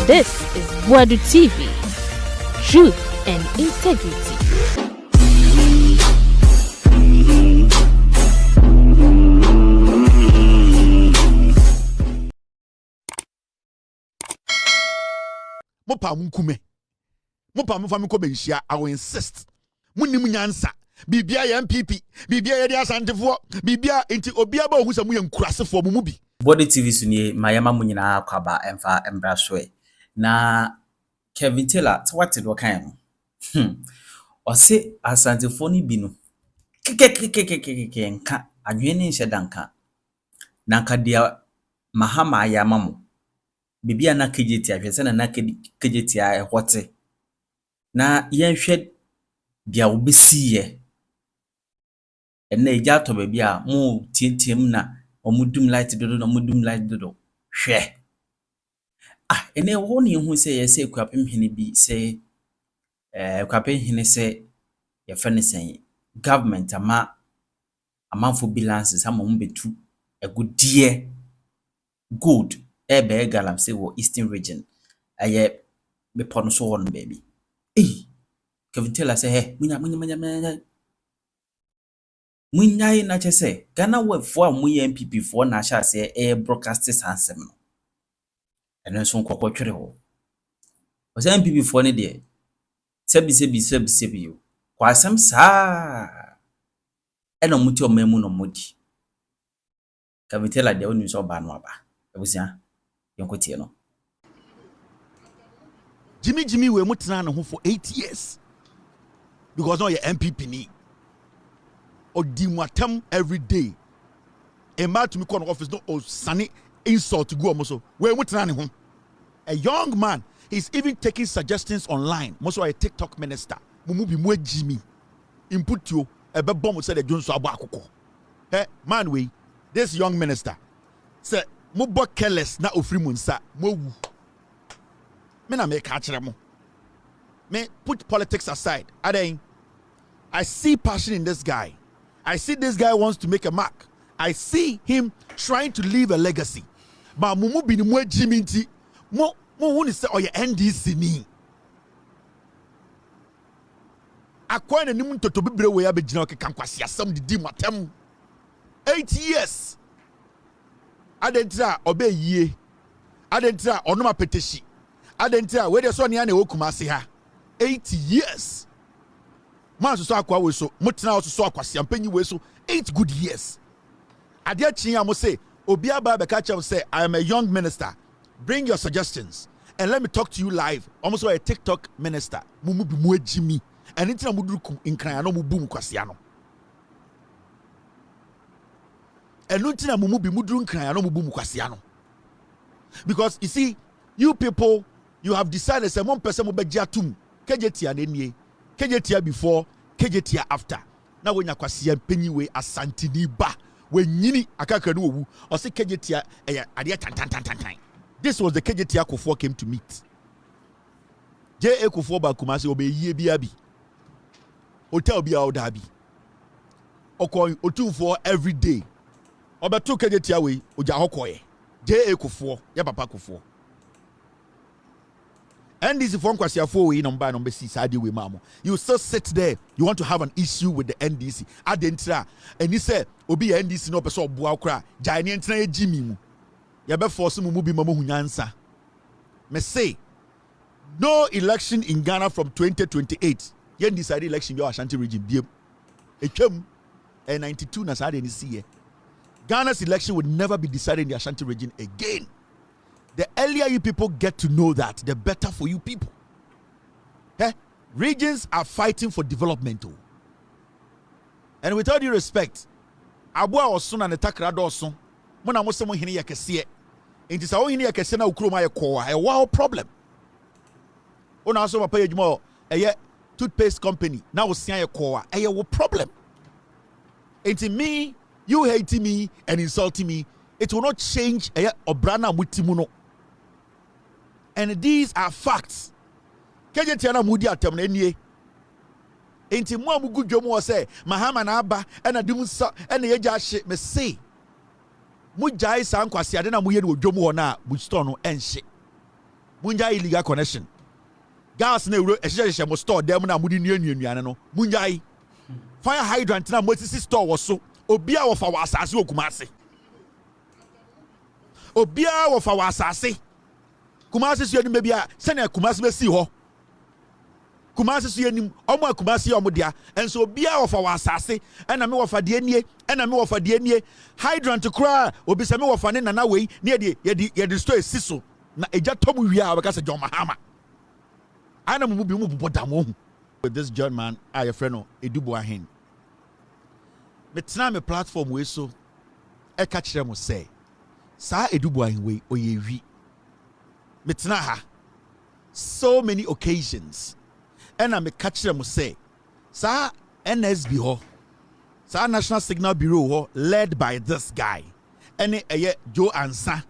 This is Adu TV. Truth and integrity. Mopa munkume. Mopa mfa mko benhia. I will insist. Munim nyansa. Bibia ya NPP. Bibia ya di Asantefoɔ. Bibia enti obia ba ohu sɛ mu yɛ nkurasefo mu bi. Audit TV sunie mayama mu nyina kwaba emfa embrasoe. Na Kevin Taylor what do kan no. Ose Asantefoɔ ni bi no. Nka adwene nhyɛ danka. Na nka dia Mahama ayama mu. Bibia na kejeti ahwese na kejeti a ehote. Na yenhwe dia obesiye. Ena eja to bibia mu tietiem na omudum light dodo na omudum light dodo. Hwe. Ene wo ne hu se yese kwapem hene bi se kwapem hene se ye fene sen government amanfo balances ama mu betu egudie good ebe Galamsey wo Eastern region aye be pono so won baby Kevin Taylor say he munya na che say Ghana we fo amuye NPP fo na sha say broadcasters ansem no eno so nkokotwere ho o say NPP fo ne de sebi yo kwa asem saa eno muti o memu no modi Kevin Taylor de onu so ba no aba ebusia yonkotie no Jimmy we mutena ne ho for 8 years because no your NPP ni odimwatam every day e ma to me call office no o sane insult to go almost we mutena ne ho a young man he's even taking suggestions online most a TikTok minister mumu bi mu Jimmy input you e be bomb say the Johnso abo akoko man we this young minister say mo bo careless na ofri mu nsa mo wu me na me ka kire mo me put politics aside I see passion in this guy. I see this guy wants to make a mark. I see him trying to leave a legacy. But mumu bi ni mu Jimmy nti mo woni say oye NDC ni akwa na nim ntoto bibre we ya begina okeka nkwase asam didi matem 8 years adentra obeyie adentra onoma peteshi adentra we de so ne na wokumase ha 8 years man so akwa we so mutena so akwase ampanyi we so 8 good years ade achi am say obi aba be ka chem say I am a young minister, bring your suggestions and let me talk to you live. Almost like a TikTok minister mumu bi mu Jimmy and intina muduru nkran no mu bum kwase ano enu intina mumu bi muduru nkran no mu bum kwase ano because you see you people you have decided say one person mo begya tum kejetia na nie kejetia before kejetia after na wonya kwase panyi we asantini ba wenyini akaka no owu o se kejetia ade tan. This was the kejetia Kofor came to meet. J.A. Kofor ba Kumasi obeyie bia bi. Hotel bia odabi. Okon otumfo every day. Obeto kejetia we oja hokoye. J.A. Kofor, ya papa Kofor. And this phone kwasiafo we number 6 ade we mamo. You still sit there. You want to have an issue with the NDC. Adentra. And he said obi NDC no person oboa kra. Jane entra Jimmy mu. Ya be force mu bi mamo hunyansa. Me say no election in Ghana from 2028. Yen decide election your Ashanti region biem. Etwam 92 na sa de ni see. Ghana's election would never be decided in the Ashanti region again. The earlier you people get to know that, the better for you people. Regions are fighting for development. And with all due respect, Abua Osun and the Takra Dawson, Mona Mosamo Hini Yakese, it is our Hini Yakesena Ukruma Yakoa, a wow problem. Ona also pay more a toothpaste company, now Sia Yakoa, a problem. It's me, you hating me and insulting me, it will not change a Obrana Mutimuno. And these are facts. Kejetiana mudi atem na nie. Enti mo amugu dwomo say Mahama na aba na dim so na yeja hye me say. Mo jai san kwase ade na mo ye no dwomo ho na bu store no enhye. Munja illegal connection. Gas na euro ehye mo store dem na mudi nuanuanuane no. Munja fire hydrant na motisi store wo so. Obia wo fa wa asase okumase. Obia wo fa wa asase. Kumase so yanim bia se na kumase be si ho. Kumase so yanim omo kumase omo dia enso obia wo fa wa asase ena me wo fa de nie ena me wo fa de nie hydrant kura obi se me wo fa ne nana wei ne ye store si so na eja tomu wi a we ka se John Mahama ana mu bi mu bodam ho with this John man your friend no Adu Boahene me tena me platform we so e ka kire mo say sa Adu Boahene we oyewi me tena ha so many occasions and I me catch them say, Sir NSB ho, Sir National Signal Bureau ho, led by this guy, any Joe Ansa,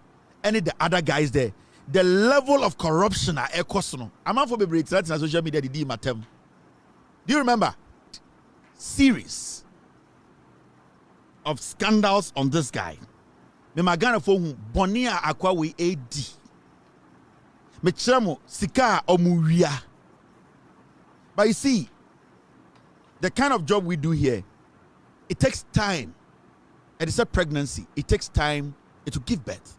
any the other guys there. The level of corruption are echoing. I'm out for the break. That's on social media. Do you remember? Series of scandals on this guy. Me magana for whom Bonia akwa we AD. Me chamo sika omuria. But you see, the kind of job we do here, it takes time. And it's a pregnancy. It takes time to give birth.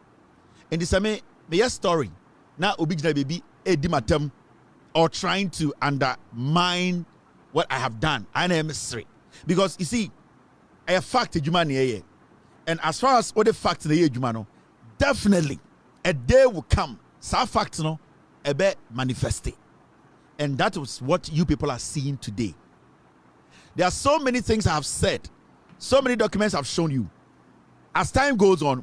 And this is my story. Now, Obijna baby, edimatem, or trying to undermine what I have done. I am straight. Because you see, I have fact here. And as far as all the facts in the year, definitely a day will come. Some facts no, a bit manifested. And that is what you people are seeing today. There are so many things I have said. So many documents I've shown you. As time goes on,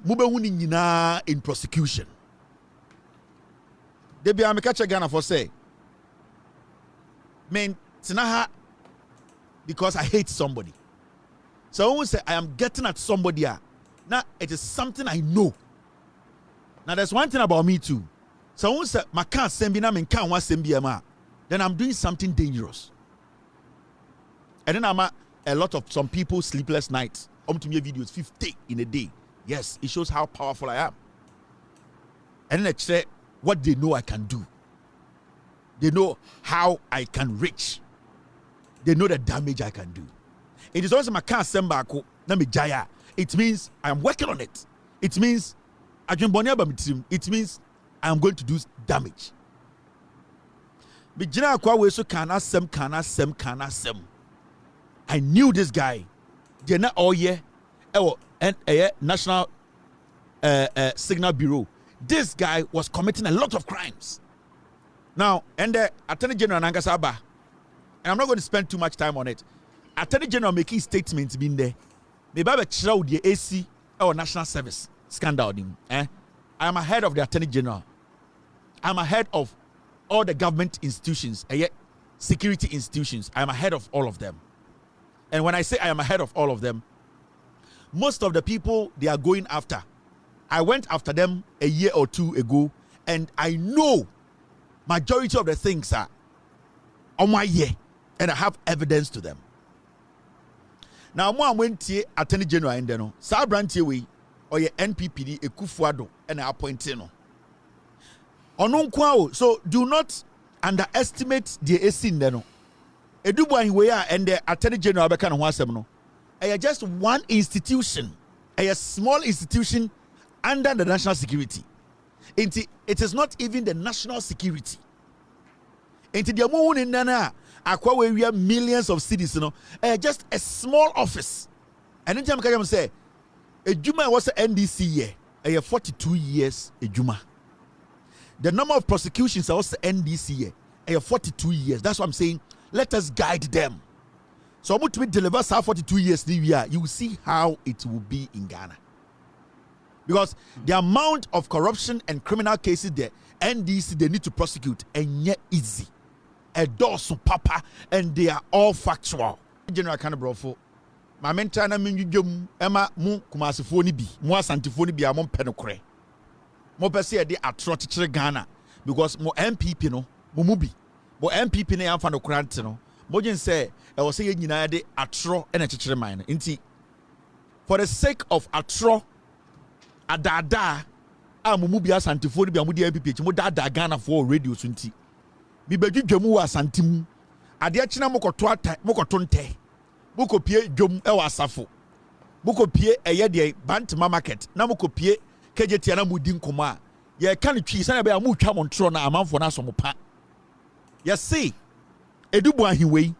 in prosecution. They be a catch Ghana for say, man, tinaha because I hate somebody. So I will say I am getting at somebody. Now it is something I know. Now there's one thing about me too. So I will say my can't send me na men can't want send me ma. Then I'm doing something dangerous. And then I'm a lot of some people sleepless nights. To me videos 50 in a day. Yes, it shows how powerful I am. And then they say what they know I can do. They know how I can reach. They know the damage I can do. It is also my car sembako na me jaya. It means I am working on it. It means it means I am going to do damage. I knew this guy. National Signal Bureau. This guy was committing a lot of crimes. Now, and the Attorney General Nangasaba, and I'm not going to spend too much time on it. Attorney General making statements being there. Maybe I will the AC or National Service scandal. I am ahead of the Attorney General. I'm ahead of all the government institutions, security institutions. I am ahead of all of them. And when I say I am ahead of all of them, most of the people they are going after, I went after them a year or two ago, and I know majority of the things are on my year, and I have evidence to them. Now, I went to Attorney General and then, Sabrantiwe or your NPP, a Kufuado, and I appointed no. So do not underestimate the AC in there. Adu Boahene and the Attorney General Bekan Wasem no. Just one institution, a small institution under the national security. It is not even the national security. Into the moon in Nana, we have millions of cities, just a small office. And then I say, a Juma was an NDC year, 42 years a Juma. The number of prosecutions are also NDC year, 42 years. That's what I'm saying. Let us guide them. So I'm going to deliver 42 years this year. You will see how it will be in Ghana. Because the amount of corruption and criminal cases there, NDC they need to prosecute, and yet easy. A dorsal papa, and they are all factual. General Canabrofo, my mentor na minjum Emma mu kumasifoni bi, mu Asantefoɔ bi amon penokre. Mo pese de atrotichere Ghana because mo MPP no, mo mubi. Mo MPP na yamfa no krante no. Mo gin say e wo say nyina de atro na chichere man. Nti for the sake of atro adada mumu bi Asantefoɔ bi amudi NPP mo da Ghana for radio sunti bi bedwedwa mu Asantimu ade akina mokoto nte mokopie dwom e wa asafo mokopie eye de Bantama market na mokopie kejetia na mudi nkoma a ye ka ne twi sane be a mutwa montro na amanfo na asomo pa ye see Adu Boahene wei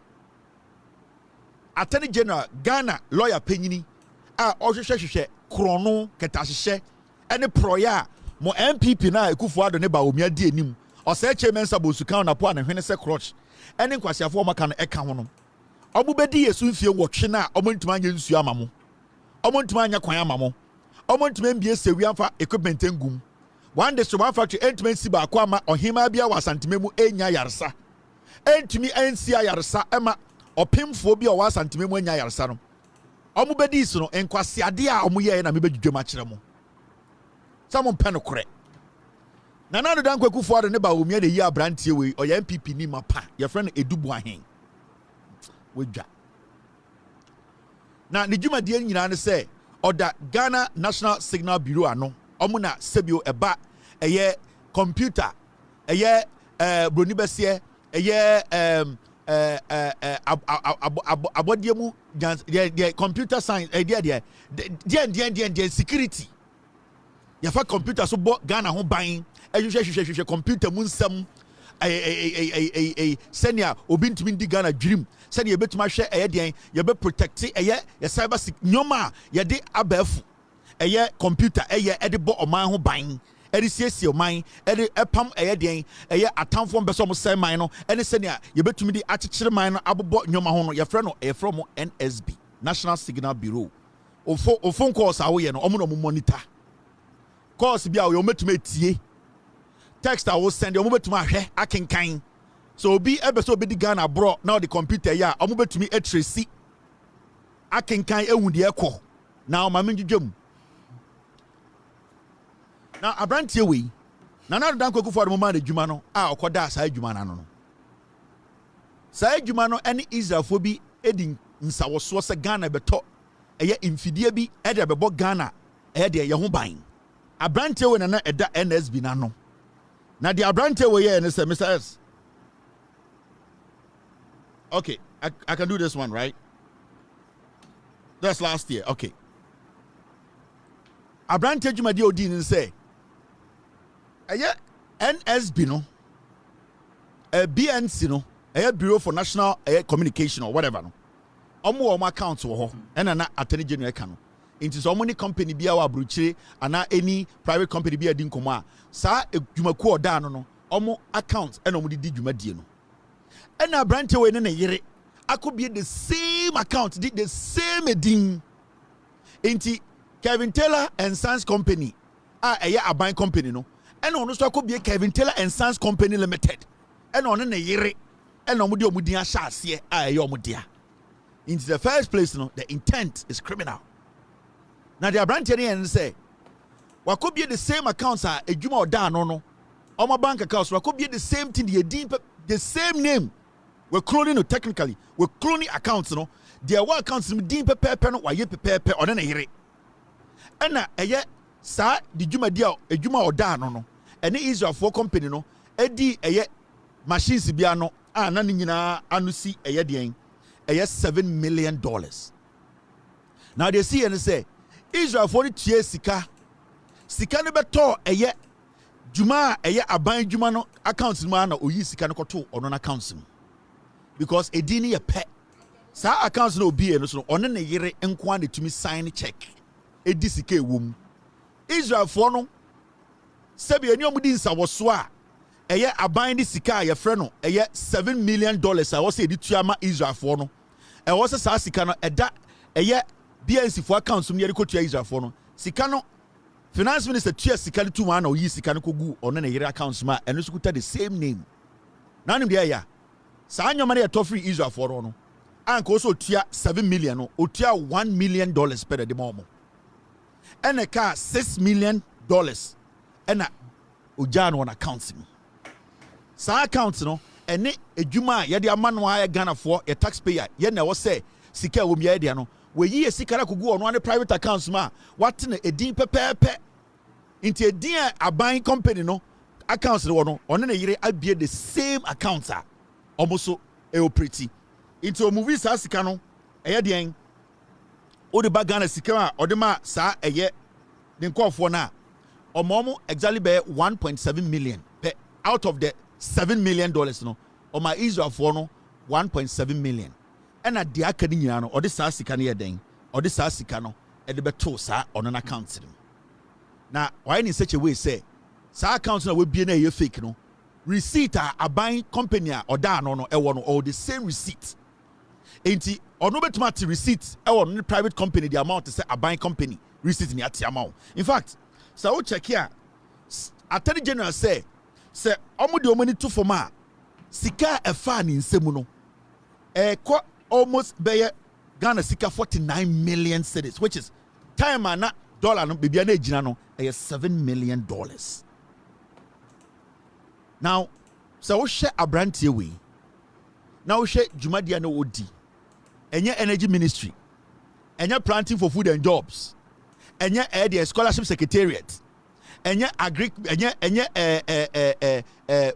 Attorney General Ghana lawyer penyini a ohwehwehwehwe krono ketahwehwe ene proya mo NPP na Ekufuado ne ba omia di enim ose chemensa bosukan na po na hwene se crotch ene nkwasiafo maka no eka ho no obubedi yesu mfie wotwe na omontuma anya nsu amamo omontuma anya kwan amamo omontuma mbie sewi amfa equipment ngum one day so one factory entuma si ba kwa ma ohima bia wasantememu enya yarsa entumi ensi yarsa ema opemfo bia wasantememu enya yarsa no omubedi so no enkwasiade a omoye na mebedwudwam akere mo samo pen kore na Adu Boahene ne ba omia de yi abrantie we oya NPP ni mapa ye friend Adu Boahene wedwa na ne dwumadie nyina ne se oda Ghana National Signal Bureau ano omo na sebio eba eye computer eye broni bese eye abodiemu the computer science the security ya fa computer so bo Ghana ho ban ehwehwehwehwehwe computer mu nsam senior obi ntimi ndi Ghana dream senior yebetuma hwe den yebe protect ye cyber nyoma ye de abafu computer ede bo oman ho ban ede siesie oman ede epam den atamfo mbeso mo sai man no ene senior yebetumi di akyekyere man no abobo nyoma ho no ye frɛ no from NSB National Signal Bureau ofo course awo ye no omo no monitor course bia o metuma tie text I will send you betuma hwe akenkan so obi ebeso obi di Ghana bro now the computer ya omo betumi trace akenkan ehu de ekọ now ma menjudwam na abrantie we na Adu Boahene mo ma de dwuma no a okoda sa dwuma na no sa dwuma no ene Israelfo bi edi nsawoso se Ghana beto eye imfidie bi ede bebo Ghana de ye ho ban abrantie we na eda NSB na no na the abrante we here and say Mr. S. Okay, I can do this one, right? That's last year. Okay. Abrante Jumadi Odin and say, NSB no, BNC no, Bureau for National Communication or whatever no. Omo account wo and an Attorney General can. Into so many company be our bruchere and any private company be a dinkoma. Sa Jumaku da no omo account and omo di dwumadie no. And na branch we ne yere. I could be the same account, did the same edin. Into Kevin Taylor and Sons Company. A buying company no. And on so could be Kevin Taylor and Sons Company Limited. And on ne yere. And omo di omudia shase omudia. Into the first place no, the intent is criminal. Now the branch and say, what could be the same accounts are a Juma or Dan no on my bank accounts, what could be the same thing, the same name. We're cloning technically, we're cloning accounts, no. There were accounts in Dean Pepe, or ye Pepe or an ere. And sir, the Juma deal, a Juma or Dan no, and it is your for company no, Eddie machines biano, nanina anusi a yedian, $7 million. Now they see and say, Israel for it years sika no beto juma aban juma no accounts man na oyi sika no koto ono na accounts because edini ye pet sa accounts no obi no so ono na yere enko na tumi sign check edi sika ewom Israel for no sebi eni omudi nsawoso a aban di sika ye frɛ no $7 million a wo se edi tuama Israel for no wo se sa sika no eda BNC for accounts from Yeriko Israel for no. Sikano Finance Minister Tia Sikali 2 man or Yi Sikano Kogu on a year accounts ma and also the same name. None of the aya. Sign your money at free Israel for no. And also Tia 7 million or Tia $1 million per the moment. And a car $6 million and a Ujan on accounts. Sa accounts no and a Juma Yadia Manwa Ghana for a taxpayer. Yena was say Sika Wumia no. We ye sikara kugu on one private accounts ma what in a deep pepe Into a dear a buying company no accounts no one on a year I be the same accounts are almost so pretty. Into a movie sasikano a year o the bagana sikama or the ma sa a year then call for na or momo exactly by 1.7 million out of the $7 million no or my Israel for no 1.7 million and at the academy or the sasikani then or the sasikano at the beto sa on an account. Now, why in such a way say, sa accounts will be a fake no receipt a buying company or down or the same receipt. Ain't or no better receipt or no private company the amount to say a buying company receipt in the amount. In fact, so check here. Attorney General say omo de money to for ma sika e fa ni nsemu no almost be Ghana sika 49 million cedis, which is time na dollar no bibia na ejina no $7 million. Now, so we share a brand here we. Now we share Jumadia no odi. Enye energy ministry. Enye planting for food and jobs. Enye the scholarship secretariat. Enye agri enye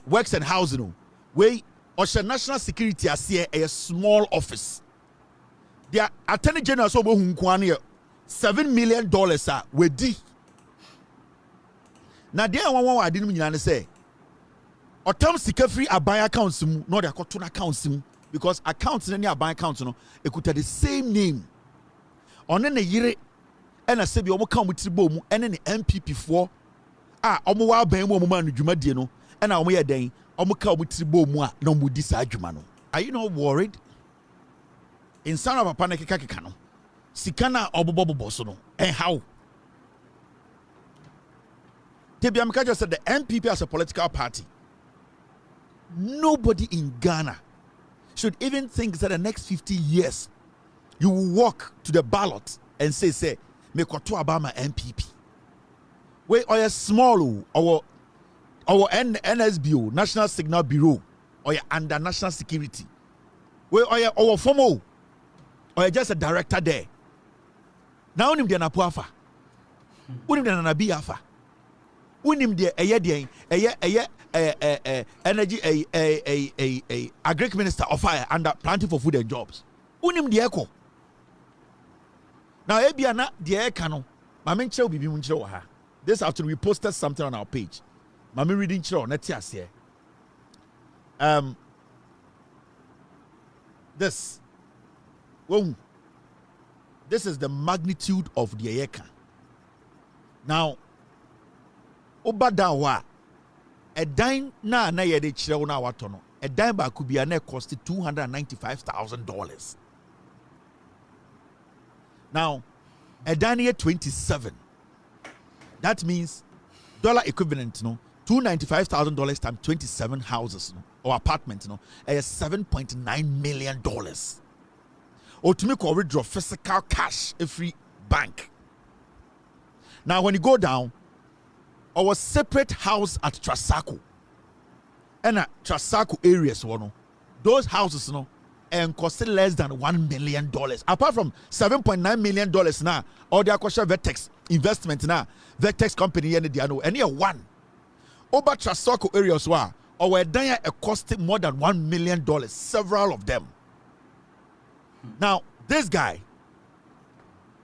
works and housing. We Osha national security as here a small office. The attorney general so bo hunkwane $7 million are we di. Now there one I didn't mean say otam sika free aban accounts mu no dey akoto accounts mu because accounts na aban accounts no ekuta the same name one na yire na se bi omo kan mu tribo mu ene ne NPP foɔ omo wa ban mu omo ma no dwumadie no na omo yɛ den omo kan mu tribo mu a na omo di sa adwuma no. Are you not worried? In son of a panic keka no sika na obobobo so no how Tebiamika just said the NPP as a political party, nobody in Ghana should even think that the next 50 years you will walk to the ballot and say, me kwato abama NPP. We are small our NSBO, National Signal Bureau, or under national security. We are our formal or just a director there. Now him na puafa. Unim de na biafa. Unim de energy agric minister of fire under planting for food and jobs. Unim de echo. Now ebia na de eka no. Mama nche obibi mu nche wo ha. This afternoon we posted something on our page. Mama reading nche na ti ase. This is the magnitude of the eka. Now Obadawa a dime na yede chire na watono. A dime ba could be a net cost $295,000. Now a dime 27. That means dollar equivalent no $295,000 times 27 houses no, or apartments no $7.9 million. Or to make or withdraw physical cash every bank. Now when you go down our separate house at Trasaco and at Trasaco areas one those houses no and cost less than $1 million apart from $7.9 million now or the aquasha Vertex investment now Vertex company and the one over Trasaco areas were our daya cost more than $1 million several of them. Now this guy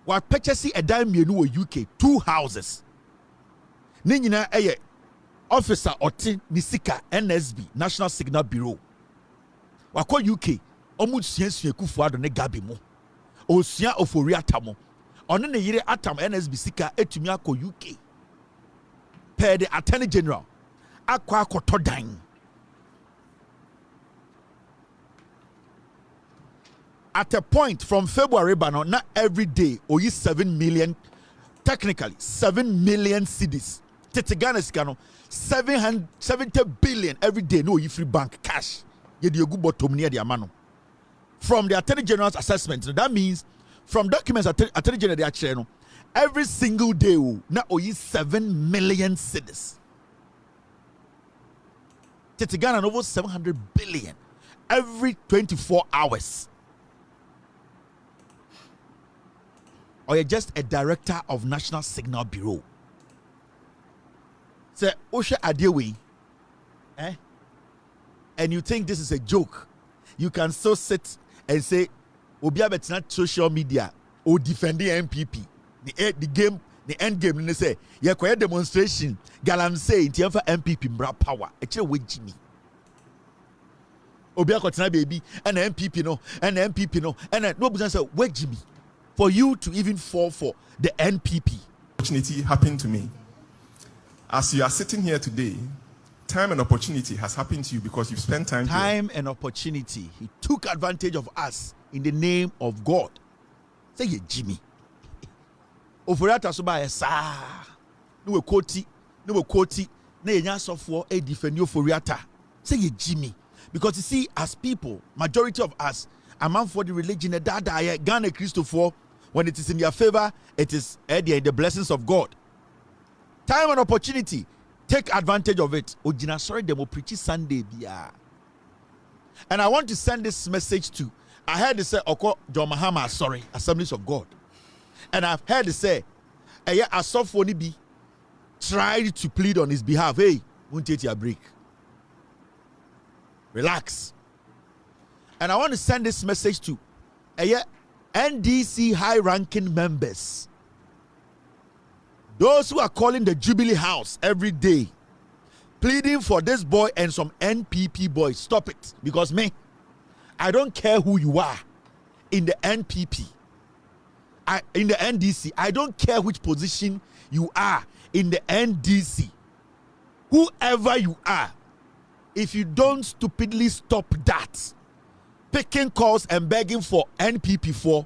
was purchasing a dime in UK 2 houses. Ninyina eye officer oti nisika NSB National Signal Bureau. Wako UK omu suensu ekufu ado ne gabi mo. Osua ofori atamo. Ono ne yire atam NSB sika etumi akọ UK. Per the Attorney General akọ akoto dan. At a point from February bano not every day or you 7 million technically 7 million cedis. Ghana scano 770 billion every day. No, you free bank cash. You do good bottom near the amano. From the Attorney General's assessment, that means from documents Attorney General actually every single day now you 7 million cedis. Ghana over 700 billion every 24 hours. Or you're just a director of National Signal Bureau. Say, Osha Adewe, and you think this is a joke, you can still sit and say, Obia betina social media or defending NPP. The end game, they say, yeah, quiet demonstration, Galamsey, Tiafa NPP, bra power, a chill with Jimmy. Obia Kotina baby, and NPP no, and NPP no, and nobody say, where Jimmy? For you to even fall for the NPP. Opportunity happened to me. As you are sitting here today, time and opportunity has happened to you because you've spent time here. Time and opportunity. He took advantage of us in the name of God. Say ye Jimmy. Overata so ba esa. No we koti, na yenya sofo e defend you for riata. Say ye Jimmy. Because you see, as people, majority of us, a man for the religion, a dada, Ghana Christopher, when it is in your favor, it is the blessings of God. Time and opportunity, take advantage of it. Ojina sorry demo preach Sunday bia. And I want to send this message to, I heard it say Oko John Mahama sorry, Assemblies of God. And I've heard it say, Asantefoɔ bi tried to plead on his behalf. Hey, won't take your break. Relax. And I want to send this message to NDC high-ranking members. Those who are calling the Jubilee House every day, pleading for this boy and some NPP boys. Stop it. Because me, I don't care who you are in the NPP. In the NDC, I don't care which position you are in the NDC. Whoever you are, if you don't stupidly stop that, picking calls and begging for NPP for,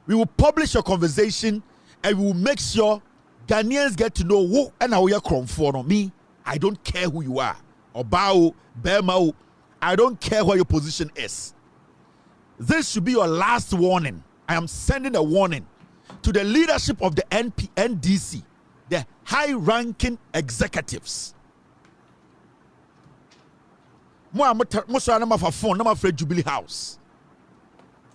we will publish your conversation and we will make sure Ghanaians get to know who and how you're from for me. I don't care who you are. Obao, Bema, I don't care what your position is. This should be your last warning. I am sending a warning to the leadership of the NDC, the high-ranking executives. Mo so na ma fa phone na ma fra Jubilee House.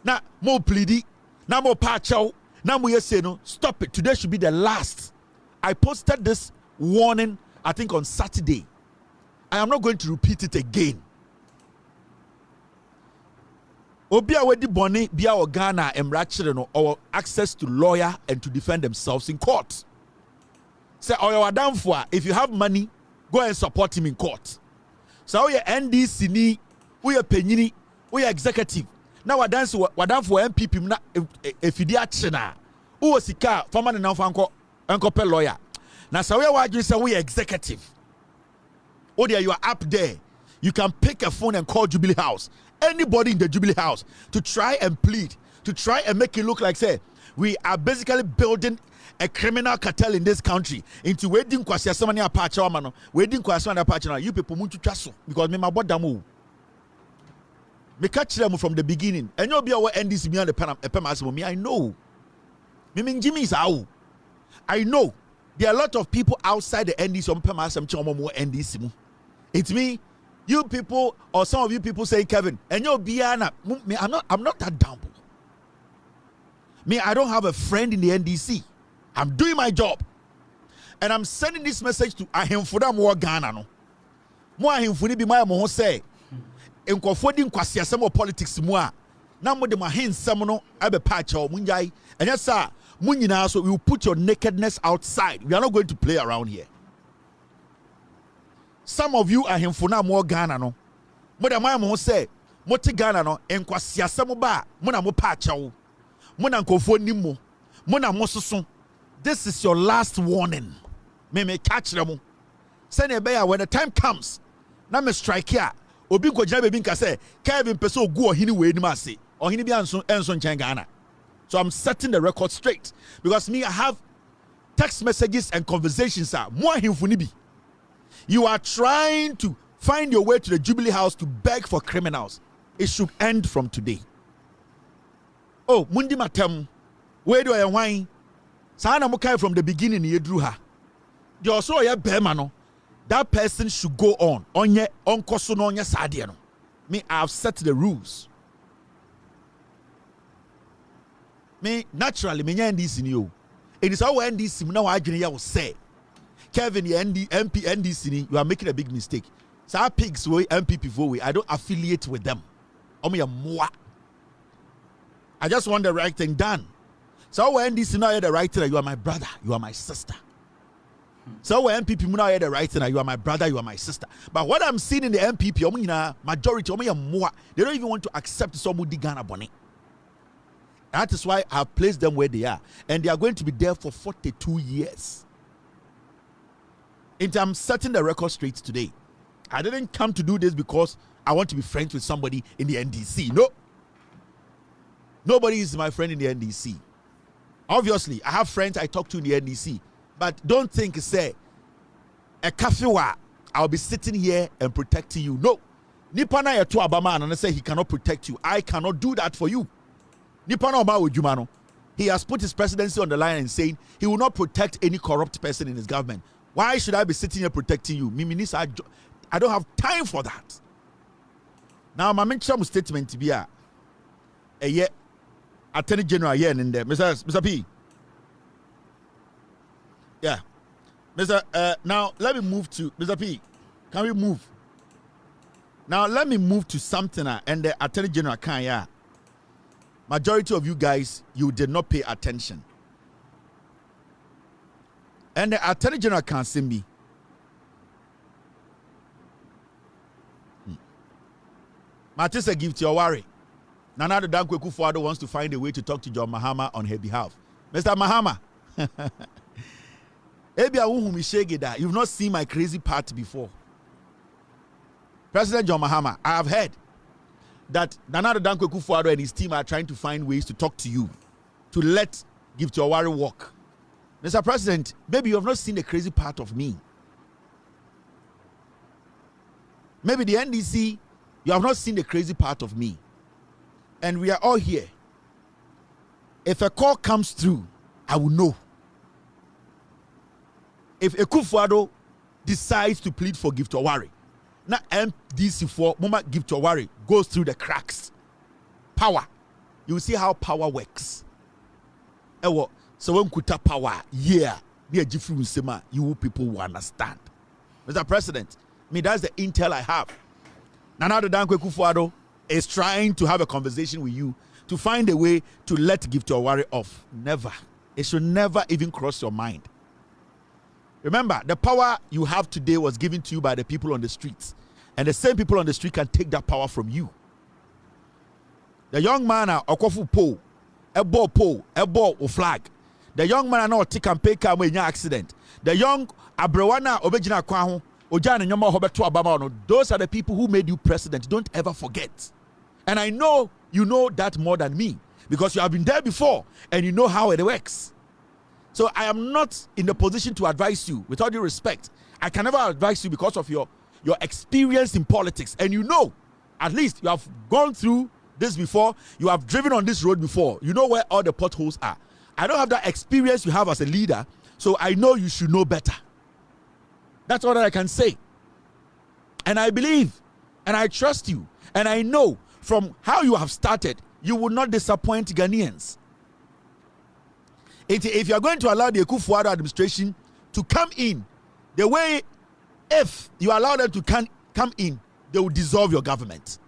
Na mo pleadi, na mo pachaw, na mo yese no, stop it. Today should be the last. I posted this warning I think on Saturday. I am not going to repeat it again. Obi a wedi boni bia o Ghana emrachire no or access to lawyer and to defend themselves in court. Say oyo adamfo, if you have money, go and support him in court. So we NDC ni, we penyini, we executive. Now wadanfo MPP na efidi achena. Uwo sika former na fanko pe lawyer. Now so we waju say we executive. Oh there you are up there. You can pick a phone and call Jubilee House. Anybody in the Jubilee House to try and plead, to try and make it look like say we are basically building a criminal cartel in this country into wedding kwasi somebody apache mano wedding kwasi na apache na you people muntu twaso because me maboda mo me catch them from the beginning and you be our NDC me and the pem asemo me I know me Jimmy is out. I know there are a lot of people outside the NDC on pem asem chomo mo NDC mo. It's me, you people, or some of you people say Kevin and you be I'm not that dumb. Me I don't have a friend in the NDC. I'm doing my job. And I'm sending this message to Ahemfuda mo Ghana no. Mo Ahemfuni bi ma mo say enkofo di nkwase asem politics mu a na mo de mo ahensem no abe patch o munjai. And yes sir, mo nyina so we will put your nakedness outside. We are not going to play around here. Some of you Ahemfuna mo Ghana no. Mo de mo say mo te Ghana no enkwase asem ba mo na mo patch o. Mo na nkofo nimo. Mo na mo soso. This is your last warning. Me catch them. Send a bear when the time comes. Now me strike here. Obi ko jina bebi nka say Kevin peso go ohini we ni ma say. Ohini bi enso nchen Ghana. So I'm setting the record straight because me I have text messages and conversations are more himfuni bi. You are trying to find your way to the Jubilee House to beg for criminals. It should end from today. Oh, mundi matem. Where do I wine? Sana mukai from the beginning yedru ha. The also ya bema no. That person should go on. Onye onkoso no onye sadie no. Me I've set the rules. Me naturally me nya NDC ni o. It is how NDC na wa adwene ya wo say. Kevin, the NDC, you are making a big mistake. So I pigs way MPP for way. I don't affiliate with them. I just want the right thing done. So when NDC now the right thing, you are my brother, you are my sister. So when MPP now the right thing, you are my brother, you are my sister. But what I'm seeing in the MPP, majority, they don't even want to accept somebody Ghana Bonnie. That is why I've placed them where they are. And they are going to be there for 42 years. And I'm setting the record straight today. I didn't come to do this because I want to be friends with somebody in the NDC. No. Nobody is my friend in the NDC. Obviously, I have friends I talk to in the NDC. But don't think, say, a kafewa, I'll be sitting here and protecting you. No. Nipana ya to Obama and I say he cannot protect you. I cannot do that for you. Nipana Obama Jumano. He has put his presidency on the line and saying he will not protect any corrupt person in his government. Why should I be sitting here protecting you? I don't have time for that. Now, my main statement to be a year Attorney General here in there. Mr. P. Yeah. Now let me move to Mr. P. Can we move? Now let me move to something and the Attorney General can, yeah. Majority of you guys, you did not pay attention. And the Attorney General can see me. Matisa Gifty Oware. Nana the Dankwe Kufuado wants to find a way to talk to John Mahama on her behalf. Mr. Mahama. You've not seen my crazy part before. President John Mahama, I have heard that Nana the Dankwe Kufuado and his team are trying to find ways to talk to you, to let Gifty Oware walk. Mr. President, maybe you have not seen the crazy part of me. Maybe the NDC, you have not seen the crazy part of me. And we are all here. If a call comes through, I will know. If Ekufuado decides to plead for Gifty Oware, now MDC for Mama Gifty Oware goes through the cracks. Power. You will see how power works. So when kuta power, yeah, near Jifru Nsema, you people will understand. Mr. President, that's the intel I have. Nana the Dankwe Kufuado is trying to have a conversation with you to find a way to let Gifty Oware off. Never. It should never even cross your mind. Remember, the power you have today was given to you by the people on the streets. And the same people on the street can take that power from you. The young man, Okofu pole, a ball flag. The young man, no take and pay car when accident. The young Abrewana Obejina Kwahu, Ojan and Yoma Hobeto Abama. Those are the people who made you president. Don't ever forget. And I know you know that more than me because you have been there before and you know how it works. So I am not in the position to advise you, with all due respect. I can never advise you because of your experience in politics. And you know, at least you have gone through this before. You have driven on this road before. You know where all the potholes are. I don't have that experience you have as a leader, so I know you should know better. That's all that I can say. And I believe, and I trust you, and I know from how you have started, you will not disappoint Ghanaians. If you are going to allow the Ekufuado administration to come in, the way, if you allow them to come in, they will dissolve your government.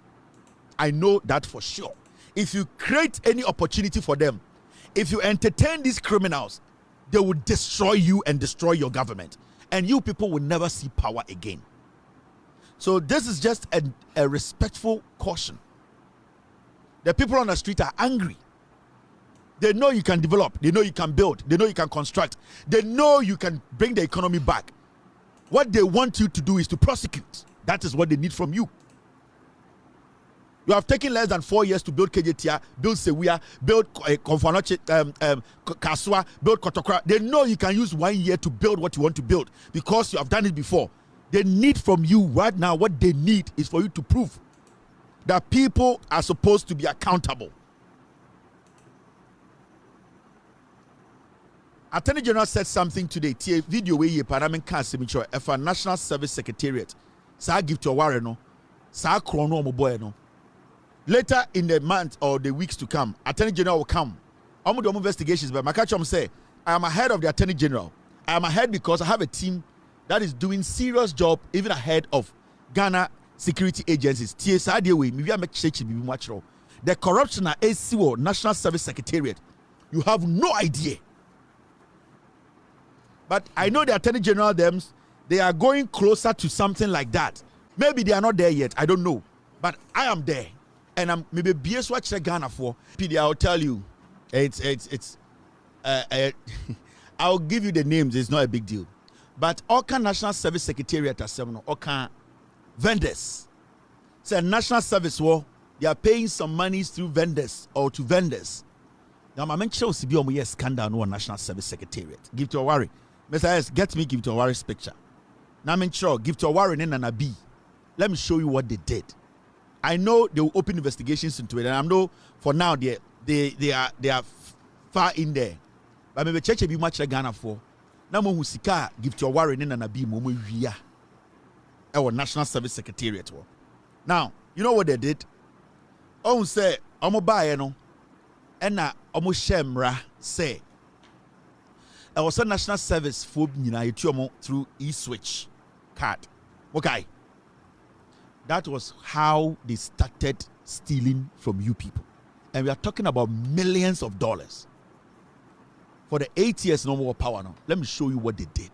I know that for sure. If you create any opportunity for them, if you entertain these criminals, they will destroy you and destroy your government. And you people will never see power again. So this is just a respectful caution. The people on the street are angry. They know you can develop. They know you can build. They know you can construct. They know you can bring the economy back. What they want you to do is to prosecute. That is what they need from you. You have taken less than 4 years to build KJTIA, build Sewia, build Konfanoche, Kaswa, build Kotokra. They know you can use 1 year to build what you want to build because you have done it before. They need from you right now, what they need is for you to prove that people are supposed to be accountable. Attorney General said something today. Tie video we Parliament Council if a National Service Secretariat sa Gifty Oware no sa krono mo boy no. Later in the month or the weeks to come, Attorney General will come. I'm doing investigations, but my catch say I am ahead of the Attorney General. I am ahead because I have a team that is doing serious job even ahead of Ghana security agencies. The corruption at ACO, National Service Secretariat, you have no idea. But I know the Attorney General, they are going closer to something like that. Maybe they are not there yet. I don't know. But I am there. And I'm maybe BS watch Ghana for PD. I'll tell you. I'll give you the names. It's not a big deal. But Oka National Service Secretariat at Seven, Oka vendors. Say National Service War, they are paying some monies through vendors or to vendors. Now, my mention was to be on my scandal no National Service Secretariat. Give to Oware. Mr. S, get me give to Oware's picture. Now I'm sure give to Oware and a B. Let me show you what they did. I know they will open investigations into it, and I know for now they are far in there. But maybe church be much Ghana for. Now mo husika give to Oware and a B momo wia. Our National Service Secretariat. Now you know what they did? Oh say omo buy no. Ena omo shemra say I was a National Service for through e-switch card. Okay. That was how they started stealing from you people. And we are talking about millions of dollars. For the 8 years no more power now. Let me show you what they did.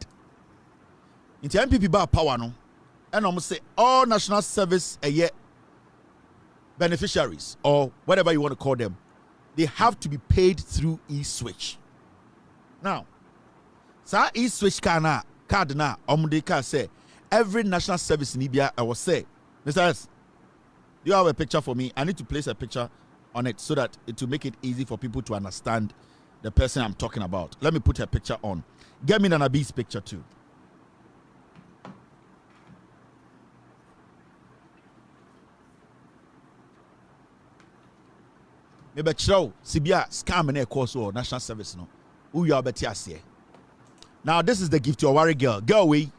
In the NPP bar power now, and I'm say all National Service beneficiaries or whatever you want to call them, they have to be paid through e-switch. Now, so e-switch card na omudeka say every National Service in Libya, I will say, Mr. S, do you have a picture for me? I need to place a picture on it so that it will make it easy for people to understand the person I'm talking about. Let me put a picture on. Get me Nana B's picture too. Maybe show Sibia scam and course or National Service no. Who you are better. Now this is the Gifty Oware girl. Girl we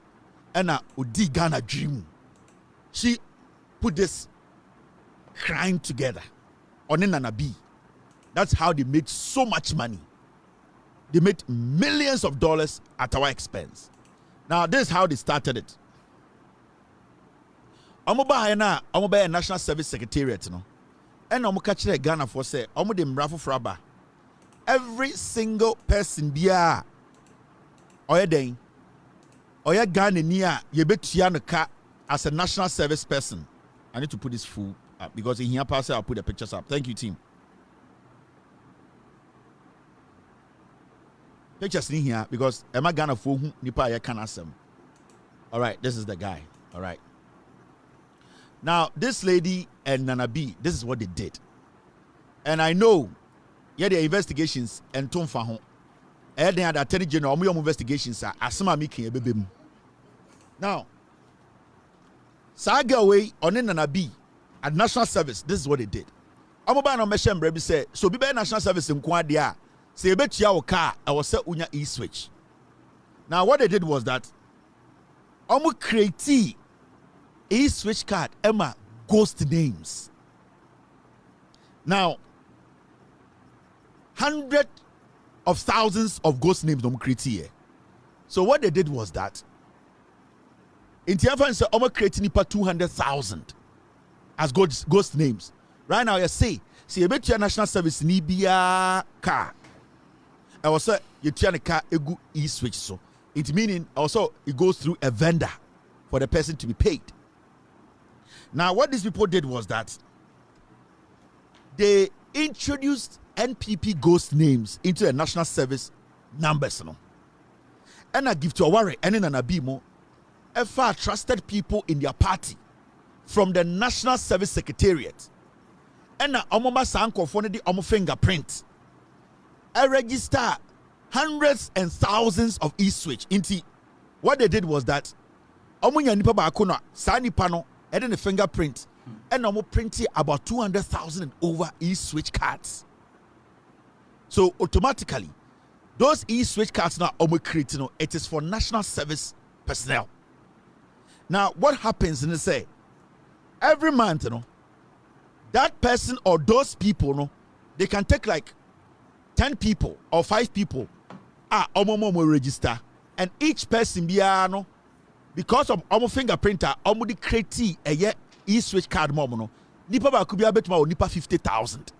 and Udi Ghana dream. She put this crime together on Nana B. That's how they made so much money. They made millions of dollars at our expense. Now this is how they started it. Omoba National Service Secretariat no. And I'm catching Ghana for say, I'm the Mrafo Fraba. Every single person bia oya den oya Ghana niya yebetua no ka as a National Service person. I need to put this full up because in here pass I'll put the pictures up. Thank you, team. Pictures in here because am I Ghana for who nipa ya can asem. All right, this is the guy. All right. Now, this lady and Nana B, this is what they did. And I know, yeah, their investigations and Tom Fahon. And they had Attorney General, investigations are Asama Miki Ebebem. Now, Saga away on Nana B at National Service, this is what they did. Amoba no Meshem Brebi said, so be National Service in Kwadia, say bet ya car, I was set unya e-switch. Now, what they did was that Omo create e-switch card, Emma, ghost names. Now, hundreds of thousands of ghost names don't create here. So what they did was that in Tiafa said, "I'm creating 200,000 as ghost names." Right now, you see a bit your National Service Nibia car. I was say you turn a car egu e-switch, so it meaning also it goes through a vendor for the person to be paid. Now, what these people did was that they introduced NPP ghost names into the National Service numbers. You know? And I give to Oware and in an Abimo, far trusted people in their party from the National Service Secretariat. And Omoma Sanko for the Omo fingerprint. I register hundreds and thousands of e-switch. Into what they did was that Omunya nipa ba akona sani pano and then the fingerprint and I'm printing about 200,000 and over e-switch cards. So automatically, those e-switch cards now are creating. It is for National Service personnel. Now, what happens in the say every month, that person or those people, they can take like 10 people or 5 people. Omomo will register, and each person because of omo fingerprinter, omo di create a e-switch card mo no. Nipa ba could be a bit more nipa 50,000.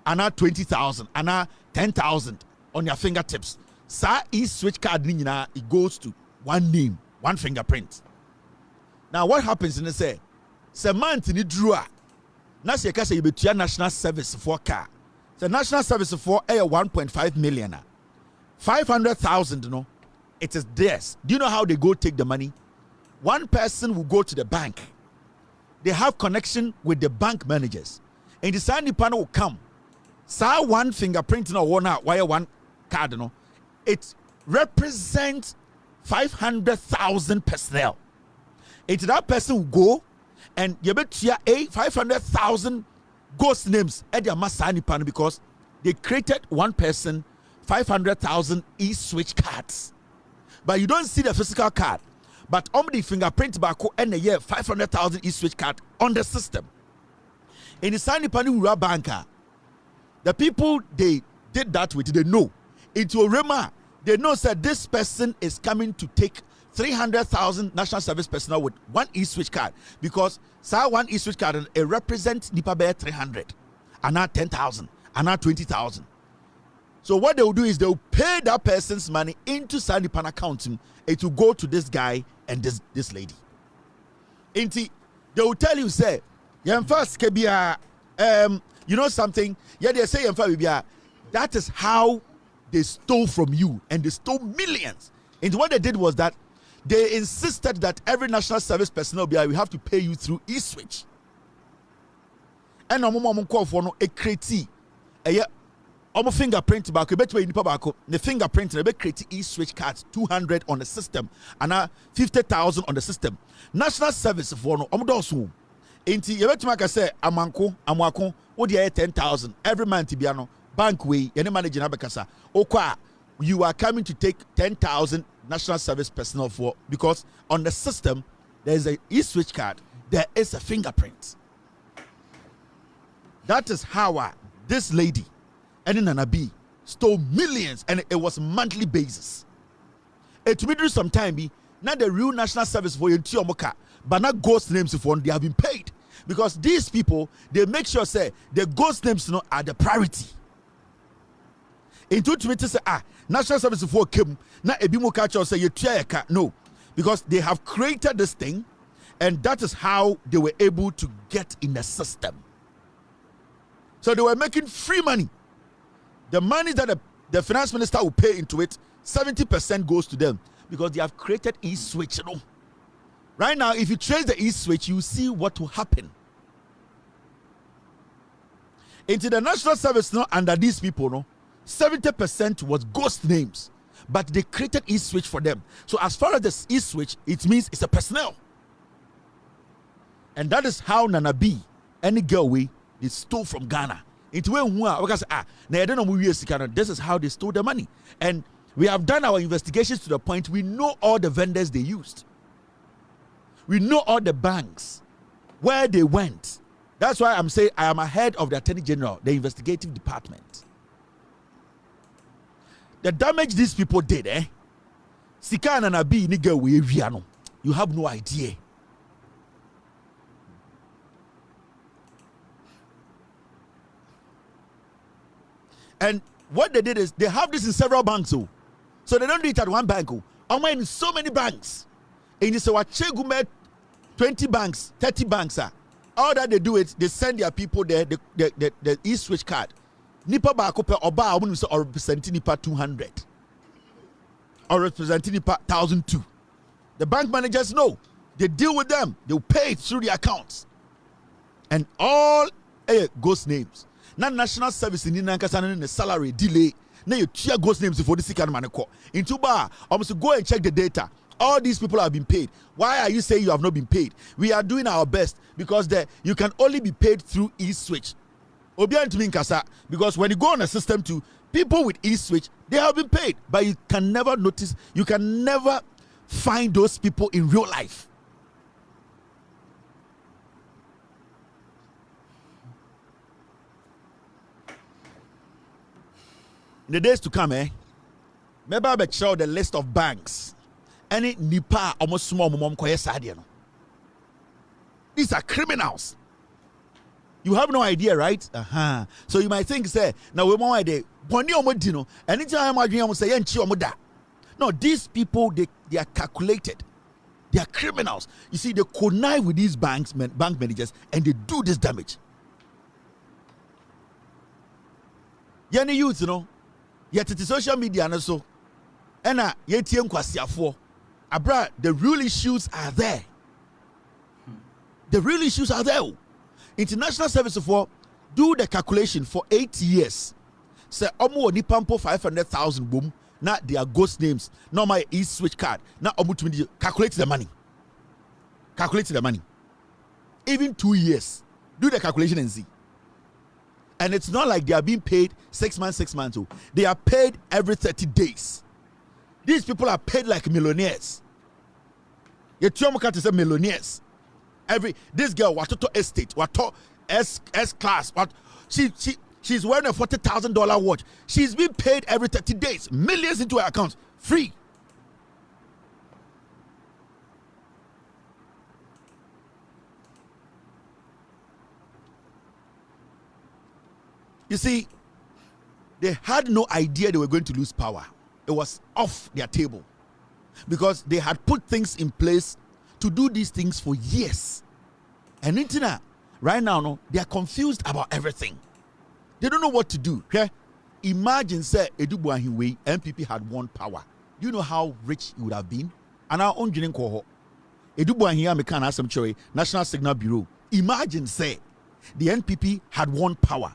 Ana 20,000, ana 10,000 on your fingertips. Sa e-switch card nina it goes to one name, one fingerprint. Now what happens in the say month ni drew a na se ka say you betua national service for car. The national service for 1.5 million. 500,000 no. It is theirs. Do you know how they go take the money? One person will go to the bank. They have connection with the bank managers. And the sign panel will come. Sa one fingerprint no wire one card no. It represents 500,000 personnel. It's that person will go and you bet 500,000 ghost names at their masani panel because they created one person 500,000 e-switch cards. But you don't see the physical card. But on the fingerprint barcode and a year 500,000 e-switch card on the system. In the Sani Pani banker, the people they did that with, they know. Into a Rema, they know that this person is coming to take 300,000 national service personnel with one e-switch card. Because one e-switch card, it represents Nipa Bear 300, and now 10,000, and now 20,000. So what they will do is they will pay that person's money into Sani Pan accounting. It will go to this guy and this lady. Inti, they will tell you, say, first you know something? Yeah, they say that is how they stole from you, and they stole millions. And what they did was that they insisted that every national service personnel we have to pay you through e-switch. And no call for no a criti. Omo fingerprint back, the fingerprint they create e-switch cards 200 on the system and 50,000 on the system. National service for no omo Inti yebetuma say amwako what dey 10,000 every month biano bank way any manager na bekasa okwa you are coming to take 10,000 national service personnel for because on the system there is a e-switch card, there is a fingerprint. That is how this lady and Nanabi stole millions, and it was monthly basis. It will do some time be not the real national service for your Tiomoka, but not ghost names for they have been paid. Because these people, they make sure say the ghost names are the priority. In 2020 say national service for Kim, not a bimo catcher say you no, because they have created this thing, and that is how they were able to get in the system. So they were making free money. The money that the finance minister will pay into it, 70% goes to them because they have created e-switch. Right now, if you trace the e-switch, you see what will happen. Into the national service under these people, 70% was ghost names, but they created e-switch for them. So as far as this e-switch, it means it's a personnel. And that is how Nana B, any girl they stole from Ghana. Into this is how they stole the money. And we have done our investigations to the point we know all the vendors they used. We know all the banks, where they went. That's why I'm saying I am ahead of the Attorney General, the investigative department. The damage these people did, Sika and Nabi nigga you have no idea. And what they did is they have this in several banks. So they don't do it at one bank. I'm in so many banks. And you say, what 20 banks, 30 banks. All that they do is they send their people there, the e-switch card. Nipa ba kope oba or representing Nipa 200. Or representing Nipa 1,002. The bank managers know. They deal with them. They'll pay it through the accounts. And all ghost names. Now national service in the salary delay. Now you check ghost names for this kind of money. Into bar, almost go and check the data. All these people have been paid. Why are you saying you have not been paid? We are doing our best because you can only be paid through e-switch. Because when you go on a system to people with e-switch, they have been paid, but you can never notice. You can never find those people in real life. In the days to come, maybe I'll show the list of banks any nipa almost small mom no. These are criminals. You have no idea, right? So you might think, say, now we more idea. Anytime I say, no, these people they are calculated. They are criminals. You see, they connive with these bank managers and they do this damage. Yani youth, yet it is social media and so. And abra, the real issues are there. The real issues are there. International Service for do the calculation for 8 years. Say omo ni pampo 500,000 boom. Now they are ghost names. Now my e-switch card. Now omo calculate the money. Calculate the money. Even 2 years. Do the calculation and see. And it's not like they are being paid 6 months, 6 months. They are paid every 30 days. These people are paid like millionaires. You to say millionaires. This girl Watoto estate, Wato S class, what she's wearing a $40,000 watch. She's being paid every 30 days, millions into her account, free. You see, they had no idea they were going to lose power. It was off their table because they had put things in place to do these things for years. And right now, they are confused about everything. They don't know what to do. Okay? Imagine, say, Adu Boahene NPP had won power. Do you know how rich he would have been? And our own Jinin Koho. Adu Boahene National Signal Bureau. Imagine, say, the NPP had won power.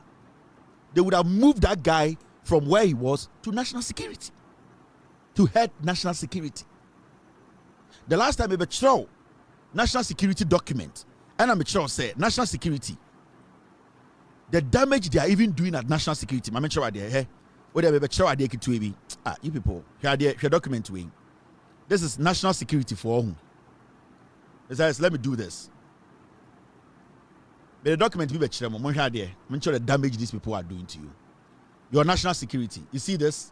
They would have moved that guy from where he was to national security, to head national security. The last time we show national security document, and I'm sure say national security, the damage they are even doing at national security. I'm sure there, you people, here document way. This is national security for whom? Besides, let me do this. But the document we I'm sure the damage these people are doing to you. Your national security. You see this?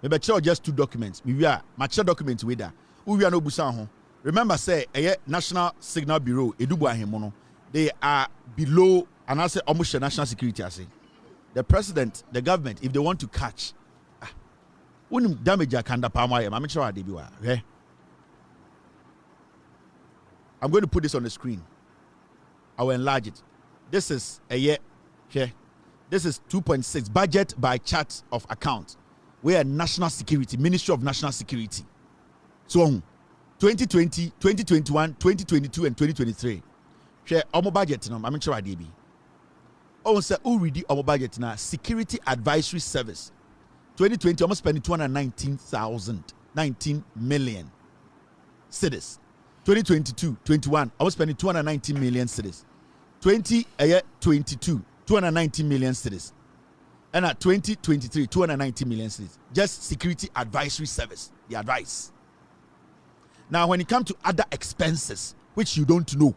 Maybe just 2 documents. We are mature documents with that. We are no busan. Remember, say a National Signal Bureau, Adu Boahene, they are below, and I say almost national security. I say the president, the government, if they want to catch, wouldn't damage your kanda palma. I'm sure they be okay. I'm going to put this on the screen. I will enlarge it. This is a year. Okay. This is 2.6 budget by chart of account. We are national security, Ministry of National Security. So 2020, 2021, 2022, and 2023. Share our budget now. I'm sure I did. Oh, sir, who read our budget now? Security Advisory Service. 2020, almost spending 19 million cedis. 2022, 21, almost spending 219 million cedis. 2022, 219 million cedis. And at 2023, 290 million cedis. Just Security Advisory Service, the advice. Now, when it comes to other expenses, which you don't know,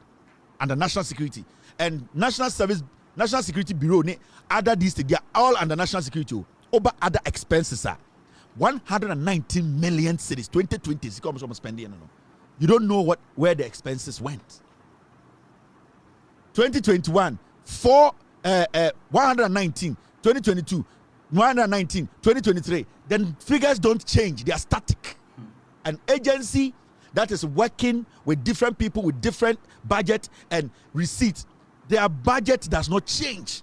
under national security and National Security Bureau, other these things, they are all under national security. Over other expenses are 119 million cedis. 2020 is spending. You don't know where the expenses went. 2021, 119. 2022, 119. 2023. Then figures don't change; they are static. An agency that is working with different people with different budget and receipts, their budget does not change.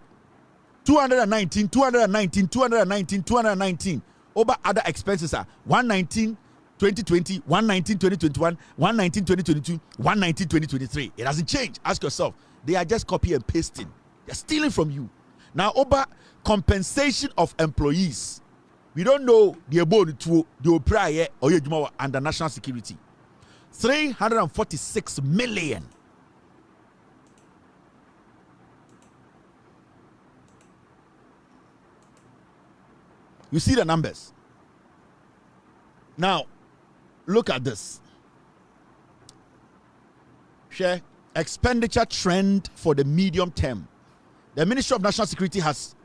219, 219, 219, 219. Over other expenses are 119, 2020, 119, 2021, 119, 2022, 119, 2023. It doesn't change. Ask yourself. They are just copy and pasting. They're stealing from you. Now, over compensation of employees, we don't know the abode to the prior or under national security. 346 million. You see the numbers. Now, look at this. Share expenditure trend for the medium term. The Ministry of National Security has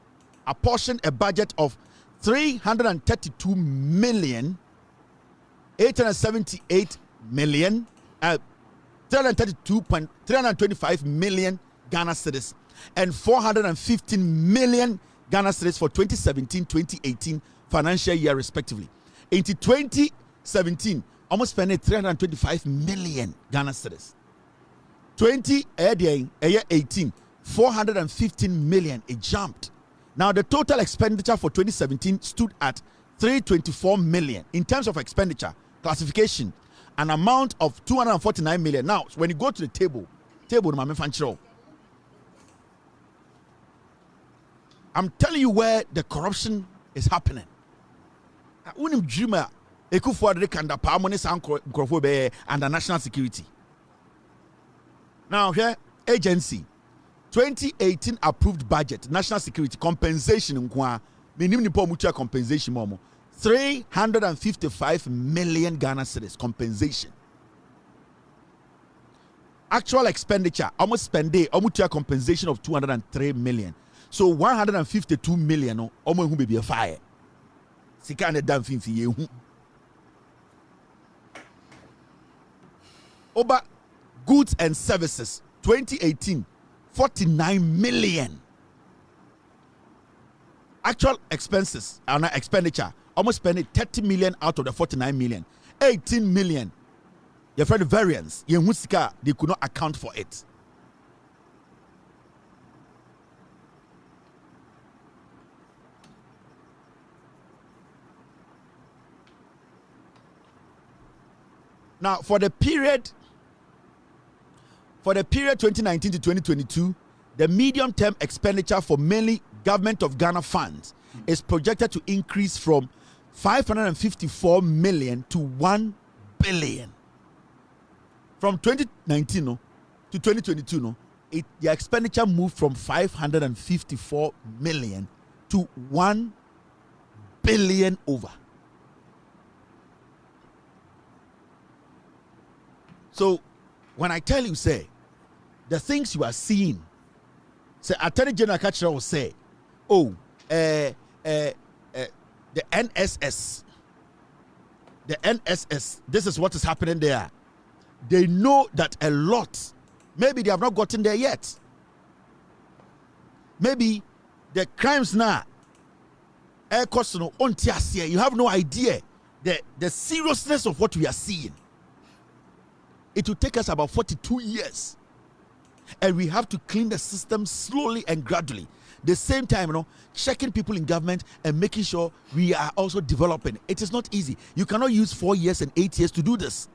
apportioned a budget of 332 million 878 million, 325 million Ghana cedis, and 415 million Ghana cedis for 2017-2018 financial year respectively. Into 2017, almost spending 325 million Ghana cedis. 2018, 415 million. It jumped. Now the total expenditure for 2017 stood at 324 million. In terms of expenditure, classification, an amount of 249 million. Now, when you go to the table, I'm telling you where the corruption is happening. Under national security. Now here, agency, 2018 approved budget, national security compensation, compensation, 355 million Ghana cedis compensation. Actual expenditure, almost spend almost compensation of 203 million. So 152 million, almost who be a fire. Over goods and services, 2018, 49 million. Actual expenses, expenditure, almost spending 30 million out of the 49 million. 18 million. Your friend variance, they could not account for it. Now, for the period 2019 to 2022, the medium-term expenditure for mainly Government of Ghana funds is projected to increase from 554 million to 1 billion. From 2019 to 2022, the expenditure moved from 554 million to 1 billion over. So, when I tell you, say, the things you are seeing, say, Attorney General Kachira will say, oh, the NSS, this is what is happening there. They know that a lot, maybe they have not gotten there yet. Maybe the crimes now, you have no idea the seriousness of what we are seeing. It will take us about 42 years. And we have to clean the system slowly and gradually. The same time, checking people in government and making sure we are also developing. It is not easy. You cannot use 4 years and 8 years to do this.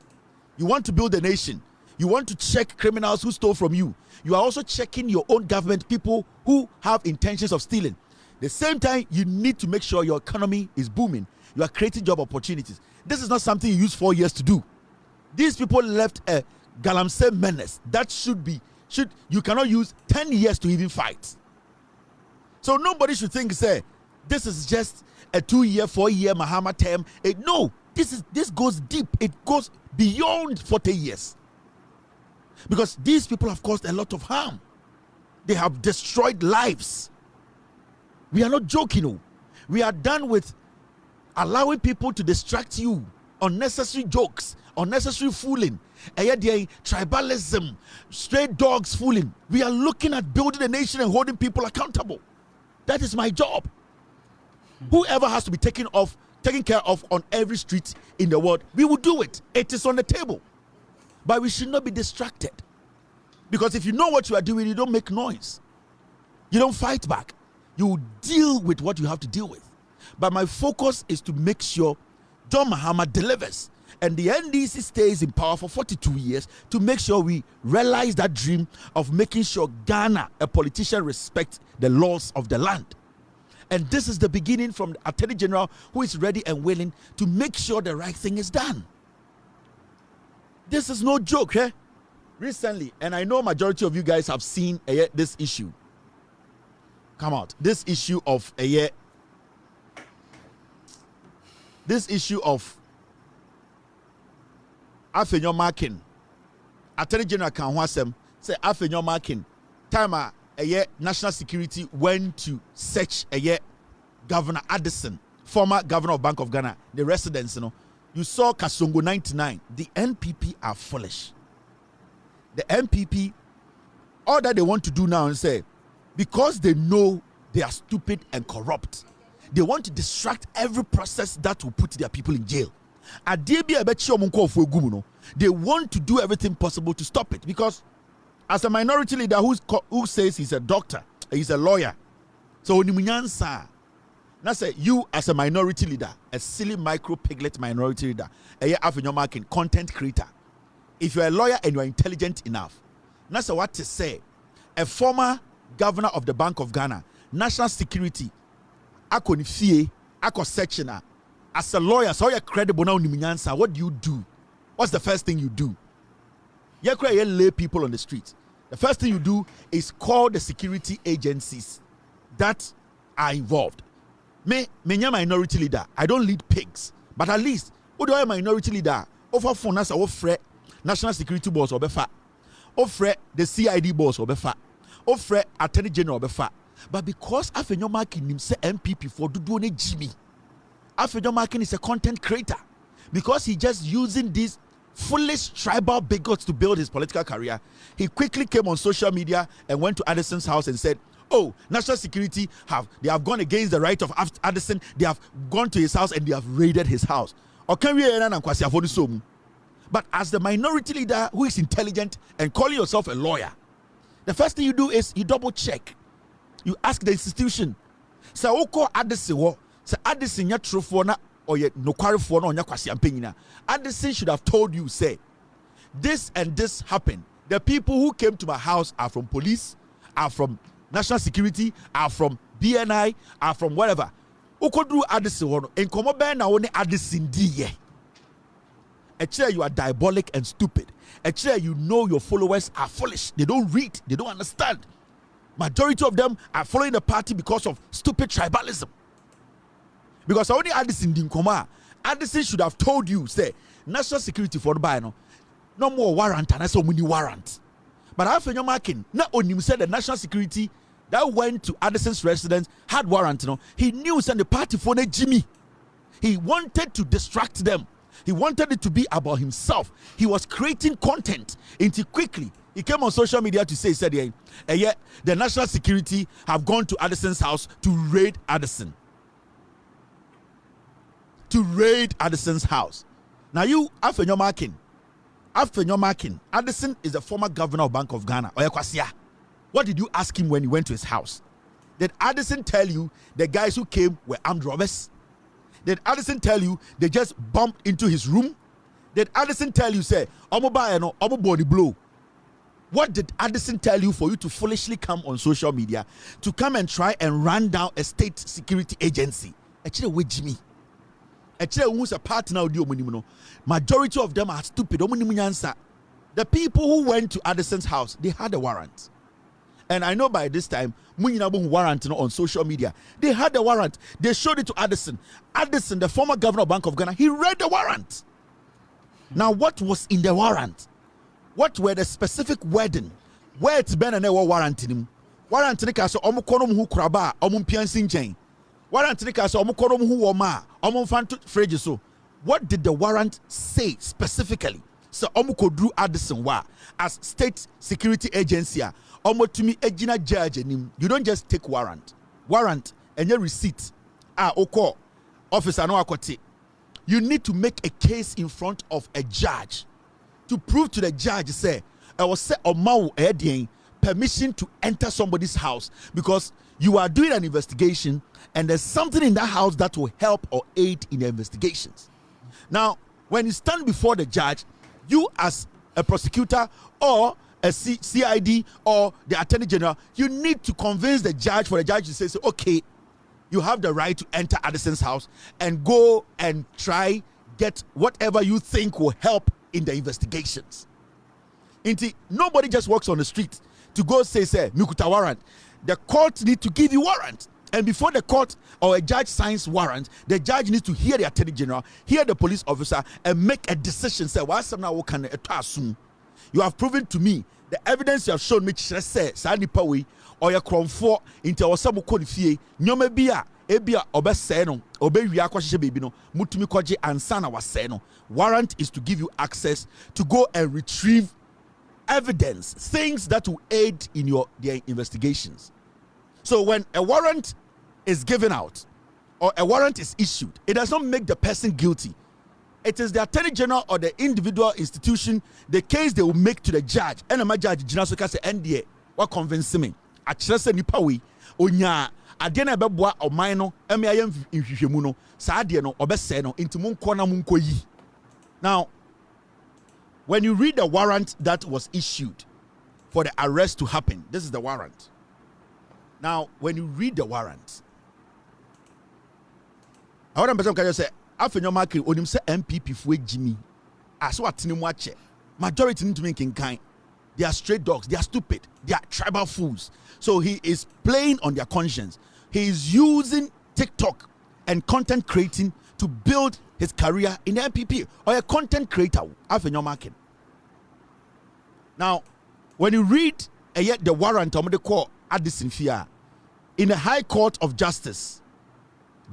You want to build a nation. You want to check criminals who stole from you. You are also checking your own government, people who have intentions of stealing. The same time, you need to make sure your economy is booming. You are creating job opportunities. This is not something you use 4 years to do. These people left a Galamsey menace that you cannot use 10 years to even fight. So nobody should think, say, this is just a 2-year, 4-year Mahama term. No, this goes deep. It goes beyond 40 years. Because these people have caused a lot of harm. They have destroyed lives. We are not joking. We are done with allowing people to distract you. Unnecessary jokes, unnecessary fooling, tribalism, stray dogs fooling. We are looking at building a nation and holding people accountable. That is my job. Whoever has to be taken care of on every street in the world, we will do it. It is on the table. But we should not be distracted. Because if you know what you are doing, you don't make noise. You don't fight back. You deal with what you have to deal with. But my focus is to make sure John Mahama delivers and the NDC stays in power for 42 years to make sure we realize that dream of making sure Ghana, a politician, respects the laws of the land. And this is the beginning from the Attorney General, who is ready and willing to make sure the right thing is done. This is no joke, eh? Recently, and I know majority of you guys have seen this issue come out. This issue of Afenyo marking. Attorney General Kanwasem say Afenyo marking. Time national security went to search Governor Addison, former governor of Bank of Ghana, the residence, You saw Kasongo 99. The NPP are foolish. The NPP, all that they want to do now is say, because they know they are stupid and corrupt, they want to distract every process that will put their people in jail. They want to do everything possible to stop it, because as a minority leader who says he's a doctor, he's a lawyer, so now say you as a minority leader, a silly micro piglet minority leader, content creator, if you're a lawyer and you're intelligent enough, now say what to say, a former governor of the Bank of Ghana, national security, sectioner, as a lawyer, so you're credible now, what do you do? What's the first thing you do? You lay people on the street. The first thing you do is call the security agencies that are involved. Me minority leader, I don't lead pigs, but at least who do I minority leader? Over phone as a national security boss or befa, offer the CID boss or befa, offer attorney general or befa. But because Afenyo Markin say NPP for do Jimmy, Afenyo Markin is a content creator because he just using these foolish tribal bigots to build his political career. He quickly came on social media and went to Addison's house and said, oh, national security have gone against the right of Addison. They have gone to his house and they have raided his house. But as the minority leader who is intelligent and calling yourself a lawyer, the first thing you do is you double check. You ask the institution. So Addison, Addison or yet no for no Addison should have told you, say, this and this happened. The people who came to my house are from police, are from national security, are from BNI, are from whatever. Ukodu Addison in Komobe na one Addison diye. Actually, you are diabolic and stupid. Actually, you know your followers are foolish. They don't read, they don't understand. Majority of them are following the party because of stupid tribalism. Because only Addison didn't come out. Addison should have told you, say, national security for the buy no more warrant, and I saw many warrant. But after your marking, not only said the national security that went to Addison's residence had warrant, he knew send the party for the Jimmy. He wanted to distract them. He wanted it to be about himself. He was creating content until quickly he came on social media to say, he said, yeah, the national security have gone to Addison's house to raid Addison. To raid Addison's house. Now you, after your marking, Addison is the former governor of Bank of Ghana. What did you ask him when you went to his house? Did Addison tell you the guys who came were armed robbers? Did Addison tell you they just bumped into his room? Did Addison tell you, say, body blow? What did Addison tell you for you to foolishly come on social media to come and try and run down a state security agency? Actually, with me. Actually, who's a partner of the majority of them are stupid. The people who went to Addison's house, they had a warrant. And I know by this time, warrant on social media. They had the warrant. They showed it to Addison. Addison, the former governor of Bank of Ghana, he read the warrant. Now, what was in the warrant? What were the specific wording? Where it's been and there were warrant in him. Warrant in the case of Omukonom who kraba, Omumpiansin chain. Warrant in the case of Omukonom who woma, Omumfantu frejiso. What did the warrant say specifically? So Omukodru Addison wa as state security agency. Omotumi ejina judge nim. You don't just take warrant and your receipt. Oko officer no akote. You need to make a case in front of a judge to prove to the judge, say, I was set on mau permission to enter somebody's house because you are doing an investigation and there's something in that house that will help or aid in the investigations. Now, when you stand before the judge, you as a prosecutor or a CID or the attorney general, you need to convince the judge for the judge to say, okay, you have the right to enter Addison's house and go and try get whatever you think will help in the investigations. Nobody just walks on the street to go say Mikuta warrant. The court need to give you warrant. And before the court or a judge signs warrant, the judge needs to hear the attorney general, hear the police officer, and make a decision. Say, why some now can assume? You have proven to me the evidence you have shown me say Sani Pawi or your crown for into our Samuko fie, Nyomebia, ebia obese no obewi akwahye baby no mutumi kwaje ansa na wase no. Warrant is to give you access to go and retrieve evidence, things that will aid in their investigations. So when a warrant is given out or a warrant is issued, it does not make the person guilty. It is the Attorney General or the individual institution, the case they will make to the judge. And my judge, Jinaso Kase, NDA, what convince me? A Chelsea Nipawi, Onya, Adena Beboa, or Mino, MIM in Fimuno, Sadiano, or Besseno, into Munkona Munkoyi. Now, when you read the warrant that was issued for the arrest to happen, this is the warrant. Now, when you read the warrant, I want to say, after your market, when you say NPP for Jimmy, as what Tinuache, majority into making kind, they are straight dogs, they are stupid, they are tribal fools. So he is playing on their conscience. He is using TikTok and content creating to build his career in the NPP or a content creator after your market. Now, when you read yet the warrant of the court Addison in the High Court of Justice,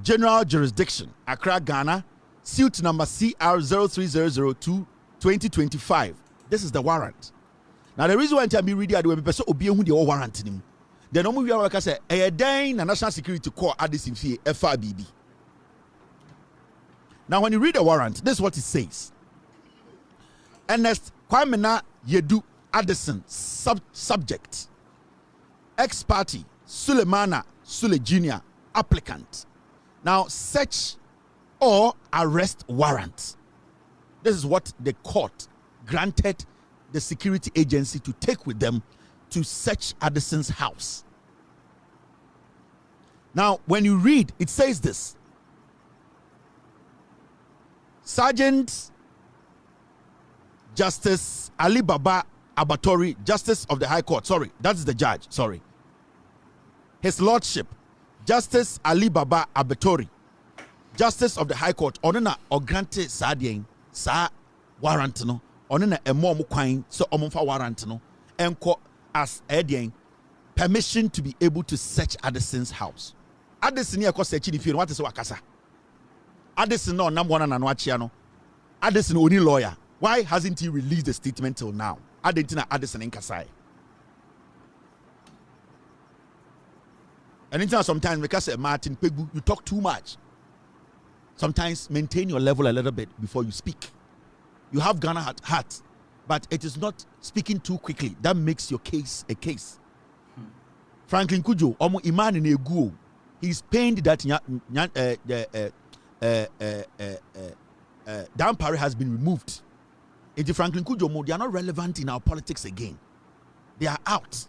General Jurisdiction, Accra, Ghana, suit number CR03002 2025. This is the warrant. Now, the reason why I'm reading the person who the warrant in him. The normal we are say a day na National Security Corps Addison FRBB. Now, when you read the warrant, this is what it says. Ernest Kwamena Yedu Addison, subject. Ex-party Sulemana Sule Jr. applicant. Now, search or arrest warrant. This is what the court granted the security agency to take with them to search Addison's house. Now, when you read, it says this. Sergeant Justice Ali Baba Abatori, Justice of the High Court. Sorry, that's the judge. Sorry. His Lordship, Justice Ali Baba Abatori, Justice of the High Court. Onena ogrante sadien sa warrant no. Onena emo mukwain so omonfa warrant no. Enko as edien permission to be able to search Addison's house. Addison here ko search ni fie no what is wakasa. Addison no number one and anwachia no. Addison only lawyer. Why hasn't he released the statement till now? Addison in Kasai. And sometimes because Martin Pegu, you talk too much. Sometimes maintain your level a little bit before you speak. You have Ghana heart, but it is not speaking too quickly. That makes your case a case. Franklin Kujo, Omo Iman in Egu, he's pained that Dan Parry has been removed. Into Franklin Kujo, they are not relevant in our politics again. They are out.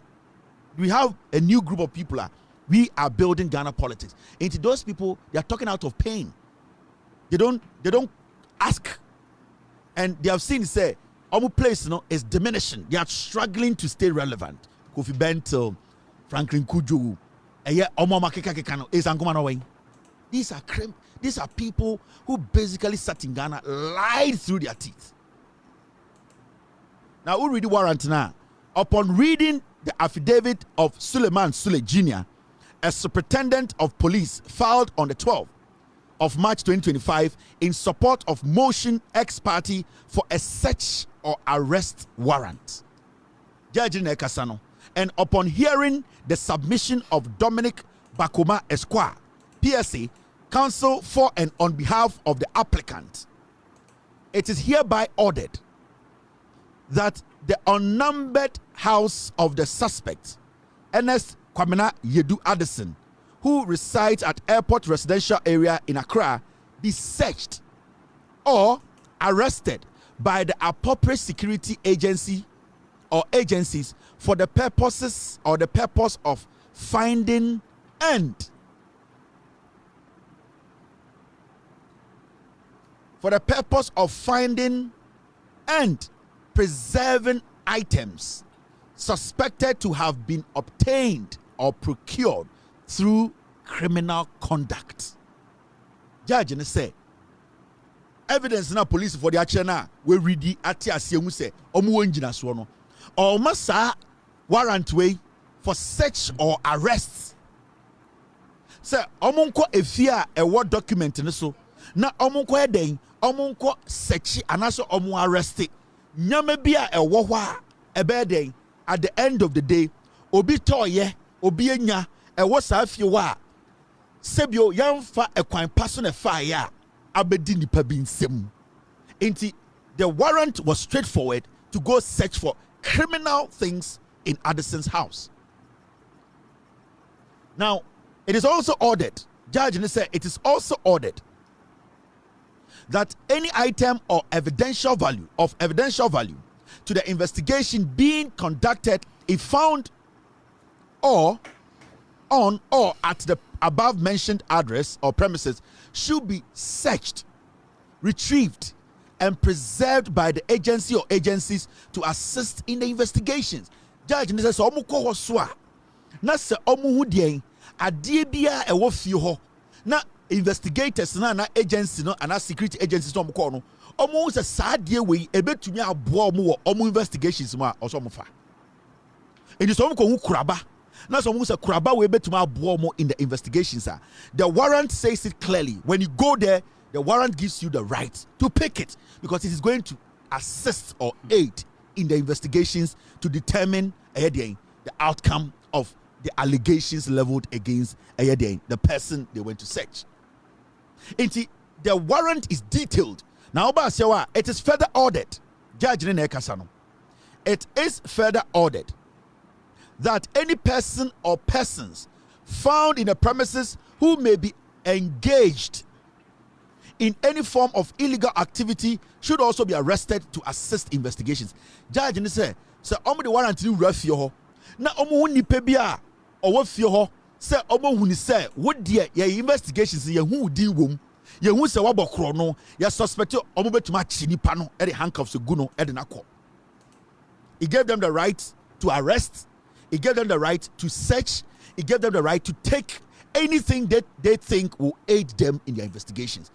We have a new group of people. We are building Ghana politics. Into those people, they are talking out of pain. They don't ask. And they have seen say, our place is diminishing. They are struggling to stay relevant. Kofi Bentil, Franklin Kujo, these are people who basically sat in Ghana, lied through their teeth. Now, who read the warrant now? Upon reading the affidavit of Suleiman Sule Jr., a superintendent of police filed on the 12th of March 2025 in support of motion ex-party for a search or arrest warrant. Judge Nekasano. And upon hearing the submission of Dominic Bakoma Esquire, PSA, counsel for and on behalf of the applicant, it is hereby ordered that the unnumbered house of the suspect, Ernest Kwamena Yedu Addison, who resides at Airport Residential Area in Accra, be searched or arrested by the appropriate security agency or agencies for the purposes or the purpose of finding and preserving items suspected to have been obtained or procured through criminal conduct. Judge and say evidence na police for the action na we ready ati asiemu say omo wonjina so no or masa warrant way for search or arrest. Say omunko efia a word document ne so. Na omunko eden omunko search anaso omu arrest. Nyame bia e wo hwa ebeden at the end of the day obi toye obi enya e wo sa afie wa sebio yamfa ekwan paso na fire abedi nipa bi nsem. Enti the warrant was straightforward to go search for criminal things in Addison's house. Now, it is also ordered, Judge said it is also ordered that any item or evidential value to the investigation being conducted, if found or on or at the above mentioned address or premises, should be searched, retrieved, and preserved by the agency or agencies to assist in the investigations. Judge says so omu ko hoswa na se omu hudien adie bia e wo fie ho na investigators na agency no ana security agencies no ko no omu se saadie we ebetumi aboa omu wo omu investigations ma oso omu fa eni so omu ko hu kuraba na so omu se kuraba we ebetumi aboa omu in the investigations. The warrant says it clearly. When you go there, the warrant gives you the right to pick it because it is going to assist or aid in the investigations to determine the outcome of the allegations leveled against the person they went to search. The warrant is detailed. Now, it is further ordered. Judge it is further ordered that any person or persons found in the premises who may be engaged in any form of illegal activity should also be arrested to assist investigations. Judge say the warrant ni rafie ho na omo nipa bia owo fie ho say omo huni say wo de ye investigations ye hu di wom ye hu say wabokro no ye suspect omo betuma chi nipa no e the handcuffs gu no e de nakọ. He gave them the right to arrest, he gave them the right to search, he gave them the right to take anything that they think will aid them in their investigations.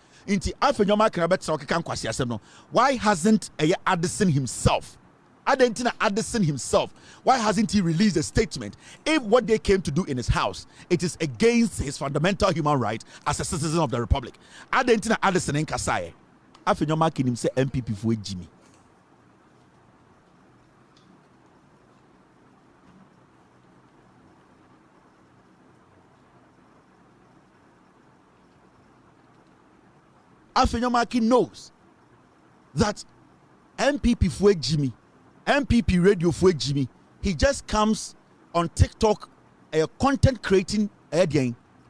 Why hasn't Addison himself? Addison himself, why hasn't he released a statement if what they came to do in his house, it is against his fundamental human right as a citizen of the Republic? Addison in Kasaye. Afenyoma kinim say MPP for Jimmy. Afenyomaki knows that MPP for Jimmy, MPP radio for Jimmy, he just comes on TikTok, a content creating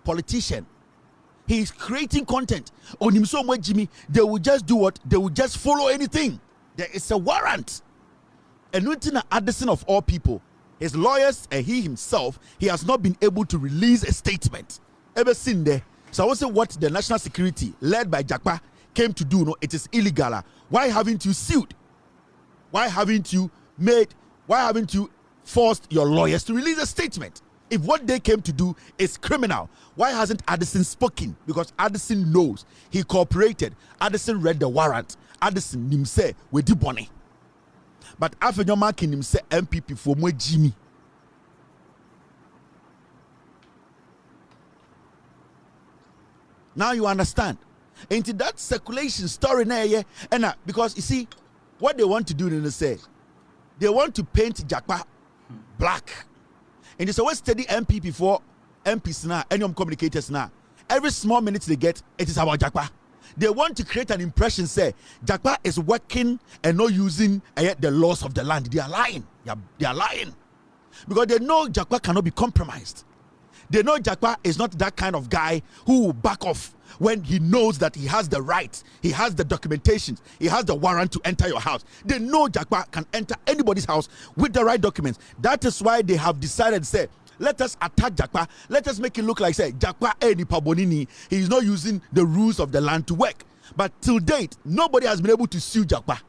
politician. He is creating content on him so much Jimmy. They will just do what? They will just follow anything. There is a warrant. And Newton Addison of all people, his lawyers and he himself, he has not been able to release a statement. Ever seen there? So I will say what the national security led by Jakpa came to do, no, it is illegal. Why haven't you sued? Why haven't you forced your lawyers to release a statement? If what they came to do is criminal, why hasn't Addison spoken? Because Addison knows, he cooperated. Addison read the warrant. Addison nimse we di boni. But after your marking nimse MPP for more Jimmy. Now you understand. Into that circulation story now, yeah, and because you see, what they want to do, they say, they want to paint Jakpa black. And it's always steady MPP for MPs now, any communicators now. Every small minute they get, it is about Jakpa. They want to create an impression, say, Jakpa is working and not using the laws of the land. They are lying. They are lying. Because they know Jakpa cannot be compromised. They know Jakpa is not that kind of guy who will back off when he knows that he has the right, he has the documentation, he has the warrant to enter your house. They know Jakpa can enter anybody's house with the right documents. That is why they have decided, say, let us attack Jakpa. Let us make it look like, say, Jakpa Eni Pabonini, he is not using the rules of the land to work. But till date, nobody has been able to sue Jakpa.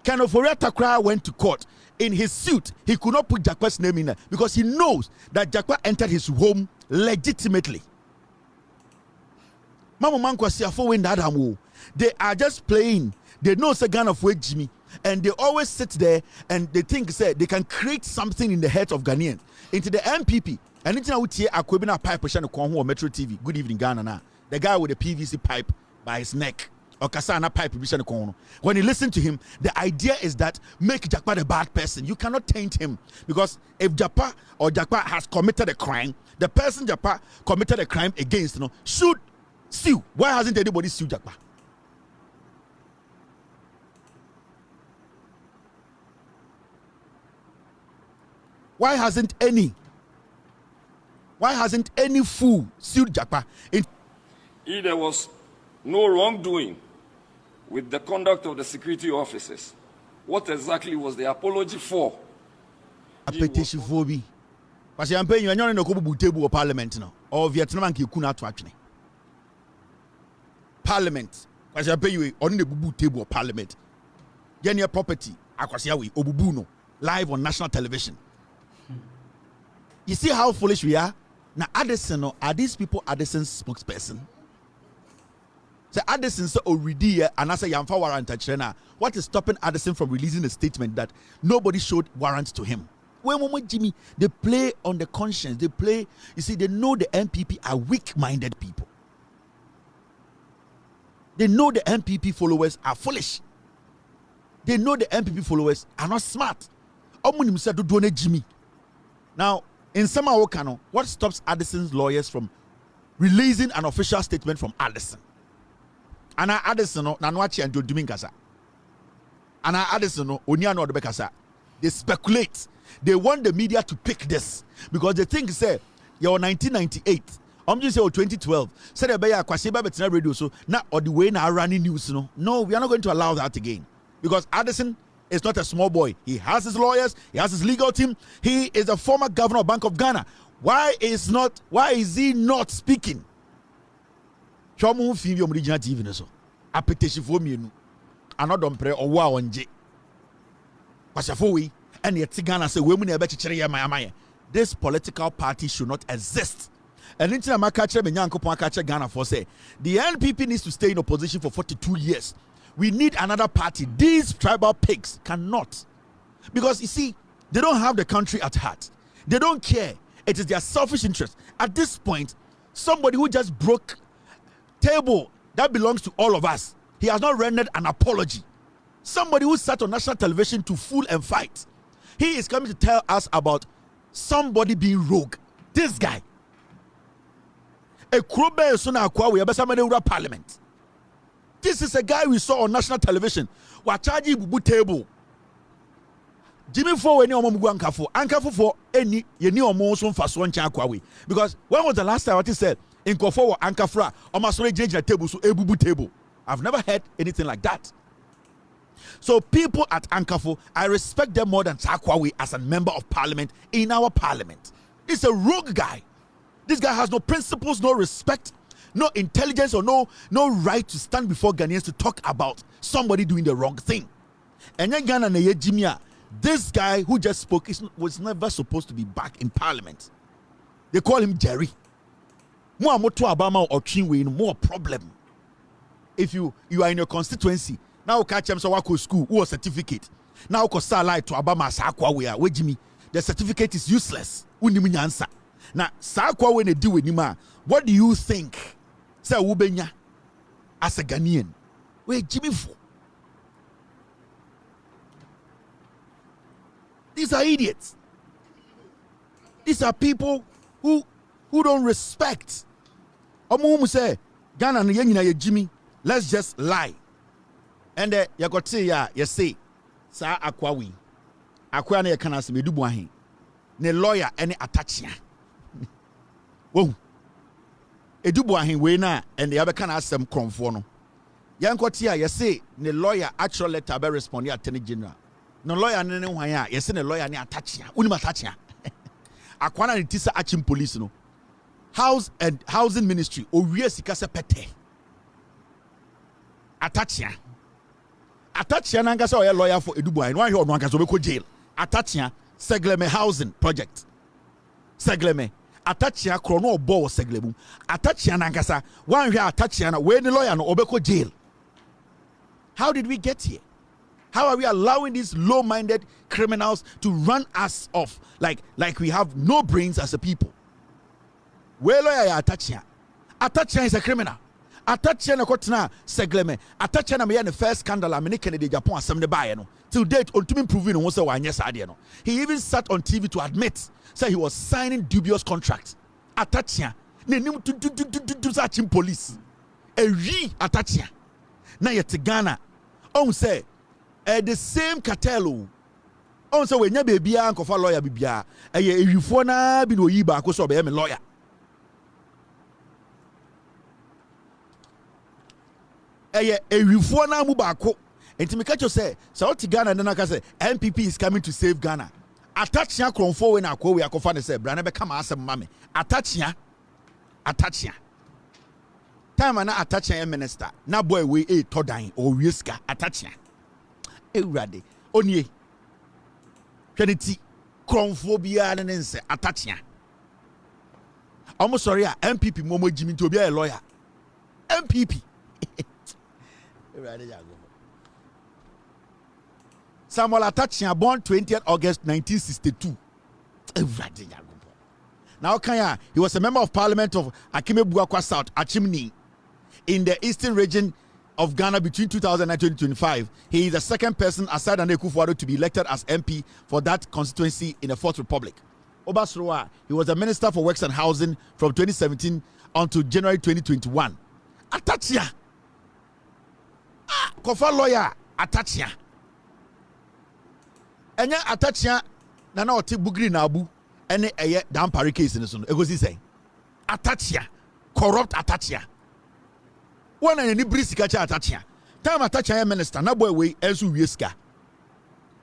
Kenoforia Takra went to court. In his suit, he could not put Jakpa's name in there because he knows that Jakpa entered his home legitimately. They are just playing. They know it's a gun of weight, Jimmy, and they always sit there and they think, say, they can create something in the head of Ghanaians. Into the MPP, Anything I would hear a Kwebina pipe or Metro TV. Good evening, Ghana. Now. The guy with the PVC pipe by his neck. Or Kasana pipe. When you listen to him, the idea is that make Jakpa the bad person. You cannot taint him. Because if Jakpa or Jakpa has committed a crime, the person Jakpa committed a crime against, should sue. Why hasn't anybody sued Jakpa? Why hasn't any fool sued Jakpa? If there was no wrongdoing with the conduct of the security officers, what exactly was the apology for? A petition for me. But I'm paying you on the table of parliament now. Or Vietnam and Kikuna to actually. Parliament. Because I'm paying you on the bubu table of parliament. Get your property. Akwasiawi, Obubuno. Live on national television. You see how foolish we are? Now, Addison, are these people Addison's spokesperson? So Addison said already, and I say Yamfa warrant at what is stopping Addison from releasing a statement that nobody showed warrants to him? When Jimmy, they play on the conscience, they play, you see, they know the NPP are weak-minded people. They know the NPP followers are foolish. They know the NPP followers are not smart. Jimmy. Now, in Samawokano, what stops Addison's lawyers from releasing an official statement from Addison? And Addison, Nanwachi and Dominkasa. And Addison, Oniano de Bekasa. They speculate. They want the media to pick this because they think, say, you're 1998. I'm just saying 2012. Said Abaya Kwasiba Betina Radio, so now or the way now running news. No, we are not going to allow that again because Addison is not a small boy. He has his lawyers, he has his legal team. He is a former governor of Bank of Ghana. Why is he not speaking? Chomu film your original TV so. Application for me another pray or wow on J. Pasafoi and yet Ghana say women are better cherry. This political party should not exist. And into the Ghana for say the NPP needs to stay in opposition for 42 years. We need another party. These tribal pigs cannot. Because you see, they don't have the country at heart. They don't care. It is their selfish interest. At this point, somebody who just broke table that belongs to all of us, he has not rendered an apology. Somebody who sat on national television to fool and fight. He is coming to tell us about somebody being rogue. This guy. A Krobe Suna Akwa Parliament. This is a guy we saw on national television. Wachaji bubu table. Jimmy for any omo ankafo for any yeni omo so mfa so ncha akwawe. Because when was the last time what he said in Kofo or ankafra omasore jeje table so ebubu table? I've never heard anything like that. So people at Ankafo, I respect them more than Sakwawe as a member of parliament in our parliament. He's a rogue guy. This guy has no principles, no respect, no intelligence, or no right to stand before Ghanaians to talk about somebody doing the wrong thing. And then Ghana na Jimia, this guy who just spoke was never supposed to be back in parliament. They call him Jerry. More Obama or Chinwe, more problem. If you are in your constituency, now catch him so wako school or certificate. Now ko salai to Obama sakwa we Jimmy. The certificate is useless. Unimi answer. Now sakwa we ne di we nima. What do you think? Say ubenya as a Ghanaian. We Jimmy for. These are idiots. These are people who don't respect. Omo say Ghana no yenyina ye Jimmy. Let's just lie. And you got say you say sa akwawi. Akwa na ye kana se Adu Boahene. Ne lawyer any attachia. Whoa. Adu Boahene we na and the kana asem kronfo no. Yankotia you say ne lawyer actual letter be respond ya Attorney General. No lawyer ne hwan ya you say ne lawyer ne attachia. Unim attachia. Akwa na tisa achim police no. House and Housing Ministry owie sika se pete. Attachia nanga say oya lawyer for Adu Boahene. Why you no nanga so be ko jail. Attachia Segleme housing project. Segleme Attachia krono obo Seglemu. Attachia nanga sa one here attachia na we ni lawyer no obeko jail. How did we get here? How are we allowing these low-minded criminals to run us off like we have no brains as a people? we lawyer ya Atachia. Atachia is a criminal. Atachia na kotena segleme. Atachia na me the first scandal amene Kennedy Japan asem ne bae no. Till date on to proving on say wanye sade no. He even sat on TV to admit say he was signing dubious contracts. Atachia ne nim to search police. Atachia. Na yet Ghana. On say the same cartel. On say when ya baby anko fa lawyer bibia. Ewifo na bi no yi ba ko so be me lawyer. Ewifo na mu ba ko. Enti me catch you say South Ghana na ka say NPP is coming to save Ghana. Atachia kronfo we na akwa we akofa ne say bra na be kama asem mame. Atachia. Time na Atachia minister. Na boy we todan o wieska Atachia. Ewurade. Onie. Hweneti kronfo bia ne nse Atachia. Omo sorry a NPP momo jimi to bia a lawyer. NPP. Samuel Atachia born 20th August 1962. Now Kanya, he was a member of parliament of Akime-Buakwa South, Achimni, in the eastern region of Ghana between 2000 and 2025. He is the second person aside Nana Akufo-Addo to be elected as MP for that constituency in the Fourth Republic. Obasroa, he was a minister for works and housing from 2017 until January 2021. Atachia. Kofa lawyer Atachia. Enya Atachia na na oti bugri na abu ene eye dampare case ne so no egosi say Atachia corrupt Atachia one na ni brisika cha Atachia time Atachia minister na boy we enso wieska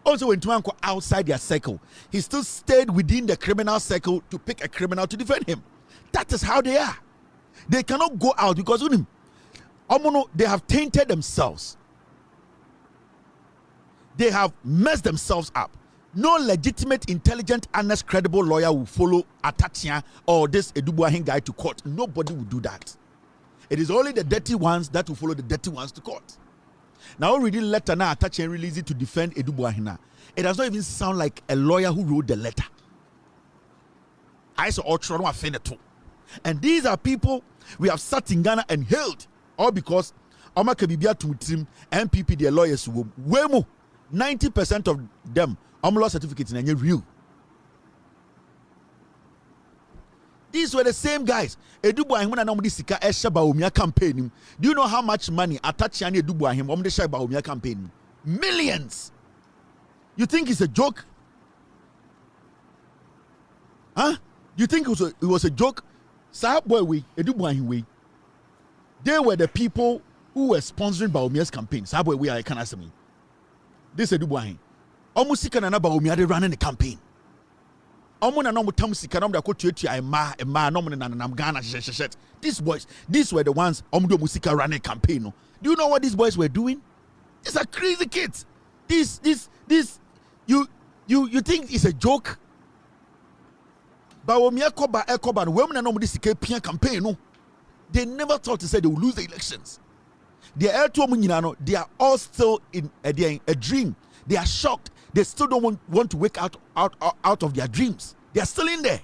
also when to go outside their circle he still stayed within the criminal circle to pick a criminal to defend him. That is how they are. They cannot go out because they have tainted themselves. They have messed themselves up. No legitimate, intelligent, honest, credible lawyer will follow Atachia or this Adu Boahene guy to court. Nobody will do that. It is only the dirty ones that will follow the dirty ones to court. Now, already letter now Atachia released it to defend Adu Boahene. It does not even sound like a lawyer who wrote the letter. I saw all and these are people we have sat in Ghana and held, all because Oma Kabibia to NPP, their lawyers who were 90% of them law certificates in real. These were the same guys. Adu Boahene when I sika esha baumia campaign. Do you know how much money Atachia and Adu Boahene on the share baumia campaign? Millions. You think it's a joke? Huh? You think it was a joke? Sahab boy we Adu Boahene we. They were the people who were sponsoring Baumia's campaign. Sahab boy we are can ask me. This Adu Boahene. Almost sika na Baumia they running the campaign. Omuna no mutam sika no ko tuatua ema no na nam Ghana shet. These boys, these were the ones omdo musika running campaign. No. Do you know what these boys were doing? These are crazy kids. This you think it's a joke? Baumia koba no women no sika pia campaign no. They never thought to say they would lose the elections. They are all still in a dream. They are shocked. They still don't want to wake out of their dreams. They are still in there.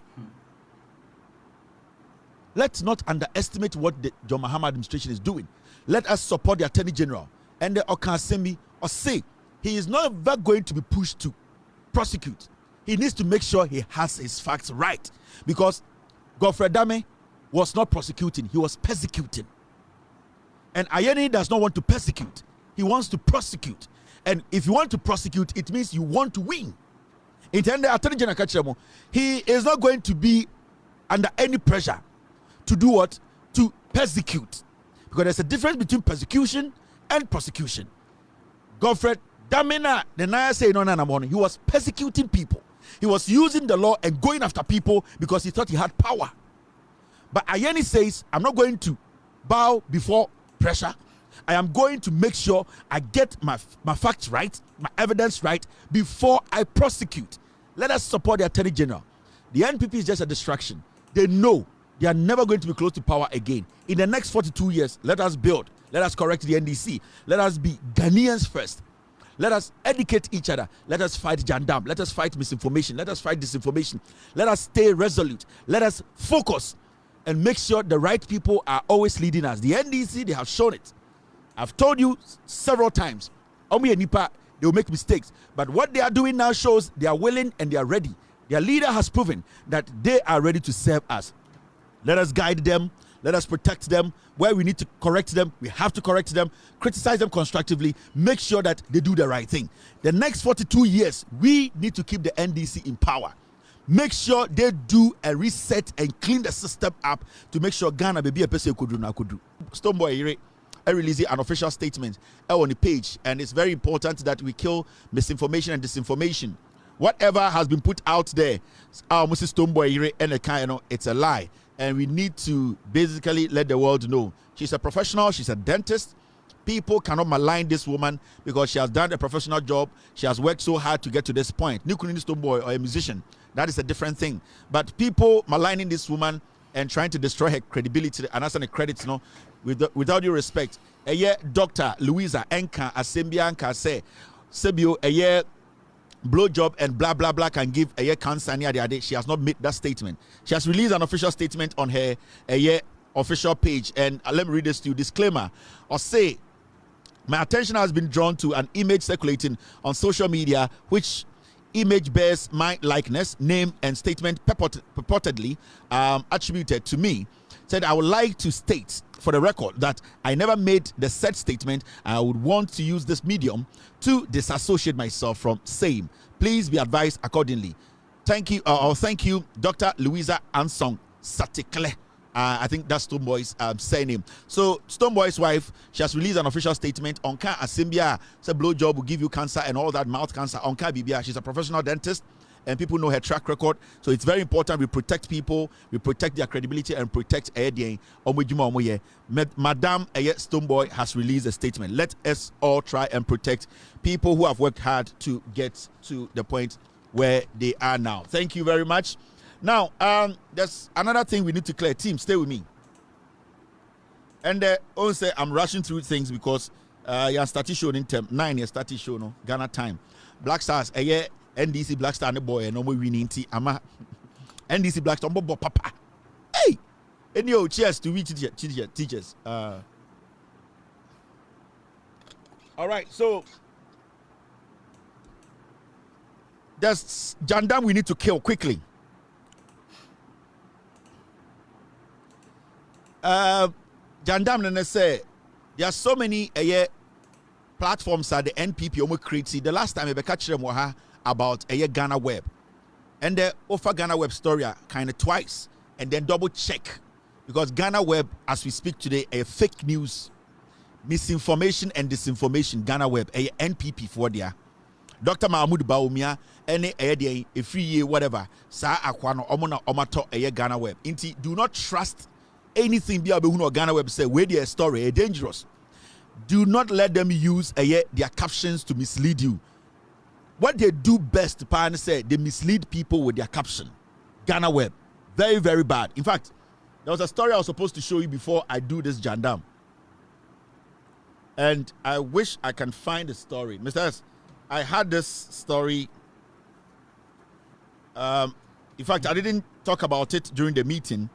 Let's not underestimate what the John Mahama administration is doing. Let us support the Attorney General and the Okansemi or say he is not ever going to be pushed to prosecute. He needs to make sure he has his facts right, because Godfrey Dame was not prosecuting, he was persecuting. And Ayeni does not want to persecute, he wants to prosecute. And if you want to prosecute, it means you want to win. In the Attorney General, he is not going to be under any pressure to do what? To persecute. Because there's a difference between persecution and prosecution. Godfrey Damina, the Naya say no, he was persecuting people. He was using the law and going after people because he thought he had power. But Ayeni says, I'm not going to bow before pressure. I am going to make sure I get my facts right, my evidence right, before I prosecute. Let us support the Attorney General. The NPP is just a distraction. They know they are never going to be close to power again. In the next 42 years, let us build. Let us correct the NDC. Let us be Ghanaians first. Let us educate each other. Let us fight Jandam. Let us fight misinformation. Let us fight disinformation. Let us stay resolute. Let us focus. and make sure the right people are always leading us. The NDC, they have shown it. I've told you several times, they will make mistakes. But what they are doing now shows they are willing and they are ready. Their leader has proven that they are ready to serve us. Let us guide them. Let us protect them. Where we need to correct them, we have to correct them. Criticize them constructively. Make sure that they do the right thing. The next 42 years, we need to keep the NDC in power. Make sure they do a reset and clean the system up to make sure Ghana be a person could do. Stonebwoy released an official statement on the page, and it's very important that we kill misinformation and disinformation. Whatever has been put out there, Mrs. Stonebwoy and it's a lie. And we need to basically let the world know she's a professional, she's a dentist. People cannot malign this woman because she has done a professional job. She has worked so hard to get to this point. Nikunini Stonebwoy or a musician, that is a different thing. But people maligning this woman and trying to destroy her credibility and asking the credits, without due respect. Dr. Louisa Enka Asembia Enka say, Sebio, blowjob and blah blah blah can give a cancer near the other. She has not made that statement. She has released an official statement on her official page, and let me read this to you. Disclaimer: or say, my attention has been drawn to an image circulating on social media, which image bears my likeness, name, and statement purportedly attributed to me. Said, I would like to state for the record that I never made the said statement. I would want to use this medium to disassociate myself from same. Please be advised accordingly. Thank you, thank you, Dr. Louisa Ansong Satikle. I think that's Stonebwoy's surname. So Stonebwoy's wife, she has released an official statement on Ka Asimbia. Said blowjob will give you cancer and all that, mouth cancer. On Ka Bibia, she's a professional dentist. And people know her track record, so it's very important we protect people, we protect their credibility, and protect Madam Stonebwoy has released a statement. Let us all try and protect people who have worked hard to get to the point where they are now. Thank you very much. Now, there's another thing we need to clear. Team, stay with me. And also, I'm rushing through things because you're starting show in term 9 years starting show no Ghana time. Black Stars NDC Black Star and boy and no winning tea. Ama NDC Black Star bobo papa. Hey, and yo, cheers to we teachers. All right, so there's Jandam we need to kill quickly. Jandam and say there are so many platforms at the NPP almost created. The last time I catch them about Ghana Web, and the offer Ghana Web story kind of twice, and then double check because Ghana Web, as we speak today, a fake news, misinformation and disinformation. Ghana Web, a NPP for there. Dr. Mahmoud Baumia, any a free year whatever. Sa akwano omona omato Ghana Web. Inti do not trust anything be able Ghana Web say where their story dangerous. Do not let them use their captions to mislead you. What they do best, Pan said, they mislead people with their caption. Ghana Web, very, very bad. In fact, there was a story I was supposed to show you before I do this Jandam. And I wish I can find the story. Mr. S, I had this story. In fact, I didn't talk about it during the meeting,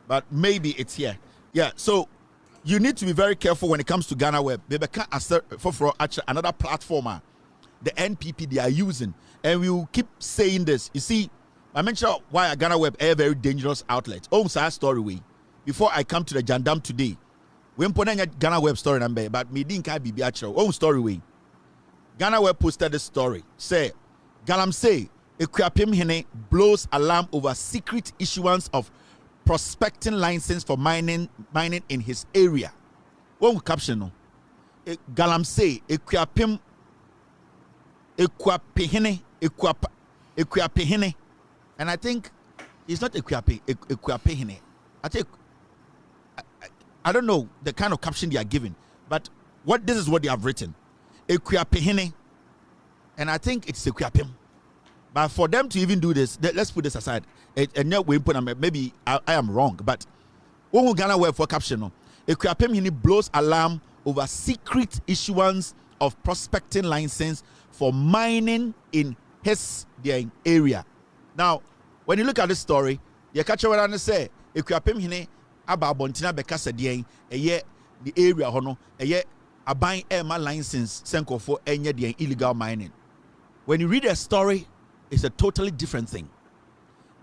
but maybe it's here. Yeah, so you need to be very careful when it comes to Ghana Web. They can't for another platformer. The NPP they are using, and we will keep saying this. You see, I mentioned why Ghana Web is a very dangerous outlet. Oh, sad story way. Before I come to the Jandam today, we put Ghana Web story number, but me didn't be actual. Oh, story way. Ghana Web posted this story. Say, Galamsey, Equiapim Hene blows alarm over secret issuance of prospecting license for mining in his area. One caption no. Galamsey, Equiapim. Equiapihene, and I think it's not Equiapihene. I think I don't know the kind of caption they are giving, but this is what they have written: Equiapihene, and I think it's Equiapim. But for them to even do this, let's put this aside. Maybe I am wrong, but one Ghana Web for caption no. Equiapim Hene blows alarm over secret issuance of prospecting license for mining in his area. Now, when you look at this story, you catch what I say. Equiapim Hene aba abontina beka sedien eye the area hono eye aban ema license senkofo enye the illegal mining. When you read a story, it's a totally different thing.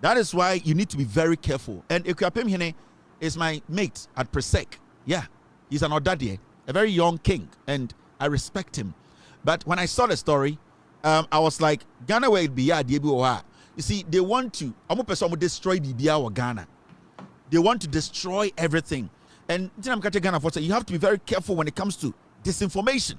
That is why you need to be very careful. And Ekuapem Hene is my mate at Presec. Yeah, he's an Odadie, a very young king, and I respect him. But when I saw the story, I was like, Ghana will be you see, they want to destroy Bibia or Ghana. They want to destroy everything. And you have to be very careful when it comes to disinformation.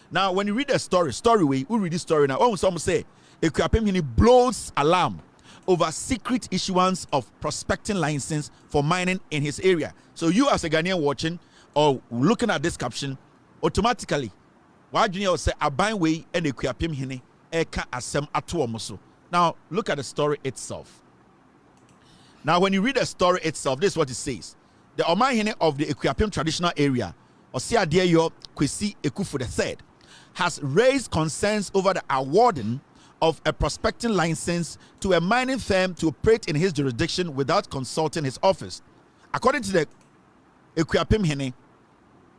Now, when you read a story we read this story now. Oh, some say Ekuapem Hene blows alarm over secret issuance of prospecting license for mining in his area. So you as a Ghanaian watching or looking at this caption, automatically, why do you say Aban way and Ekuapem Hene eka asem atuomoso? Now look at the story itself. Now when you read the story itself, this is what it says. The Oman Hene of the Ekuapem traditional area, Osiadeyo Kwesi Ekufu III, has raised concerns over the awarding of a prospecting license to a mining firm to operate in his jurisdiction without consulting his office. According to the Ekuapem Hene,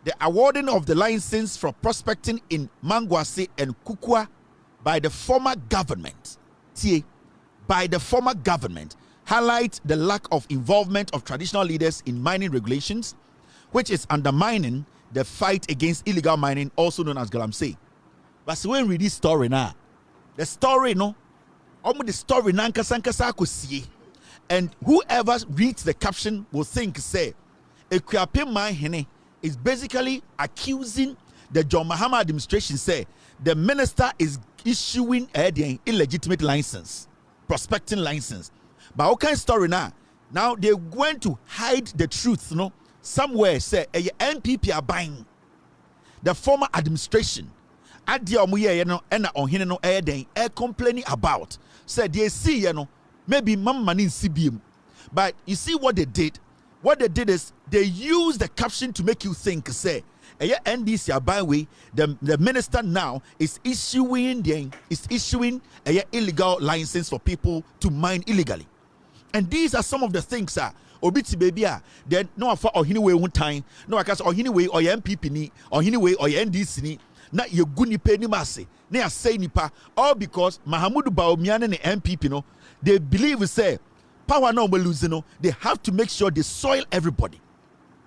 the awarding of the license for prospecting in Manguase and Kukua by the former government, highlight the lack of involvement of traditional leaders in mining regulations, which is undermining the fight against illegal mining, also known as Galamsey. But so when we read this story now, the story and whoever reads the caption will think, say, Ekuapem Hene is basically accusing the John Mahama administration, say, the minister is issuing an illegitimate license, prospecting license. But what kind of story now? Now they're going to hide the truth, somewhere, say, a NPP are buying the former administration. Complaining about, said they see, maybe money in CBM. But you see what they did? What they did is they used the caption to make you think, say, NDC by way, the minister now is issuing illegal license for people to mine illegally. And these are some of the things obiti baby then no for or anyway one time, no akas or anyway or MPP ni or anyway or NDC ni na ye guni pe ni mase na ya say nipa, all because Mahamudu Bawumia and the MPP they believe say power no losing, they have to make sure they soil everybody.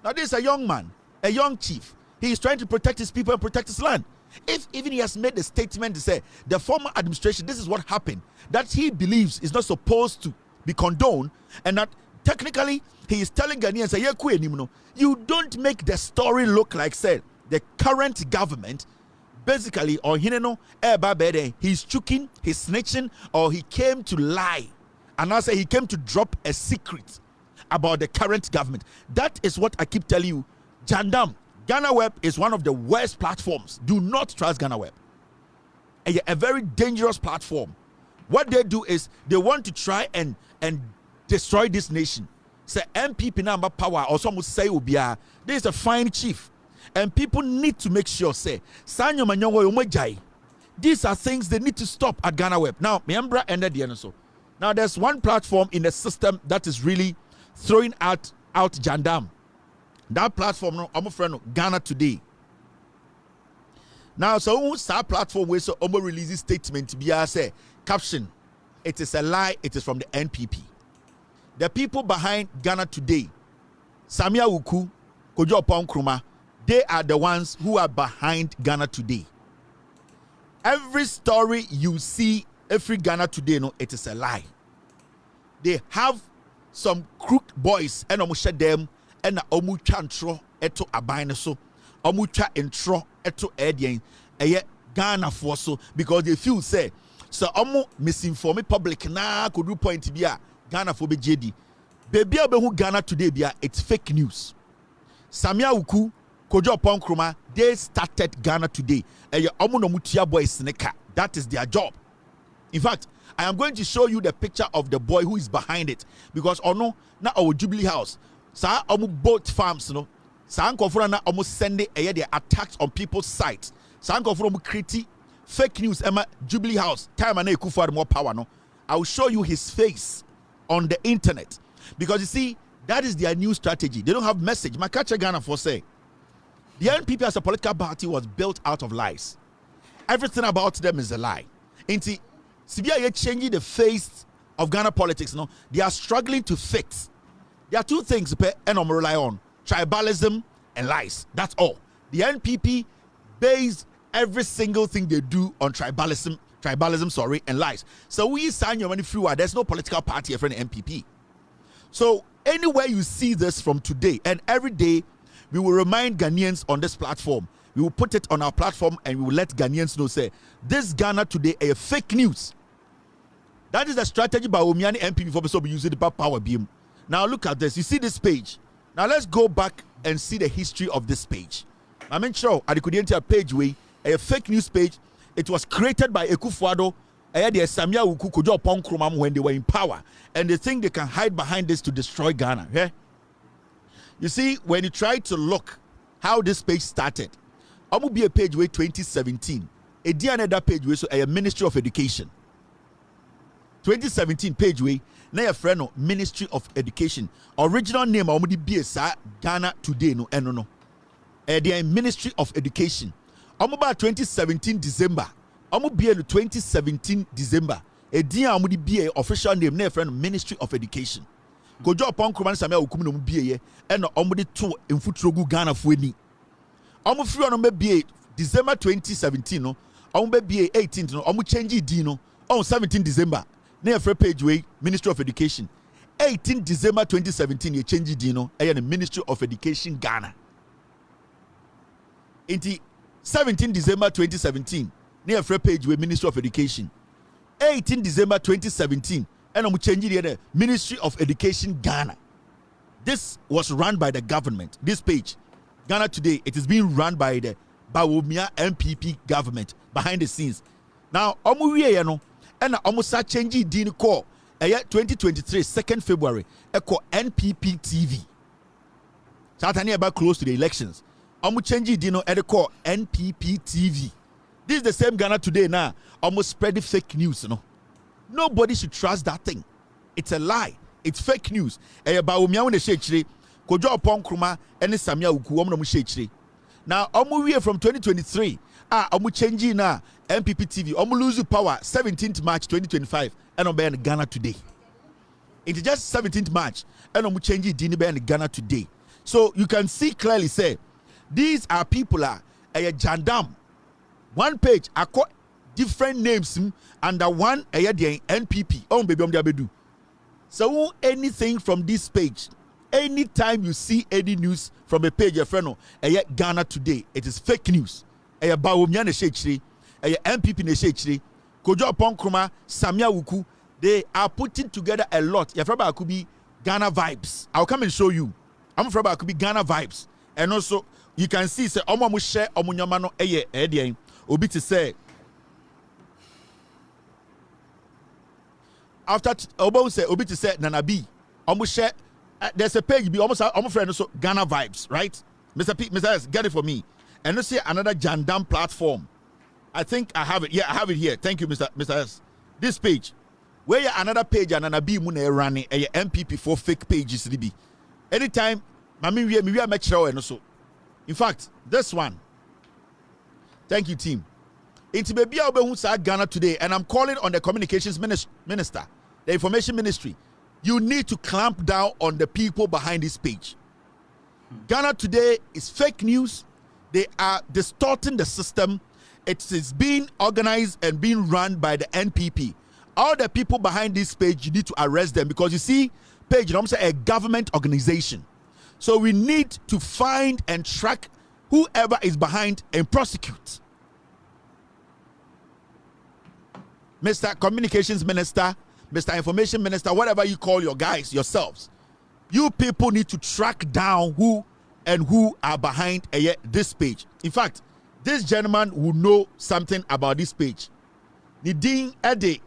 Now this is a young man, a young chief. He is trying to protect his people and protect his land. If even he has made the statement to say the former administration, this is what happened, that he believes is not supposed to be condoned, and that technically he is telling Ghanaians, you don't make the story look like, say, the current government basically, or he's choking, he's snitching, or he came to lie. And I say he came to drop a secret about the current government. That is what I keep telling you. Jandam, Ghana Web is one of the worst platforms. Do not trust Ghana Web. A very dangerous platform. What they do is they want to try and destroy this nation. Say MPP number power, or some would say Ubia. This is a fine chief. And people need to make sure, say, Sanyo Manyongo Umejai. These are things they need to stop at Ghana Web. Now, Miambra ended the so. Now, there's one platform in the system that is really throwing out Jandam. That platform, I'm a friend of Ghana Today. Now, so that platform where so Omo releases statement to be say caption, it is a lie, it is from the NPP. The people behind Ghana Today, Samia Wuku, Kojo Nkrumah, they are the ones who are behind Ghana Today. Every story you see, every Ghana Today, it is a lie. They have some crooked boys and almost them and almost chantro eto abine so almost intro eto edian Ghana for so because they feel say so almost misinformed public na could do point to be a Ghana for BJD. Baby who Ghana Today be it's fake news. Samia Uku, Kojo Nkrumah, they started Ghana Today. That is their job. In fact, I am going to show you the picture of the boy who is behind it because now our Jubilee House, sa both farms, sa na almost sending their attacks on people's sites. Sa create fake news. Emma Jubilee House time and more power. I will show you his face on the internet because you see That is their new strategy. They don't have message. My catcher Ghana for say, the NPP as a political party was built out of lies. Everything about them is a lie. Inti, Sibia changing the face of Ghana politics. No, they are struggling to fix. There are two things and I'm rely on: tribalism and lies. That's all. The NPP base every single thing they do on tribalism, and lies. So we sign your money free. There's no political party for an NPP. So anywhere you see this from today and every day, we will remind Ghanaians on this platform. We will put it on our platform and we will let Ghanaians know, say, this Ghana today is fake news. That is the strategy by Omiani NPP for people using the power beam. Now look at this. You see this page. Now let's go back and see the history of this page. I mean, sure, at the page way, a fake news page. It was created by Ekufuado when they were in power, and they think they can hide behind this to destroy Ghana. Yeah? You see, when you try to look how this page started, I'm gonna be a page way 2017. A another page way so a Ministry of Education. 2017 page way. Now your friend no Ministry of Education. Original name I'm gonna be a Ghana Today no no. They are Ministry of Education. I'm about 2017 December. I'm gonna be a 2017 December. A dia I'm gonna be a official name. Now your friend Ministry of Education. Go job upon Kuman Samia Ukumu no be and omudi two in Futrogu Ghana Fueni. I'm free on be December 2017 no. I'm be 18th no. I'm change dino on 17 December. Near free page way Ministry of Education. 18 December 2017 you change dino. I the Ministry of Education Ghana. Into 17 December 2017 near free page way Ministry of Education. 18 December 2017. And I'm changing the Ministry of Education Ghana. This was run by the government. This page, Ghana Today, it is being run by the Bawumia NPP government behind the scenes. Now, omuwe no, and almost changing the call. 2023, 2nd February, call NPP TV. Satani about close to the elections. Almost changing the call NPP TV. This is the same Ghana Today now. Almost spreading fake news, Nobody should trust that thing. It's a lie. It's fake news. Now, from 2023, I'm changing now NPP TV. I'm losing power 17th March 2025, and I'm in Ghana Today. It's just 17th March, and I'm changing in Ghana Today. So you can see clearly, say these are people a jandam. One page, I call different names under one NPP. Oh, baby, I'm. So anything from this page, anytime you see any news from a page, your friend, Ghana Today, it is fake news. Bawumia ne shechiri, NPP ne shechiri, Kojo upon Kruma, Samia Wuku, they are putting together a lot. Your friend could be Ghana vibes. I'll come and show you. I'm afraid I could be Ghana vibes, and also you can see say Omo share Omunyamano Obi to say. After Obo say Obi to say Nanabi, almost share. There's a page be almost friend also Ghana vibes, right? Mr. S, get it for me. And let's see another Jandam platform. I think I have it. Yeah, I have it here. Thank you, Mr. S. This page, where you another page and Nanabi Mune running a MPP for fake pages be. Anytime, we are make sure and also. In fact, this one. Thank you, team. Into baby Ghana Today, and I'm calling on the communications minister, the information ministry. You need to clamp down on the people behind this page. Ghana Today is fake news. They are distorting the system. It is being organized and being run by the NPP. All the people behind this page, you need to arrest them because you see, page, I'm saying a government organization. So we need to find and track whoever is behind and prosecute. Mr. Communications Minister, Mr. Information Minister, whatever you call your guys, yourselves, you people need to track down who are behind this page. In fact, this gentleman will know something about this page. Nidin Ede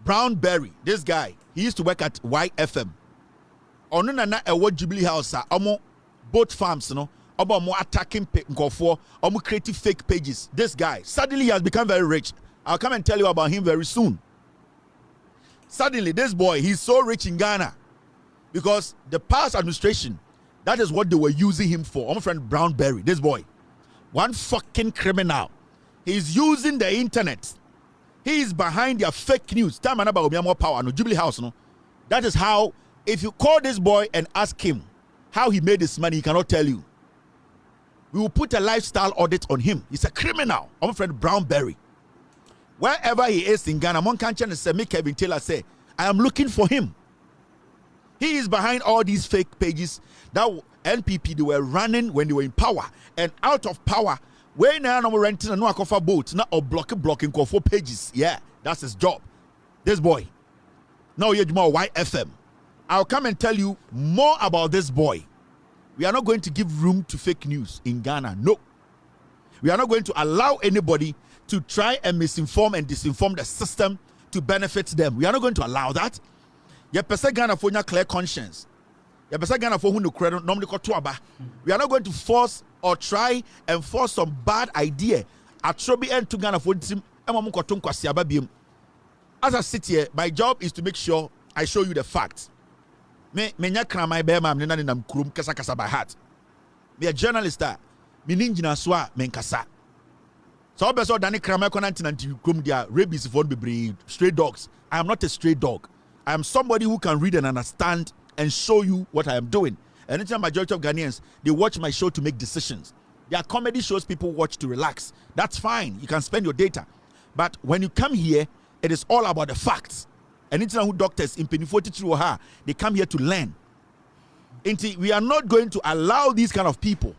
Brownberry, this guy, he used to work at YFM. Onunana Ewo Jubilee House, both farms, attacking creating fake pages. This guy suddenly has become very rich. I'll come and tell you about him very soon. Suddenly, this boy, he's so rich in Ghana. Because the past administration, that is what they were using him for. My friend Brownberry, this boy, one fucking criminal. He's using the internet. He is behind their fake news. Time and about more power. No Jubilee House. No, that is how. If you call this boy and ask him how he made his money, he cannot tell you. We will put a lifestyle audit on him. He's a criminal. My friend Brownberry. Wherever he is in Ghana, one can say, make Kevin Taylor say, I am looking for him. He is behind all these fake pages that NPP they were running when they were in power, and out of power. When now I'm renting a no cover boat, now or blocking 4 pages. Yeah, that's his job. This boy. Now you're more YFM. I'll come and tell you more about this boy. We are not going to give room to fake news in Ghana. No. We are not going to allow anybody to try and misinform and disinform the system to benefit them. We are not going to allow that. Ye pese Ghana for your clear conscience. Ye pese Ghana for who no credit normally ko to aba. We are not going to force or try and force some bad idea. Atrobi and to Ghana for team emamu ko ton kwasi aba biem. As I sit here, my job is to make sure I show you the facts. Me nya kra my be ma me na nam kurum kasa by heart. Me a journalist me ninjina so a me nkasa. So obeso dani kra my konanti nanti kurum dia rabies for be stray dogs. I am not a stray dog. I am somebody who can read and understand and show you what I am doing. And the majority of Ghanaians, they watch my show to make decisions. There are comedy shows people watch to relax. That's fine. You can spend your data. But when you come here, it is all about the facts. And it's who doctors in Penifoti through her, they come here to learn. We are not going to allow these kind of people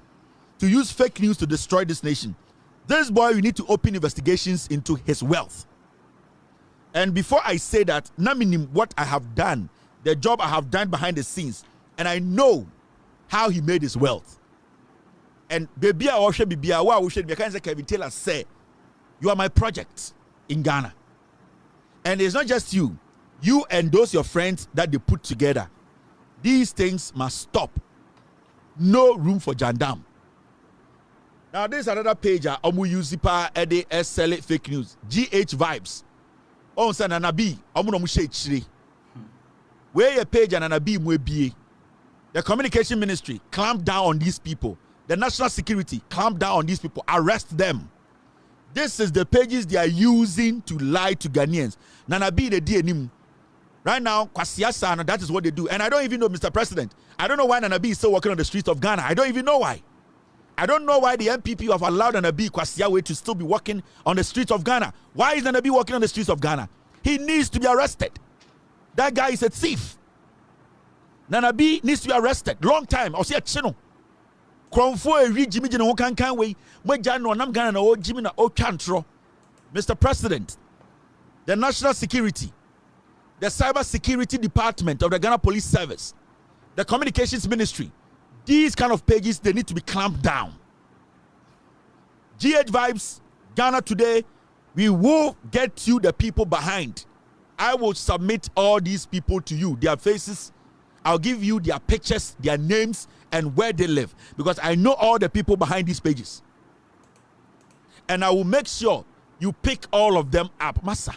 to use fake news to destroy this nation. This boy, we need to open investigations into his wealth. And before I say that, naminim what I have done, the job I have done behind the scenes, and I know how he made his wealth. And baby, I should be Kevin Taylor say, you are my project in Ghana. And it's not just you and those your friends that they put together. These things must stop. No room for jandam. Now there's another page. Omu use Ede sell fake news. GH vibes. On sa nanabi. Omu no mu chire. Where your page and nanabi mu ebie. The communication ministry clamp down on these people. The national security clamp down on these people. Arrest them. This is the pages they are using to lie to Ghanaians. Nanabi the DNM. Right now, Kwasiasa, that is what they do. And I don't even know, Mr. President. I don't know why Nanabi is still walking on the streets of Ghana. I don't even know why. I don't know why the NPP have allowed Nanabi Kwasiawe to still be walking on the streets of Ghana. Why is Nanabi walking on the streets of Ghana? He needs to be arrested. That guy is a thief. Nanabi needs to be arrested. Long time. I'll see a chino. Mr. President, the National Security, the Cyber Security Department of the Ghana Police Service, the Communications Ministry, these kind of pages, they need to be clamped down. GH Vibes, Ghana Today, we will get you the people behind. I will submit all these people to you, their faces. I'll give you their pictures, their names, and where they live, because I know all the people behind these pages. And I will make sure you pick all of them up. Massa,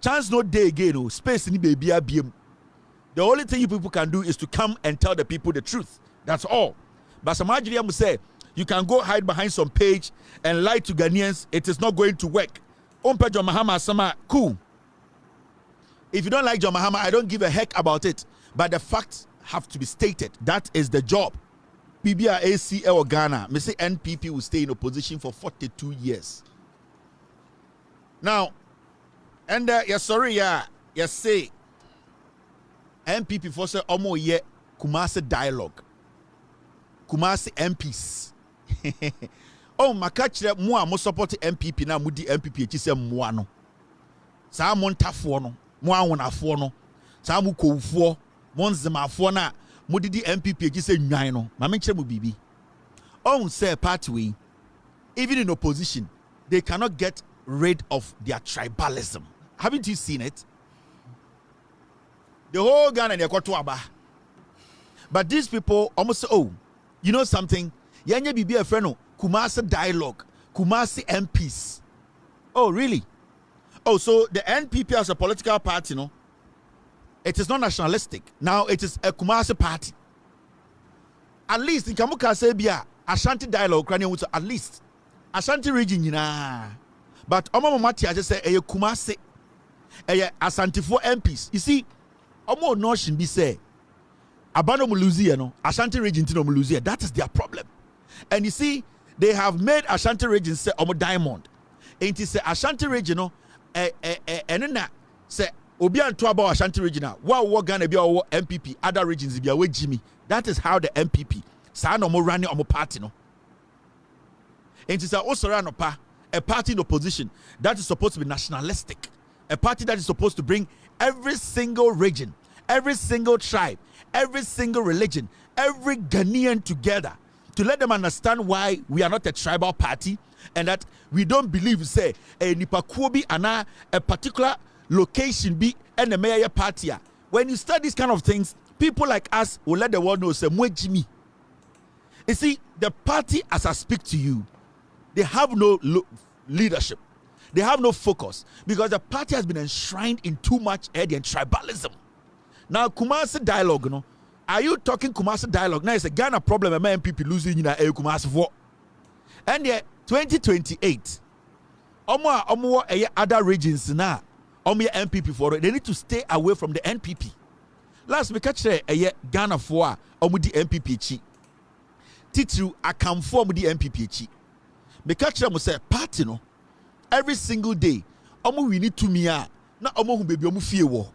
chance no day again, oh, space in the baby. The only thing you people can do is to come and tell the people the truth. That's all. But some Nigerians will say, you can go hide behind some page and lie to Ghanaians. It is not going to work. John Mahama Sama, cool. If you don't like John Mahama, I don't give a heck about it. But the facts have to be stated. That is the job. PBA ACL or Ghana, me say NPP will stay in opposition for 42 years. Now, and yes, sorry, yes, say NPP for say omo ye Kumasi dialogue. Kumasi MPs. Oh, makachire mo support MPP na mudi MPP echi se mo no. Sa mo ntafo no, mo awonafo no. Sa mo kowfo, mo nzemafo na modidi MPP echi se nwan no. Ma me kire mo bibi. On say party we, even in opposition, they cannot get rid of their tribalism. Haven't you seen it? The whole Ghana and Aba. But these people almost say, oh, you know something? Yanya bibi a friend, Kumasi dialogue, Kumasi MPs. Oh, really? Oh, so the NPP as a political party, no? It is not nationalistic. Now it is a Kumasi party. At least in Kamuka Sebia, Ashanti dialogue, at least Ashanti region, but Omo Matia just say a Kumasi, a Asantefoɔ MPs. You see, Omo notion be say, Abano Muluzia, no Ashanti region to Muluzia. That is their problem. And you see, they have made Ashanti region say Omo diamond. And it say Ashanti region, and say Obi and Twaba Ashanti region. What gonna be our MPP? Other regions be away Jimmy. That is how the MPP. Sa no more running on party no. And it is also a party in opposition that is supposed to be nationalistic. A party that is supposed to bring every single region, every single tribe, every single religion, every Ghanaian together to let them understand why we are not a tribal party and that we don't believe, say, a Nipakuobi and a particular location be and a mayor party. When you start these kind of things, people like us will let the world know, say, Jimmy. You see, the party, as I speak to you, they have no leadership. They have no focus because the party has been enshrined in too much area and tribalism. Now, Kumasi dialogue, you know, are you talking Kumasi dialogue? Now, it's a Ghana problem, a MPP losing in a Kumasi for. And yet, 2028, other regions now, MPP for it, they need to stay away from the NPP. Last we catch a Ghana for the MPP. Titru account for the MPP. Me catch them say party no every single day. We need to me na who baby fie wo.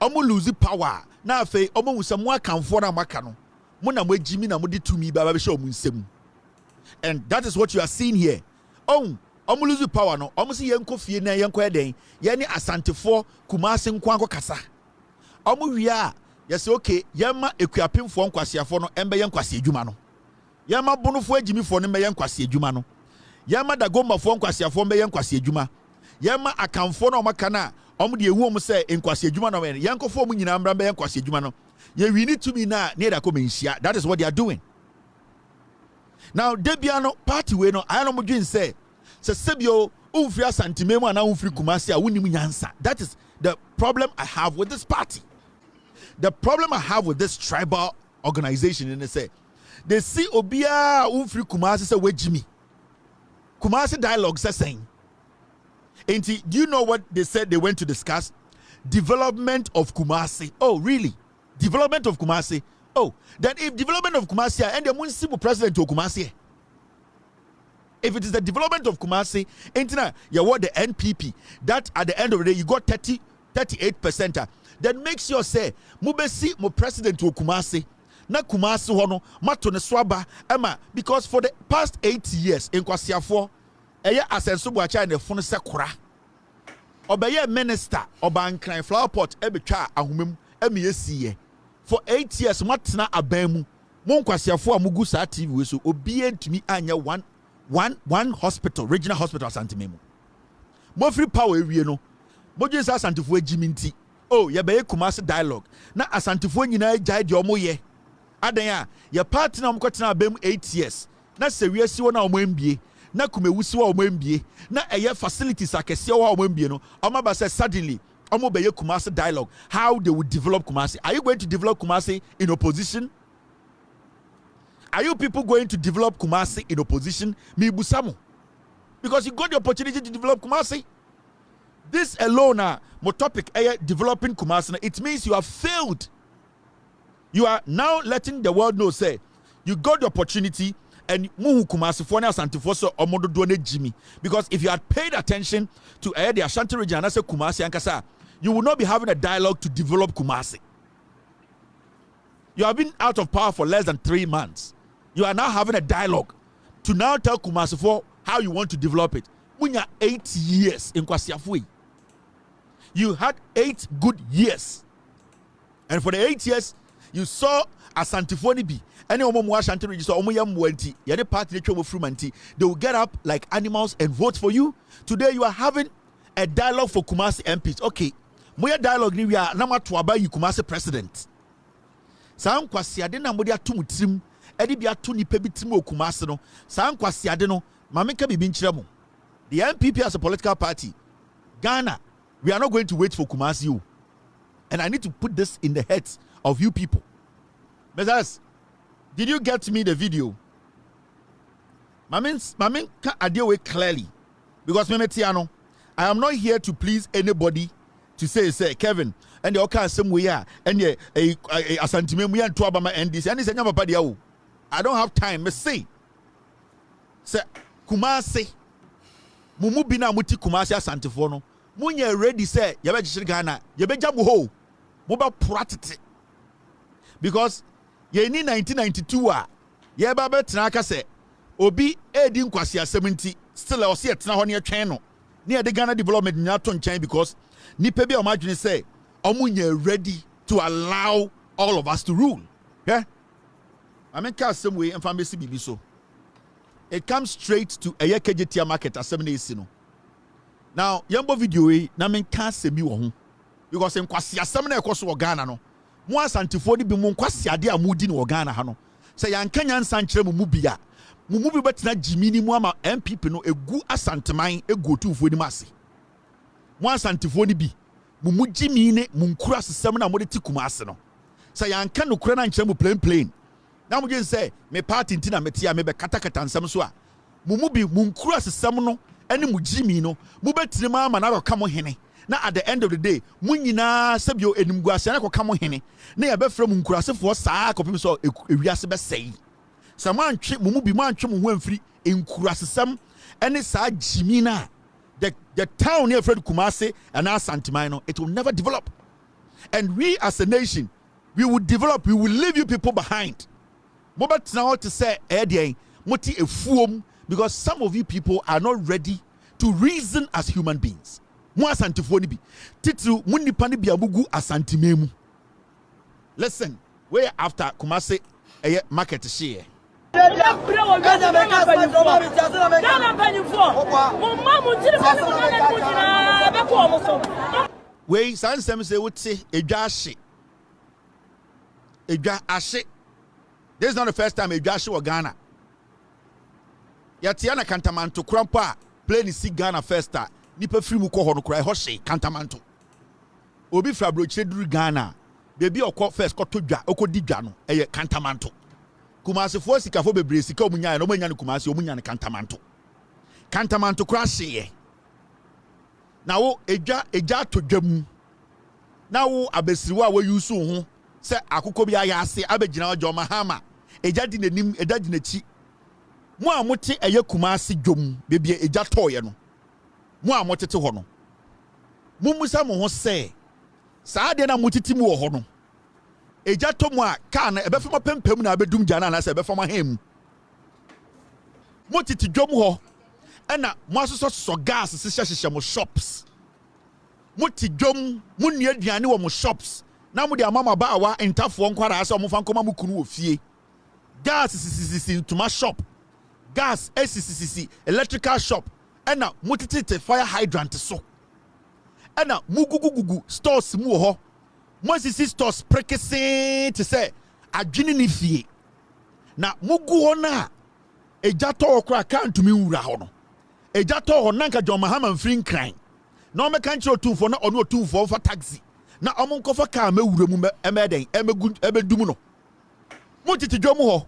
Lose power. Na fe who some more account for na maka no. Mo na mo jimi na mo di to me baba be show mo nsem. And that is what you are seeing here. Lose power no. Si yenko fie na yenko eden. Ye ni Asantefoɔ Kumasi nkwanko kasa. Wia yes okay yema ekuapemfo nkwasiafo no embe yenkwasi adwuma no. Yama bonofo agimifo no mbe yenkwasi adwuma no. Yama dagomafo nkwasiafo mbe yenkwasi adwuma. Yama akamfo no maka na de ehu om se enkwasi adwuma no yenkofo mu nyina mbra mbe yenkwasi adwuma no. Ye we need to be na da ko menhia. That is what they are doing. Now Debiano party we no I no mo dwen se sebio umfri asantememu ana umfri Kumasi a wonim nyansa. That is the problem I have with this party. The problem I have with this tribal organization, and they see Obia Umfri Kumasi say we Jimmy. Kumasi dialogue says saying. And do you know what they said they went to discuss? Development of Kumasi. Oh, really? Development of Kumasi. Oh, then if development of Kumasi and the municipal president of Kumasi. If it is the development of Kumasi, you want the NPP, that at the end of the day you got 38%. Then make sure say mubesi mo president to Kumasi na Kumasi hono mato ne swaba ema because for the past 8 years in Kwasiafo eye asenso boacha ne funu sekora obeye minister obankran flower pot ebetwa ahomem eme yesiye for 8 years matena abamu mo Kwasiafo amugu sa TV we so obi entumi anya one hospital regional hospital Asantememu mo free power ewie no mo dwen sa Asantefo agiminti. Oh, ya be Kumasi dialogue. Na Asantefoɔ nyina gyae de omo ye. Adan a ya party na omkotena abem 8 years. Na se wiase wo na omo mbie. Na kumewusi wo omo mbie. Na eye facilities akese wo omo mbie no. Omo ba say suddenly omo be ye Kumasi dialogue. How they would develop Kumasi. Are you going to develop Kumasi in opposition? Are you people going to develop Kumasi in opposition? Mi busamo. Because you got the opportunity to develop Kumasi. This alone, my topic, developing Kumasi, it means you have failed. You are now letting the world know, say, you got the opportunity and muhu Kumasi for Asantefoɔ so omodo do Jimmy. Because if you had paid attention to the Ashanti region and I say Kumasi ankasa, you would not be having a dialogue to develop Kumasi. You have been out of power for less than 3 months. You are now having a dialogue to now tell Kumasi for how you want to develop it. Munya 8 years in Kwasiafo. You had 8 good years. And for the 8 years, you saw Asantefoɔ be. Any omo Ashanti region so omo yam wanti. Yade party they chomo frumanti. They will get up like animals and vote for you. Today you are having a dialogue for Kumasi MPs. Okay. Moya dialogue ni we are na matwaba yi Kumasi president. Sa nkwasiade na modi atum trim. Edi bi atu nipa bi trim o Kumasi no. Sa nkwasiade no, mameka bibi nkyere mo. The NPP as a political party, Ghana, we are not going to wait for Kumasi. And I need to put this in the heads of you people. Messias, did you get me the video? Mamin can adhere clearly. Because Memetiano, I am not here to please anybody to say Kevin and the okay some way and a Asantefoɔ and Tuabama and this and this and Papa. I don't have time. Me say Kumasi Mumu bina muti Kumasi Asantefoɔ no. Munye ready say yabe Ghana yabe jabu ho moba pratite because ye ni 1992 a ye ba betra aka say obi edi nkwasi asɛm still o se etna ho ne atwen no ne ye de Ghana development nya to nkyɛn because nipa bi o ma dwene say omunye ready to allow all of us to rule. Yeah, I mean ka asɛm we emfa mbesi bibi so it comes straight to a KJT market asɛm na esi no. Now, yambo video na men can se bi wo ho because nkwasi asem na ekoso wo Ghana no mo Asantefoɔ ni bi mo nkwasi ade a mudi no wo Ghana ha no se yanka nyansa nkyere mo bia mo bi betina jimini mu ama NPP no egu asanteman egu otufuo ni mase mo Asantefoɔ ni bi mo jimi ne mo nkura asem na mo de tikuma ase no se yanka no kura na nkyere mo plain na mo gye se me party ntina metia me be katakata nsem so a mo bi mo nkura asem no ene mu jimi no mu betire ma na roka mo hene na at the end of the day mu nyina sebio enimgu ase na koka mo hene na ye befra mu nkurasefo saa kopim so ewiase be sei sama antwe mu bi mu antwe mu ho amfiri enkurasesam ene saa jimi na the town near Fred Kumasi and our Santiman no it will never develop, and we as a nation we will develop, we will leave you people behind. But now to say moti efuom because some of you people are not ready to reason as human beings. Mo Asantefoɔ ni bi titu mo nipa ni bi amugu asantememu. Listen, where after Kumasi market share. Wei sansem say wote edwa ahye. This is not the first time edwa ahye wo Ghana. Yatiana Kantamanto Krampa plane si Ghana first time. Nipa free mu ko ho no kra ho hye Kantamanto. Obi fra brochire duru Ghana. Baby okọ first ko to dwa, okodi dwa no eye Kantamanto. Kumasi fo sikafo bebre sika omunya no omunya ne Kumasi omunya ne Kantamanto. Kantamanto kra hye. Na wo eja to dwam. Na wo abesiriwa we yusu ho se akoko bi ayase abegina ojo Mahama. Eja di nanim, eja di nachi. Mo a mote eye Kumasi dwom bebie eja toye no. Mo a motete ho no. Mumusa mo ho se saa de na motiti mu ho no. Eja to mo a ka na ebefama pempem na abedum jana na se ebefama hem. Motiti dwom ho ena mo asoso gas se mo shops. Moti dwom mo nua aduane wo mo shops. Na mo de amama ba awa entafo nkwara ase mo fa nkoma mo kunu wo fie. Gas sisi ntoma shop. Gas SCCC electrical shop ena mutitite fire hydrant so ena mugugugugu stores mu ho mo sisi stores prekese te say adwene ni fie na mugu ho na eja to okra account mi wura ho no eja to ho nanka John Mahama mfiri nkran na o meka nchiro tumfo na ono tumfo fa taxi na omo nkofa car mewura mu emeden emedum no mutiti dwom ho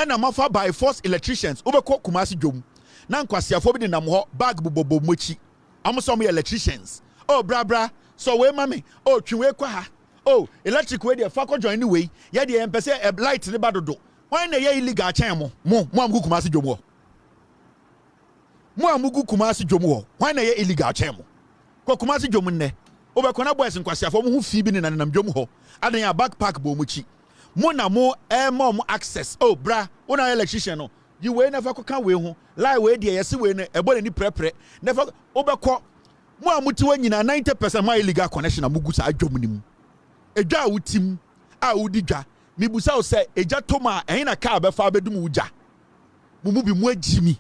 ena mafa by force electricians obekọ Kumasi dwom na nkwasiafo bi de nam ho bag bobobo mochi amosom electricians oh bra so we mame oh twiwe kwa ha oh electric we dey fa ko join anyway ye dey empese light ne badodo why na ye illegal chen mo amugu Kumasi dwom ho mo amugu Kumasi dwom ho why na ye illegal chen mo ko Kumasi dwom ne obekọ na boys nkwasiafo mo hu fi bi ne nam dwom ho adan ya backpack bo mochi mo na mo mom access oh bra una electrician no you we never can we ho lie we dey yesi we ne ebo ni prepre never obekọ mo amuti wa nyina 90% my illegal connection amugu sa adwom ni mu edwa wutim a wudi dwa mibusa o say eja toma ehin na car be fa bedum wuja mumu bi mu agimi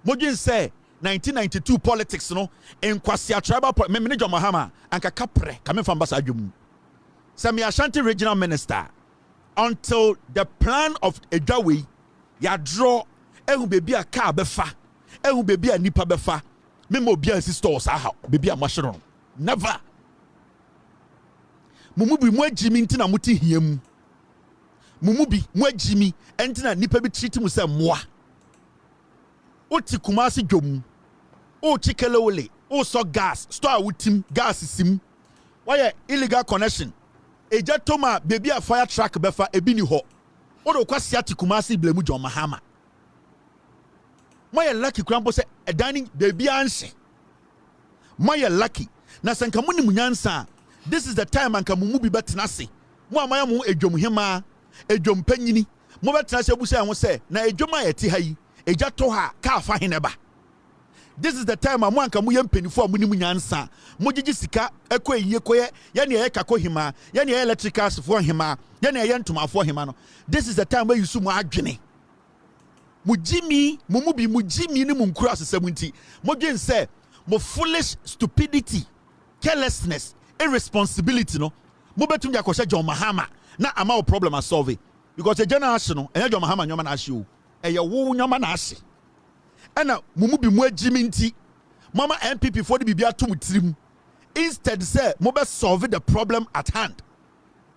modwen say 1992 politics no enkwasi tribal me manager Mahama anka kapre kame fa mbasa adwom Semi Ashanti regional minister until the plan of Edaway ya draw ehu baby a car befa ehu baby a nipa befa me mo bia stores aha baby a mashron never Mumubi mwa jimi ntina muti hiem. Mumubi mwa jimi entina nipa bi treat mu se mwa. Oti Kumasi Jom. O chikelewole. O so gas. Store wutim gas sim. Why illegal connection? Eja toma baby a fire truck befa ebi ni ho. Odo kwasi ati Kumasi blemu John Mahama. Moye lucky krampo se edani baby anse. Moye lucky. Na sanka muni munyansa. This is the time anka mumu bi betena se. Mo amaya mu edwom hema, edwom panyini. Mo betena se busa ho se na edwom ayeti ha yi. Eja to ha ka fa heneba. This is the time mo anka mu yempenifo amuni munyansa. Mo gigi sika ekọ eyiye koye, ye ne ye kako hema, ye ne ye electricals fo hema, ye ne ye ntomafo hema no. This is the time where you su mo adwene. Mujimi, mumubi mujimi ni munkura asesemunti. Mo dwen se mo foolish stupidity, carelessness, irresponsibility no. Mo betum ya kwose John Mahama na ama o problem a solve because e generation no e John Mahama nyoma na ahye o. E ye wo nyoma na ahye. Ena mumubi mu agimi nti mama NPP for the bibia to mutirim. Instead say mo be solve the problem at hand.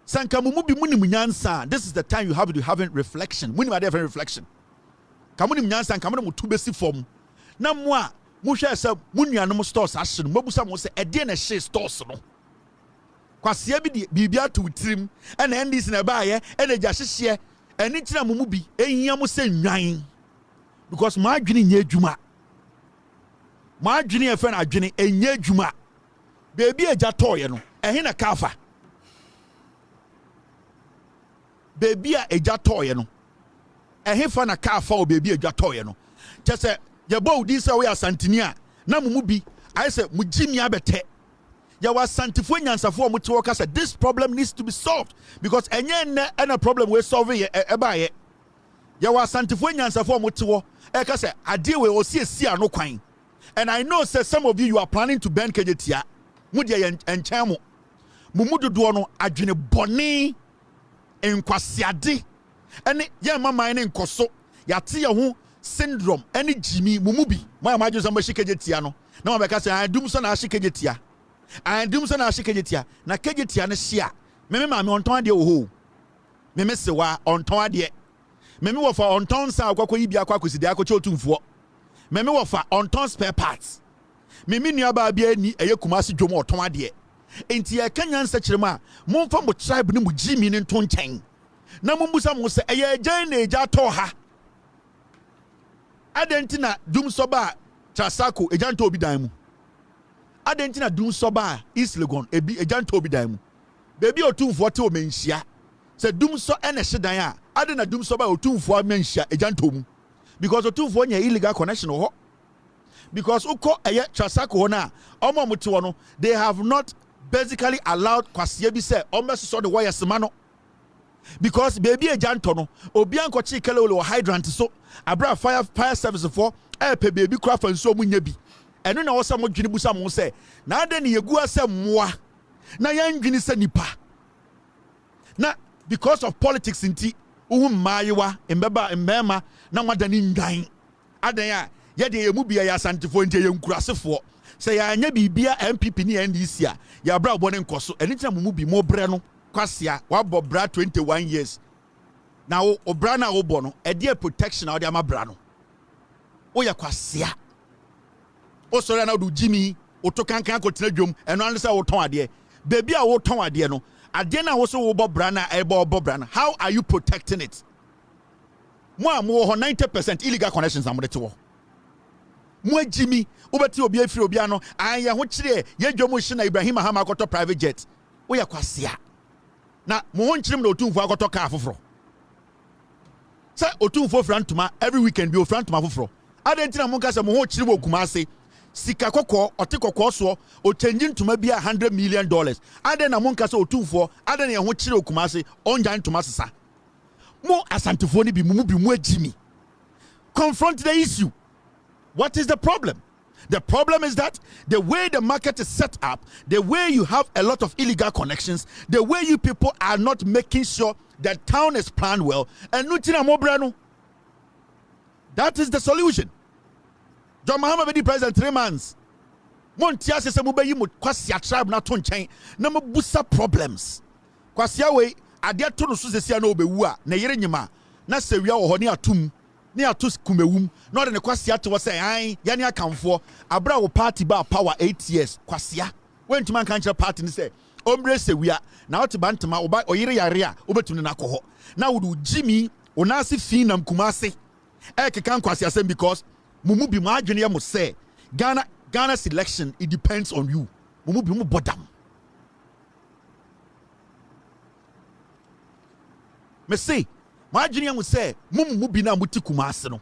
Sanka mumubi muni munyansa. This is the time you have to have reflection. Muni ma dey reflection. Kamuni munyansa kamuni mutu besi form. Na mo a mo hwe se munuanom stores ahye no mabusa mo se e dey na hye stores no. Kwase bi di bibia to mutirim ena ndis na ba ye ena gya hyehye eni tira mumubi ehia mo se nwan. Because my adwene nye adwuma. My adwene e fe na adwene enye adwuma. Baby eja toye no. Ehe na kafa. Baby a eja toye no. Ehe fa na kafa o baby eja toye no. Chese ye bo di se we asantini a na mumu bi I say mujimi abete. Ya wa Asantefoɔ nyansafo mo te work say this problem needs to be solved because enye ne na problem we solve ye eba ye. Ya wa Asantefoɔ nyansafo mo te wo e ka say ade we osi ano kwan. And I know say some of you are planning to bend kejetia. Mu de enchen mo. Mumu dodo no adwene bɔne enkwasiade. Ene ye mama ne nkoso. Ya te ye ho syndrome ene jimi mumu bi. Ma ma jo samba shikejetia no. Na ma be ka say adum so na shikejetia. Andum so na shikejetia. Na kejetia ne hia. Me ma me onton ade wo ho. Me se wa onton ade. Me wo fa onton sa akwakoyi yi bia akwakosi de akoche otumfuo. Me wo fa onton spare parts. Me nua ba bia ni eye Kumasi dwom oton ade. Enti e kanya nsa kirema mo fa mo tribe ne mo jimi ne nton nkyɛn. Na mo mbusa mo se eye agyan na eja to ha. Adentina dum so ba Trasako ejan to obi dan mu. Adentina dum so ba East Legon ebi ejan to obi dan mu. Baby otumfuo te o menhia. Se dum so ene hyedan a adena dum so ba otumfuo menhia ejan to mu. Because otumfuo nya illegal connection ho. Because uko eye Trasako ho na omo mo te wo no they have not basically allowed kwase bi say omo so the wires ma no. Because baby ejanto no obi anko chi kele wo hydrant so abra fire service for pe baby craft nso mu nya bi eno na wo sa mo dwene busa mo say na ade ne yegu ase moa na yan dwene se nipa na because of politics nti wo maayewa mbeba mbema na wadani ngan adan a ye de yemu bia ya Asantefoɔ nti ye nkurasefo say ya anya bibia NPP ni NDC a ya bra obone nkoso eni tina mu bi mo bre no kwasia wabo bra 21 years now obra na wo no e dey protection na wo dey ama bra no wo ya kwasia o sori na do jimi o to kankan ko tena dwom eno an say wo ton ade baby a wo ton ade no ade na wo so wo bo bra na e bo bra na how are you protecting it mo am wo 90% illegal connections am de te wo mo jimi wo beti obi afiri obi ano an ye ho kire ye dwom hye na Ibrahim Mahama akoto private jet wo ya kwasia na mo ho nkyerem na otumfo akoto car foforo say otumfo frantuma every weekend bi o frantuma foforo adentina mo nka say mo ho kyerem Kumasi sika kokko otekokko so o change ntuma bia $100 million aden na mo nka say otumfo aden na ye ho kyerem Kumasi onja ntuma sesa mo Asantefoɔ ni bi mu agimi confront the issue. What is the problem? The problem is that the way the market is set up, the way you have a lot of illegal connections, the way you people are not making sure that town is planned well, and nutina mobrano. That is the solution. John Mahama be the president 3 months. Montia se mube yi mo kwasi tribe na to nchen na mabusa problems. kwasia we ade to no so sesia na obewu a na yere nyima na sewia wo ho ne atum ne atos kumewum na ode ne kwasia to say an ya ne akamfo abra wo party ba power 8 years kwasia wentuma kan kire party ni say ombre sewia na wote bantama oba oyire yare a obetum na akọ na wodu jimi onase fi nam kumase kekan kwasia sem because mumu bi ma adwene mo say Ghana's election, it depends on you. Mumu bi mu bodam. Me say, my junior mu say, mumu bi na muti kumase no.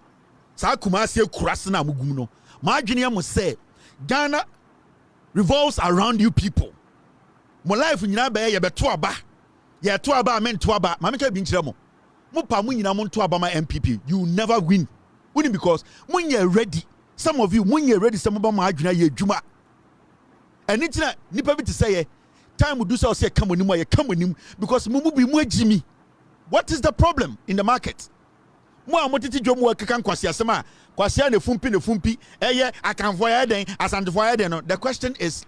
Sa kumase kurase na mugum no. My junior mu say, Ghana revolves around you people. Mo life nyina be ye beto aba. Ye to aba amen to aba. Ma meka bi nkyere mo. Mo pa mo nyina mo to aba ma MPP. You never win. Winning because when you're ready. Some of you, when you're ready, some of them are doing juma. And it's not nipa to say, time will do so. Say, come on him because mumu be more Jimmy. What is the problem in the market? Mo amotiti jomu akakan kwasia sema kwasia ne fumpi eye akanfo den Asantefoɔ den. The question is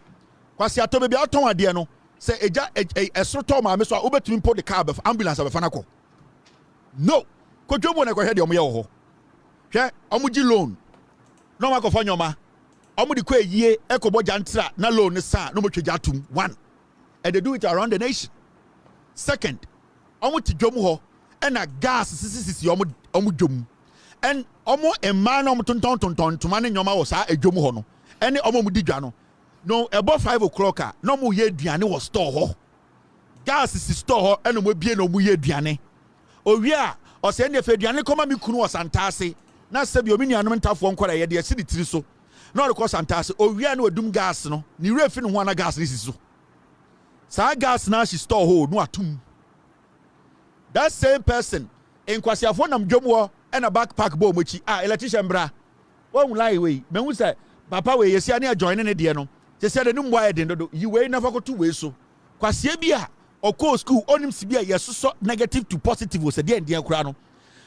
kwasia to be aton ade no say eja esroto ma me so obetumi po the car be ambulance be fanako. No, ko jomu na ko he de omo ye wo ho. Hwe omuji loan. No ma ko fanyoma omo di ko eyie ekobo jantra na loan sa no mo twegya atum. One, and they do it around the nation. Second, omo ti dwom ho and a gas sisi omo dwom and omo emma no omo tonton toma ne nyoma wo sa edwom ho no ene omo mu di dwa no about 5 o'clock no mo ye aduane wo store ho gas sisi store ho ene mo bie no mo ye aduane owi a o se ne fe aduane koma mi kunu osantase na sebi omi nuanom ntafo nkora ye de esi di tiri so na o record santase owia na odum gas no ni refi no ho na gas ni siso sa gas na she store ho no atum. That same person in kwasiafo nam dwomwo and a backpack bo mochi electrician bra won lie we me hu say papa we yesia na join ne de no se se de numbo aye den do yi we na fakoto we so kwasia bia oko school onim sibia yeso negative to positive was de ndie kura no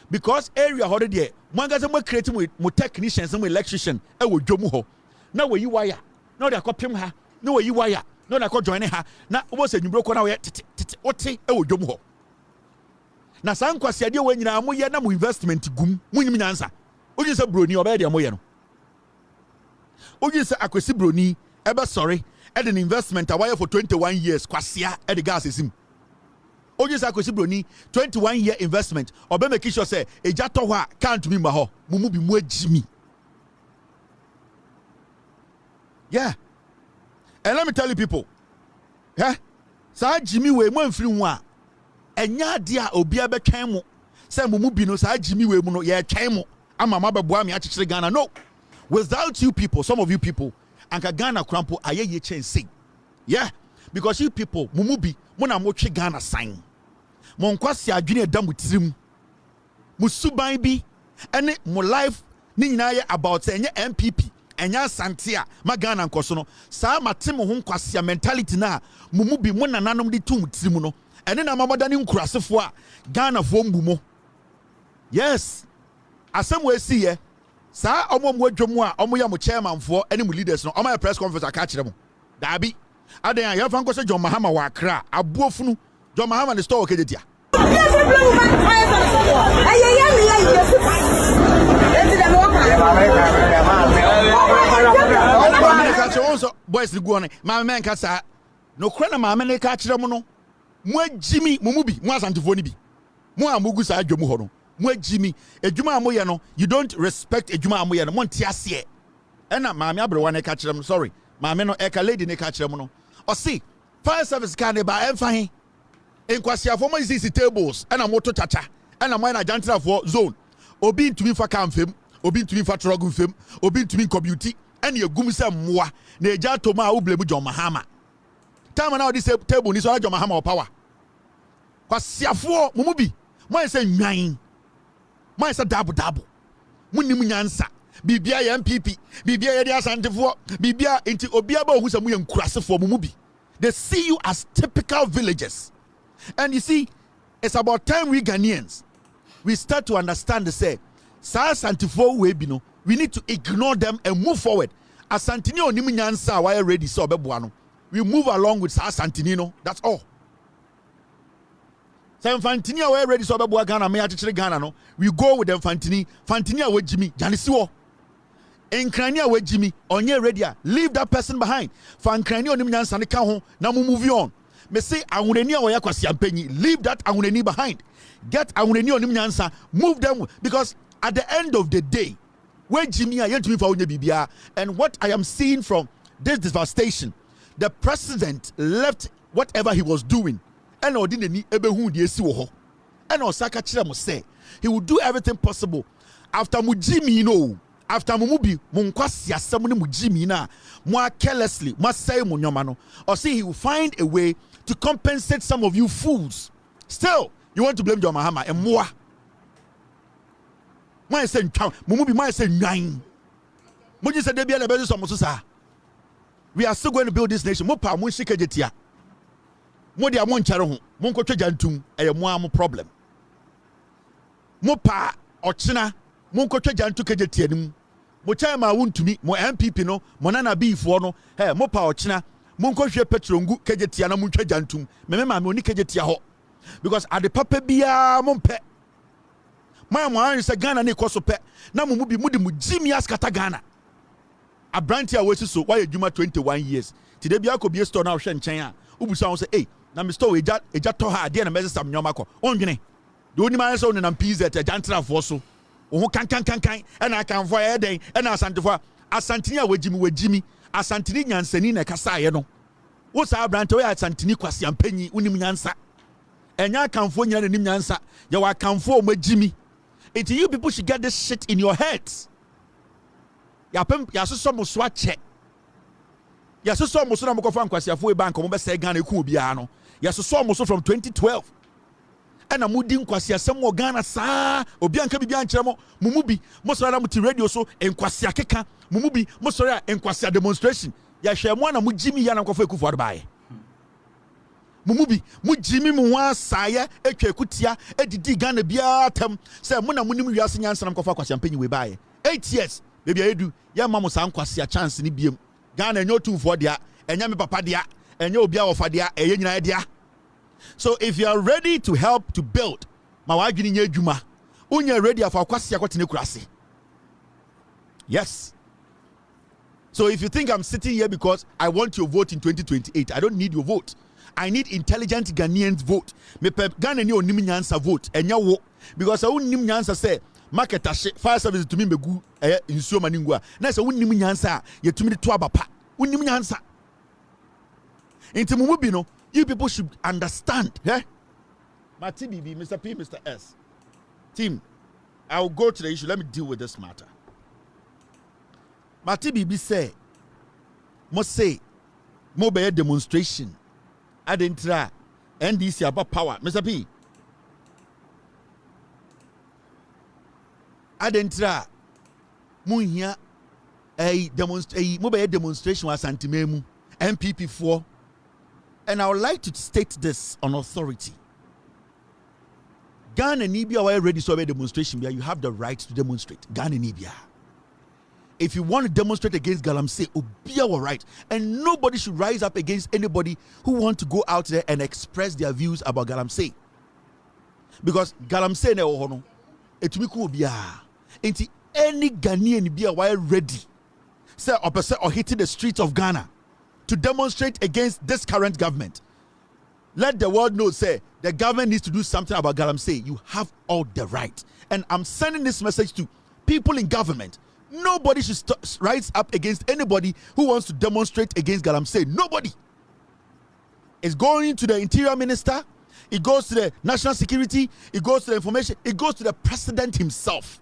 because area ho de mwanga mo create mo technicians mo electrician e wo dwomu ho na we yi wire na de akopem ha na we yi wire na de akọ join ha na wo se nwubro ko na we tete ote e wo dwomu ho na san kwasiade we nyina mo ye na mo investment gum munyim nyansa oji se broni oba de mo ye no oji se akwesi broni ebe sorry e de investment away for 21 years kwasia e de gas esim oji se akwesi broni 21 year investment oba make sure say eja to ho a can't be ma ho mumu bi mu agimi. Yeah, and let me tell you people, sa jimi we mo amfiri ho a enya de a obi abetwan mo say mumu bi no sa jimi we mu no ye twan mo ama mabeboa me akekere Ghana. No, without you people, some of you people anka Ghana krampo ayeye chense. Yeah, because you people mumu bi mo na mo twe Ghana sign mo nkwasi adwene edam tirim mo suban bi ene mo life ni nyina ye about enye MPP enya Asante a ma Ghana nkoso no sa matem ho nkwasi mentality na mumu bi mo nananom de tum tirim no ene na mamoda ni nkurasefo a Ghana fo mbumo. Yes, asem we see ye sa omo adwom a omo ya mo chairman fo ene mo leaders no omo press conference aka kire mo dabi adan ya fa nkoso John Mahama wa Accra abuofunu John Mahama ne store okejetia boys ni guone ma men kasa no kra na ma men ka kire mo no mo agimi mo mu bi mo Asantefoɔ ni bi mo amugu sa adwom ho no mo agimi adwuma amoye no you don't respect adwuma amoye no mo ntiase e na maame abrewa ne ka kire mo sorry maame no e ka lady ne ka kire mo no o see fire service ka ne ba emfa he enkwasiafo mo isi tables na moto chacha na mo na jantrafo zone obi ntumi fa kamfem obi ntumi fa trogu fem obi ntumi community ene egum se mmoa na eja to ma oblemu John Mahama time na this table ni so John Mahama power kwasiafo mumu bi mo say nwan mo say dabo munim nyansa bibia ya MPP bibia ya dia Asantefoɔ bibia enti obia ba ohu samu ya nkurasefo mumu bi. They see you as typical villagers. And you see, it's about time we Ghanaians, we start to understand the say, Asantefoɔ we bi no, we need to ignore them and move forward. Asantini onim nyansa why ready so obeboa no. We move along with Asantini no, that's all. Say Fantini are ready so be Ghana me atichire Ghana no. We go with them Fantini a Jimmy Janisiwo. Enkrania we Jimmy onye ready leave that person behind. Fankrani onim nyansa ne ka ho na mu move on. Me say ahunani a woya kwasi ampanyi leave that ahunani behind. Get ahunani onim nyansa move them because at the end of the day where Jimmy a yentumi fa onye bibia and what I am seeing from this devastation the president left whatever he was doing and odinani ebehu de esi wo ho and osaka kire mo say he will do everything possible after mu Jimmy no after mumubi munkwasi asem ne mu Jimmy na mo carelessly mo say mo nyoma no or see he will find a way to compensate some of you fools. Still you want to blame John Mahama and moi say mumubi my say nine mo just say dey bia na be so mo so sa we are still going to build this nation mo pa mo shike jetia mo dia mo nkyare ho mo nkotwa jantum mo am problem mo pa ochina mo nkotwa jantu kejetia nim mo chai ma wuntumi mo NPP no mo nana beefo no mo pa ochina mo nkohwe petrongu kejetia na mo ntwa jantum me ma me oni kejetia ho because at the papa bia mo mpe my man say Ghana ne koso pe na mo bi mudi mu Jimmy askata Ghana abranti a wesi so why adwuma 21 years today bia ko bi store na hwe nchen a ubusa won say eh na me store eja to ha ade na me sam nyoma ko ondwene de oni man say on na pizza te jantrafo so wo kan e na kan fo e den e na Asantefoɔ asantini a wajimi asantini nyansani na kasa ye no wo sa abranti wo ya asantini kwase ampanyi unim nyansa enya kanfo nyina na nim nyansa ye wa kanfo o majimi. It you people should get this shit in your heads. Yaso mo so ache. Yaso so mo so na mo kofa nkwasiafo e bank mo be say Ghana eku obia no. Yaso mo so from 2012. And a mudi nkwasiasem wo Ghana saa obi anka bibia nkyere mo mumubi mo so na mo ti radio so enkwasia keka mumubi mo so ya enkwasia demonstration. Ya hwe mo na mo Jimmy ya na kofa ekufu adbae. Mumubi mu Jimmy mu wa saye etwa ekutia edidi Ghana bia tem say mo na munim wiase nyansa na kofa kwasiam panyi we bae 8 years baby edu ya mama sa nkwasia chance ni biem Ghana enyo tumfo dia enya me papa dia enya obi a wofa dia eye nyina dia. So if you are ready to help to build ma wa adwini nya adwuma unya ready afa kwasia kwatene kurase. Yes. So if you think I'm sitting here because I want your vote in 2028, I don't need your vote. I need intelligent Ghanaians vote. Me pe Ghana ni onim nyansa vote. Enya wo because I onim nyansa say market ashe fire service to me begu insuo maningua. Na say onim nyansa ye to me to abapa. Onim nyansa. Inti mumubi no, you people should understand, Mati BB, Mr. P, Mr. S. Team, I will go to the issue. Let me deal with this matter. Mati BB say, must say, mobile demonstration. Adentra NDC about power. Mr. P. Adentra Munya a mobile demonstration was anti-memu NPP 4. And I would like to state this on authority. Ghana Nibia were ready to a demonstration. You have the right to demonstrate. Ghana Nibia. If you want to demonstrate against Galamsey, be our right. And nobody should rise up against anybody who want to go out there and express their views about Galamsey. Because Galamsey ne ohono, etumiku obia. Enti any Ghanaian be aware ready. Say or hitting the streets of Ghana to demonstrate against this current government. Let the world know, say, the government needs to do something about Galamsey. You have all the right. And I'm sending this message to people in government. Nobody should rise up against anybody who wants to demonstrate against Galamsey. Nobody. It's going to the interior minister. It goes to the national security. It goes to the information. It goes to the president himself.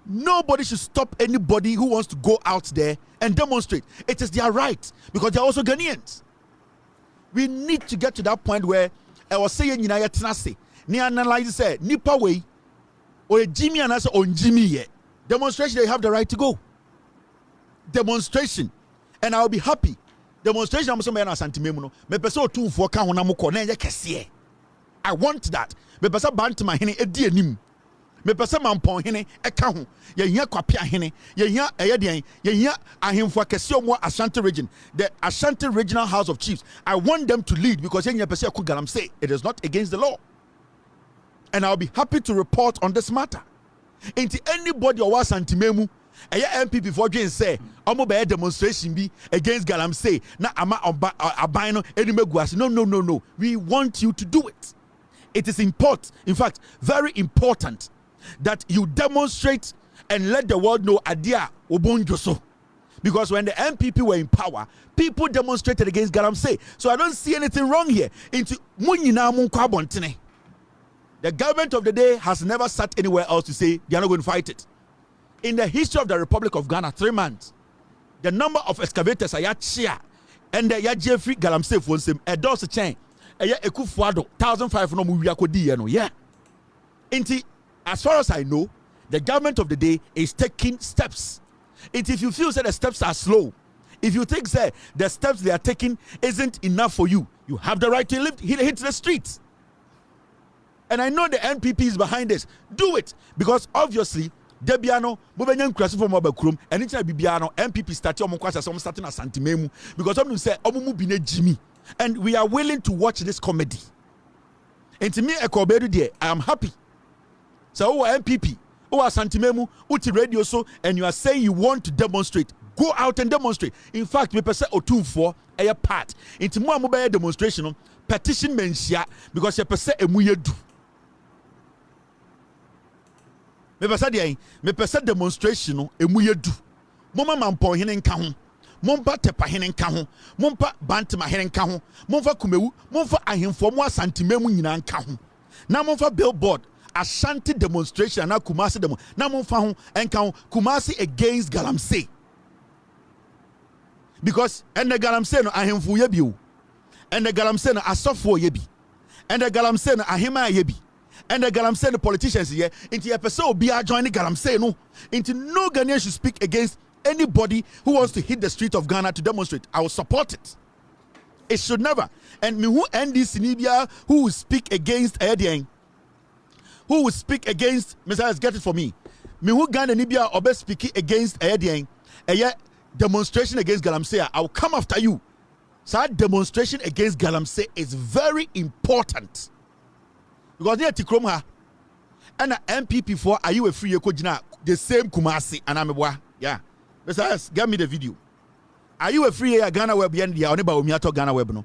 Nobody should stop anybody who wants to go out there and demonstrate. It is their right because they're also Ghanaians. We need to get to that point where I was saying, ni analyze say nipa way or Jimmy and I say on Jimmy yet. Demonstration, they have the right to go. Demonstration. And I'll be happy. Demonstration, I'm saying, me person 2 4 ka honamo ko na ye kese. I want that. Me person bant my hene edi anim. Me person mampon hene e ka ho. Ye hia kwapia hene. Ye hia eyeden. Ye hia ahemfo kese omo Ashanti region. The Ashanti Regional House of Chiefs. I want them to lead because ye person ko Galamsey. It is not against the law. and I'll be happy to report on this matter. Into anybody or Asantememu, a MPP for Jane say, Omo be demonstration be against Galamsey, na ama abino enumeguasi. No. We want you to do it. It is important, in fact, very important that you demonstrate and let the world know adia obonjoso. Because when the MPP were in power, people demonstrated against Galamsey. So I don't see anything wrong here. Into munyina munkwabontene. The government of the day has never sat anywhere else to say they are not going to fight it. In the history of the Republic of Ghana, 3 months, the number of excavators are chia and the Jeffrey Galamsey for him a does a chain a ekufuado 1,500 no movie akodi no yeah. Inti, as far as I know, the government of the day is taking steps. If you feel that the steps are slow, if you think that the steps they are taking isn't enough for you, you have the right to hit the streets. And I know the NPP is behind this. Do it. Because obviously, Debiano, Bobenyan Krasu from Mobakrum, and it's Bibiano, MPP started starting Asantememu, because some say, Omumu Bine Jimmy. And we are willing to watch this comedy. And to me, I am happy. So, MPP, Asantememu, Uti Radio, so, and you are saying you want to demonstrate. Go out and demonstrate. In fact, we perceive O2 a part. Into more mobile demonstration, petition mensia, because you perceive a muyedu. Me pesa demonstration no emu yedu momma mampon hene nka ho mompa tepa hene nka ho mompa bantema hene nka ho momfa kumewu momfa ahemfo mo Asantememu nyina nka ho na momfa billboard Ashanti demonstration na Kumasi demo na momfa ho enka ho Kumasi against Galamsey, because and the Galamsey no ahemfo ye bi o, and the Galamsey no asofo ye bi, and the Galamsey no ahema ye bi, and the Galamsey the politicians here into a person be joining Galamsey no into no Ghanaian should speak against anybody who wants to hit the street of Ghana to demonstrate. I will support it. It should never. And me who end this Nibia who will speak against Edian, who will speak against Messiah, get it for me. Me who Ghana Nibia or best speaking against Edian, a demonstration against Galamsey. I will come after you. So that demonstration against Galamsey is very important. Because near Tikromha and MPP for are you a free Kojina the same Kumasi and I'm a yeah. Besides, give me the video. Are you a free Ghana web the Oniba Umiato Ghana web no?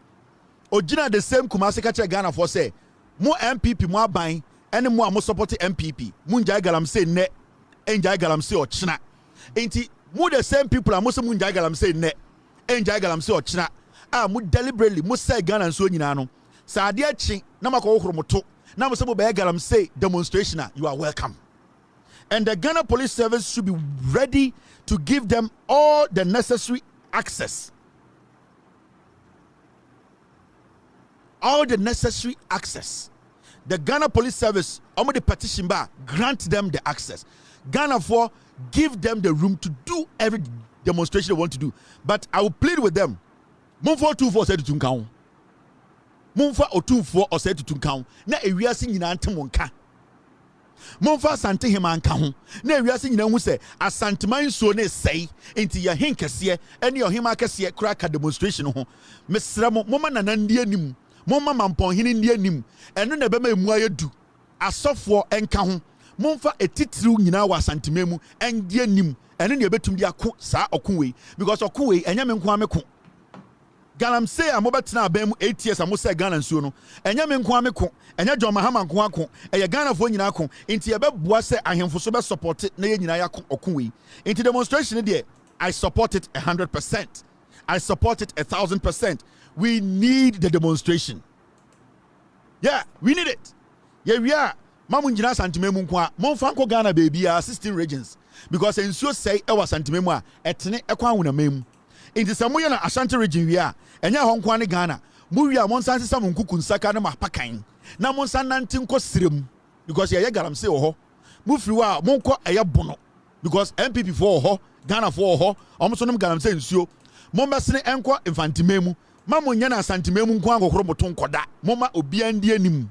Ojina the same Kumasi catch Ghana for say more MPP more buying and more supporting MPP. Munjai Galamsey net enjai Galamsey or China. Ain't it more the same people are most Munjai Galamsey net enjai Galamsey or China. Ah, mu deliberately must say Ghana and so Ninano. Sadia Ching Namako Romoto. Now, Galamsey demonstration, you are welcome. And the Ghana Police Service should be ready to give them all the necessary access. All the necessary access. The Ghana Police Service, under the petition bar, grant them the access. Ghana for give them the room to do every demonstration they want to do. But I will plead with them. Mumfo 24 said to count. Mumfa O2 or said to Tunkau, na ewiase nyina antemonka. Mumfa Asante hema anka ho, na ewiase nyina hu se Asanteman so ne sei, enti ya henkese ene yo hema kese kraka demonstration ho. Mesra mo moma nanandi anim, moma mampon hene ndi anim, eno na bema emu ayedu. Asofo enka ho. Mumfa etitiru nyina wa Asantememu endi anim, eno ne betum di ako saa okunwe, because okunwe enya me nko ameko. Galamsey amobetena abem 8 years amose Ghana nsuo no enya me nko ameko enya John Mahama nko ako eye Ghana fo nyina ako enti ye beboa se ahemfo so be support na ye nyina yakọ okunwe enti demonstration there I support it 100%. I support it 1,000%. We need the demonstration. Yeah, we need it. Yeah, we are. Mamu njina Asantememu nko a monfanko Ghana baby 16 regions, because ensuo say e wa Asantememu a etene ekwa wonamemu. In the Samoya na Ashanti region we are, and ya Hongkwane Ghana, Muria Monsan Sam Kukunsaka na Mapakain, na Monsan Nantinko Sirim, because ya Galamsey ho, Mufriwa, Monko Ayabono, because MPP for ho, Ghana for ho, almost on Galamsey and Sio, Mombasine Enqua Infantimemu, Mamunyana Santimemu Kwango Chromoton Koda, Moma Obiandianim,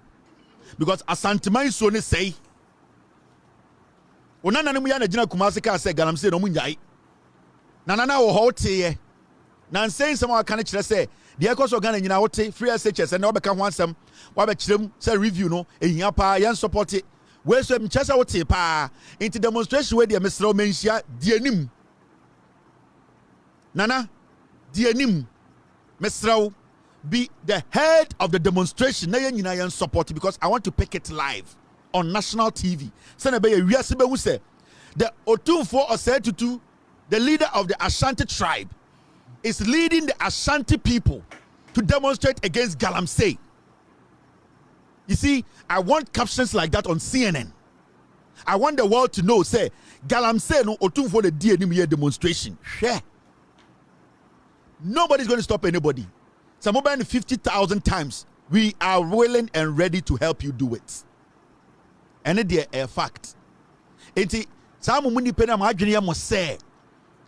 because Asantemai Sone say, Onana Muyana Jina Kumasika said Galamsey no Munjai, Nana or Hote. Now saying someone can actually say the echoes of Ghana, you know, free SHS and never can want some Wabachim say review no in Yapa, yan support it. Where's some Chesa wote pa into demonstration where the Mr. Mensia, Dianim Nana, Dianim Mr. Be the head of the demonstration. Nayan support it because I want to pick it live on national TV. Senabe Yasibe who say the Otumfo Osetutu, the leader of the Ashanti tribe, is leading the Ashanti people to demonstrate against Galamsey. You see, I want captions like that on CNN. I want the world to know, say, Galamsey no Otumfo the DNA demonstration. Share. Nobody's going to stop anybody. Some more than 50,000 times, we are willing and ready to help you do it. And it's a fact. Enti some money pena ma adwene mo say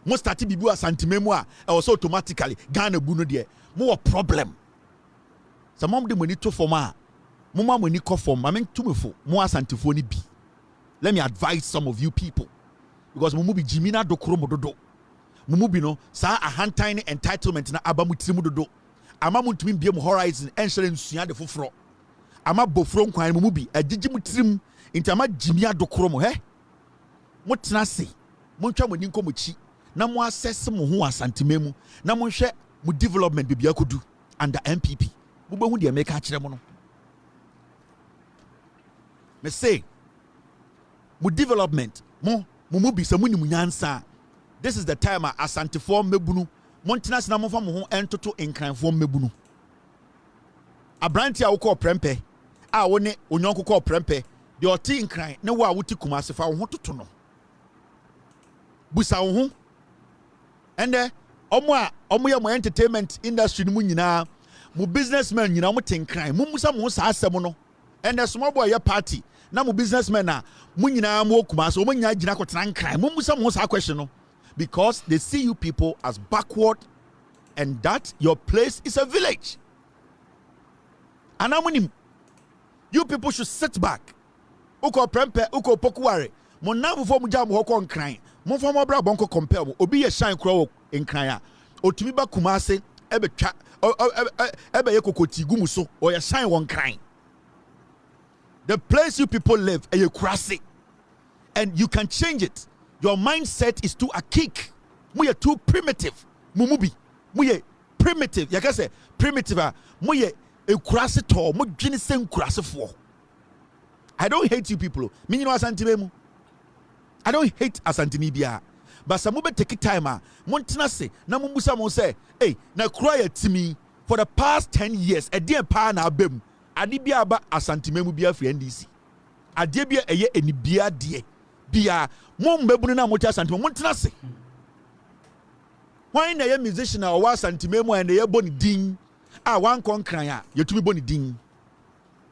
mo start bibu asantememu a also automatically Ghana bu no de mo problem. Some of the money to form a mo ma money ko form ma men tumefo mo Asantefoɔ ni bi. Let me advise some of you people because mo bi jimina dokoro mo dodo. Mo bi no sa ahantan entitlement na aba mo tirimu dodo. Ama mo ntumi biem horizon enhyere nsua de foforo. Ama bofro nkwan mo bi agigi mo tirim nti ama jimia dokoro mo he. Mo tena se mo ntwa mo ninko mo chi na mo assess mo ho asantememu na mo hwɛ mo development bibia kodu under NPP mo behu de make akire mo no me say mo development mo bi se mo nim nyansa. This is the time Asantefoɔ mebunu mo ntena se na mo fa mo ho entoto nkranfoɔ mebunu abranti a wo kɔ prempe a wo ne onyonko kɔ prempe de ɔte nkran ne wo a wote kumase fa wo ho toto no busa wo ho ende omo ye mo entertainment industry no mu nyina mo businessmen nyina mo tenkran mo musa mo sa asem no ende small boy ye party na mo businessmen na mo nyina mo kuma so mo nyina gina kotena nkran mo musa mo sa question no because they see you people as backward and that your place is a village. And how many you people should sit back. Uko prempe uko pokuware mo na before mo jam ho kon kran mo fa mo bra bonko compare mo obi ye shine kro in kran a otumi ba kumase ebe twa ebe ye kokoti gumu so or ye shine one kran. The place you people live e ye kurase and you can change it. Your mindset is too archaic. Mo ye too primitive. Mumubi mo ye primitive. Ya ka say primitive a mo ye e kurase to mo dwene se kurase fo. I don't hate you people. Me know Asantememu. I don't hate Asantemibia. But some will take time. Montana say, na mumbusa mo say, hey, na cry to me for the past 10 years. A dear pa na bem. Adibia ba Asantememu bia for NDC. Adibia eye eni bia die. Bia mom bebu na mo tia Asantememu. Montana say. Why na ye musician or wa Asantememu and ye boni ding. Ah, one kon kranya. Ye to be boni ding.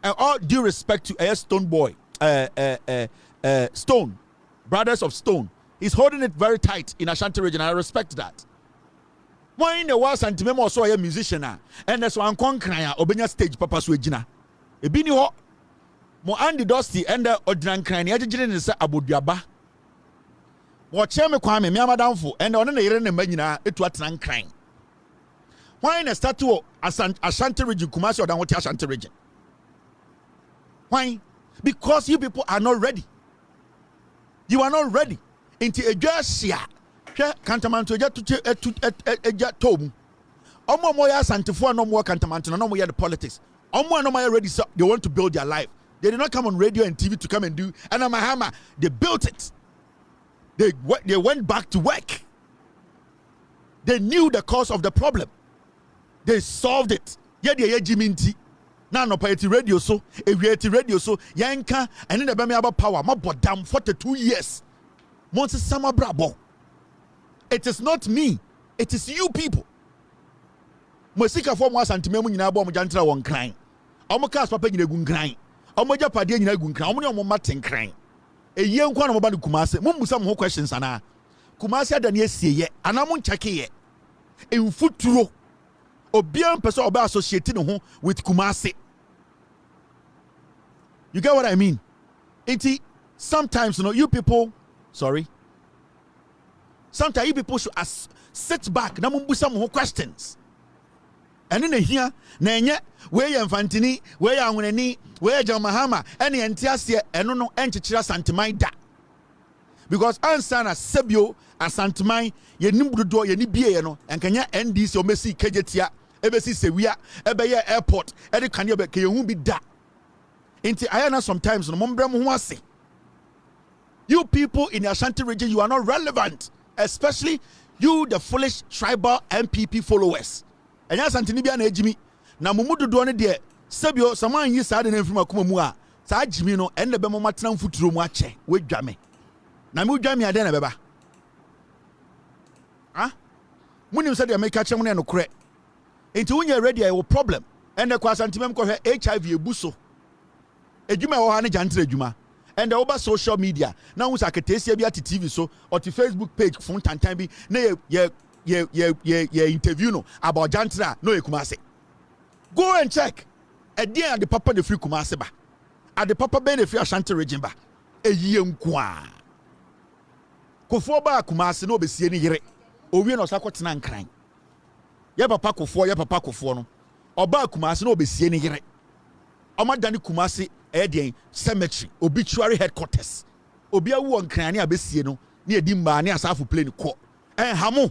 And all due respect to Stone Boy, Stone, Brothers of Stone, he's holding it very tight in Ashanti region. I respect that. Why in the world Santimemo also a musician and that's one concrete Obenya stage papa swejina. E bini ho mo Andy Dusty and the Odran Crane, Ajin is Abudiaba. Watch me kwame me amadamfo and on the yere ne manyina etu atran kran. Why in a statue Ashanti region Kumasi or Danwote Ashanti region? Why? Because you people are not ready. You are not ready. Into a Josia, Cantamanto Tom. Omo Moya Asantefoɔ no more Cantamanto, no more the politics. Omo no more ready. They want to build their life. They did not come on radio and TV to come and do. And Mahama, they built it. They went back to work. They knew the cause of the problem. They solved it. Yeah, they Jiminti. Now no pay radio so, radio so, yanka, and then the bemi about power. My damn 42 years. Monse sama brabo. It is not me. It is you people. Mosika for mo Asantememu nyina bo mo jantra won kran. Omo cars papa nyina gun kran. Omo japade nyina gun kran. Omo ne omo maten kran. Eye nkwa na mo ba ne Kumase. Mo musa mo questions ana. Kumase adane asieye. Ana mo nchake ye. Emfuturo. Obian person oba associated with Kumase. You get what I mean? Sometimes you people, sometimes you people should sit back na mumbu some more questions. And in here, Nanya, where you Fantini, where you are Winnie, where you Mahama, any Antiasia, and no Antichira Santimai da. Because Ansana Sebio, Asantimai, ye Nimbudo, ye Nibiano, and Kanya NDC or Messi Kajetia, Ebesi Sevilla, Ebaya Airport, Eddie Kanya Bekayum be da. Inti Ayana sometimes no Mombram Wasi. You people in the Ashanti region, you are not relevant, especially you, the foolish tribal NPP followers. And yes, Antinibia and Jimmy. Now, Mumudu do it there. Sebio, someone you said in from a Kumua. Sa Jimmy no, and the Bemomatran Futru Mache, with Jammy. Namu Jammy, I didn't beba. Huh? When you said you make catch money and correct. Into when you're ready, I will problem. And the Quasantimum call her HIV Buso. A Juma or Hane Jantre Juma. And the over social media. Now, who's a TV so, or the Facebook page, phone time be, interview no about Jantra, no Kumase. Go and check. A dear and the papa the free Kumase ba. At the papa ben the free Ashanti region ba. A year kwa. Kofoba Kumase no be see any yere. O we no sakwatina nkran. Ye papa kofo no. Oba Kumase no be see any yere. Omadani Kumase cemetery, obituary headquarters. Obia wu nkran ne abesie no, ne edi mba ne asafu plane ko. Hamo.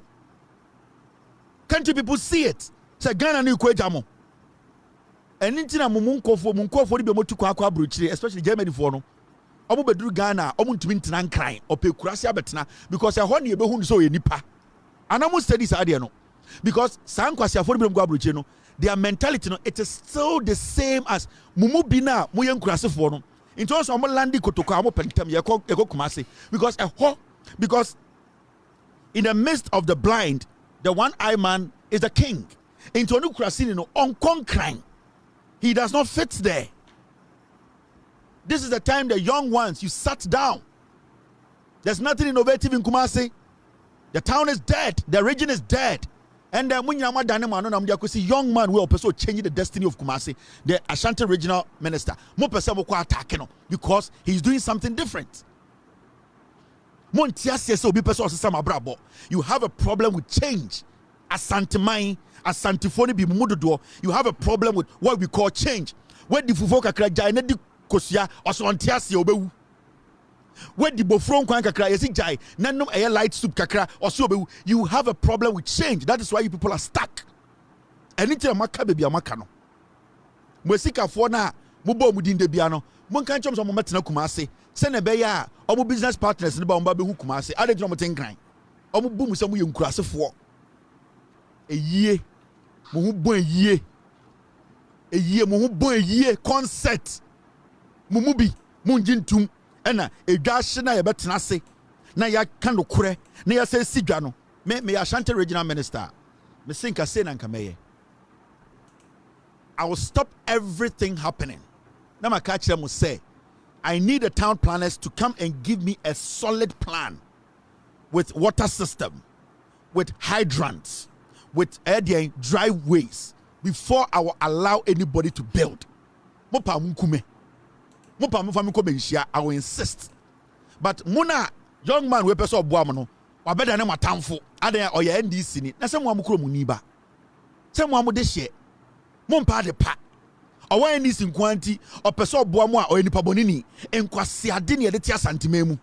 Can't you people see it? Say Ghana ni kweja mo. Enti na munkofo di be motu kwa abrochire, especially Germany for no. Omo beduru Ghana, omo ntumi ntina nkran, ope kurase abetena because ehɔ ne ebehu so ye nipa. Anamu studies ade no. Because sankwase afɔ di be abrochire no, their mentality no, it is still the same as mumu bina muyen kurasefo no. In terms of landi kotoko amo pentam yeko Kumase because in the midst of the blind, the one-eyed man is the king. Into onu kurasini no unconquering. He does not fit there. This is the time the young ones, you sat down. There's nothing innovative in Kumase. The town is dead. The region is dead. And then when you see young man will also change the destiny of Kumase, the Ashanti regional minister, because he's doing something different. You have a problem with change. Asantefoɔ, you have a problem with what we call change. Where the Fufoka Kraja di Kosia or Sontiasi obewu. Where the Bofron Kwan kakra yesi jai nanom air light soup kakra or so you have a problem with change. That is why you people are stuck. Anything amaka baby amaka no. Mwesika for na mubo mudinde biano. Mon kan chom so mo metena Kumase. Se na be ya omo business partners ne ba omba be hu Kumase. Ade no mo tenkran. Omo bu mu se mo ye nkurasefo. Eyie. Mo hu bon eyie. Eyie mo hu bon eyie concert. Mumubi munjintum. Ena edwahye na ye betena se na ya kan dokore na ya se sidwa no me Ashanti regional minister me sinka say na nkameye I will stop everything happening na ma catch them say I need the town planners to come and give me a solid plan with water system, with hydrants, with driveways before I will allow anybody to build. Mopa munkume I will insist. But Muna, young man, we person boamono, or better than my tamfo, other or your NDC ni, na some one muniba. Some one would share. Mompa de pa. Or why in this in quantity, or person boamoa or any pabonini, and quasiadini at the tia santimemu.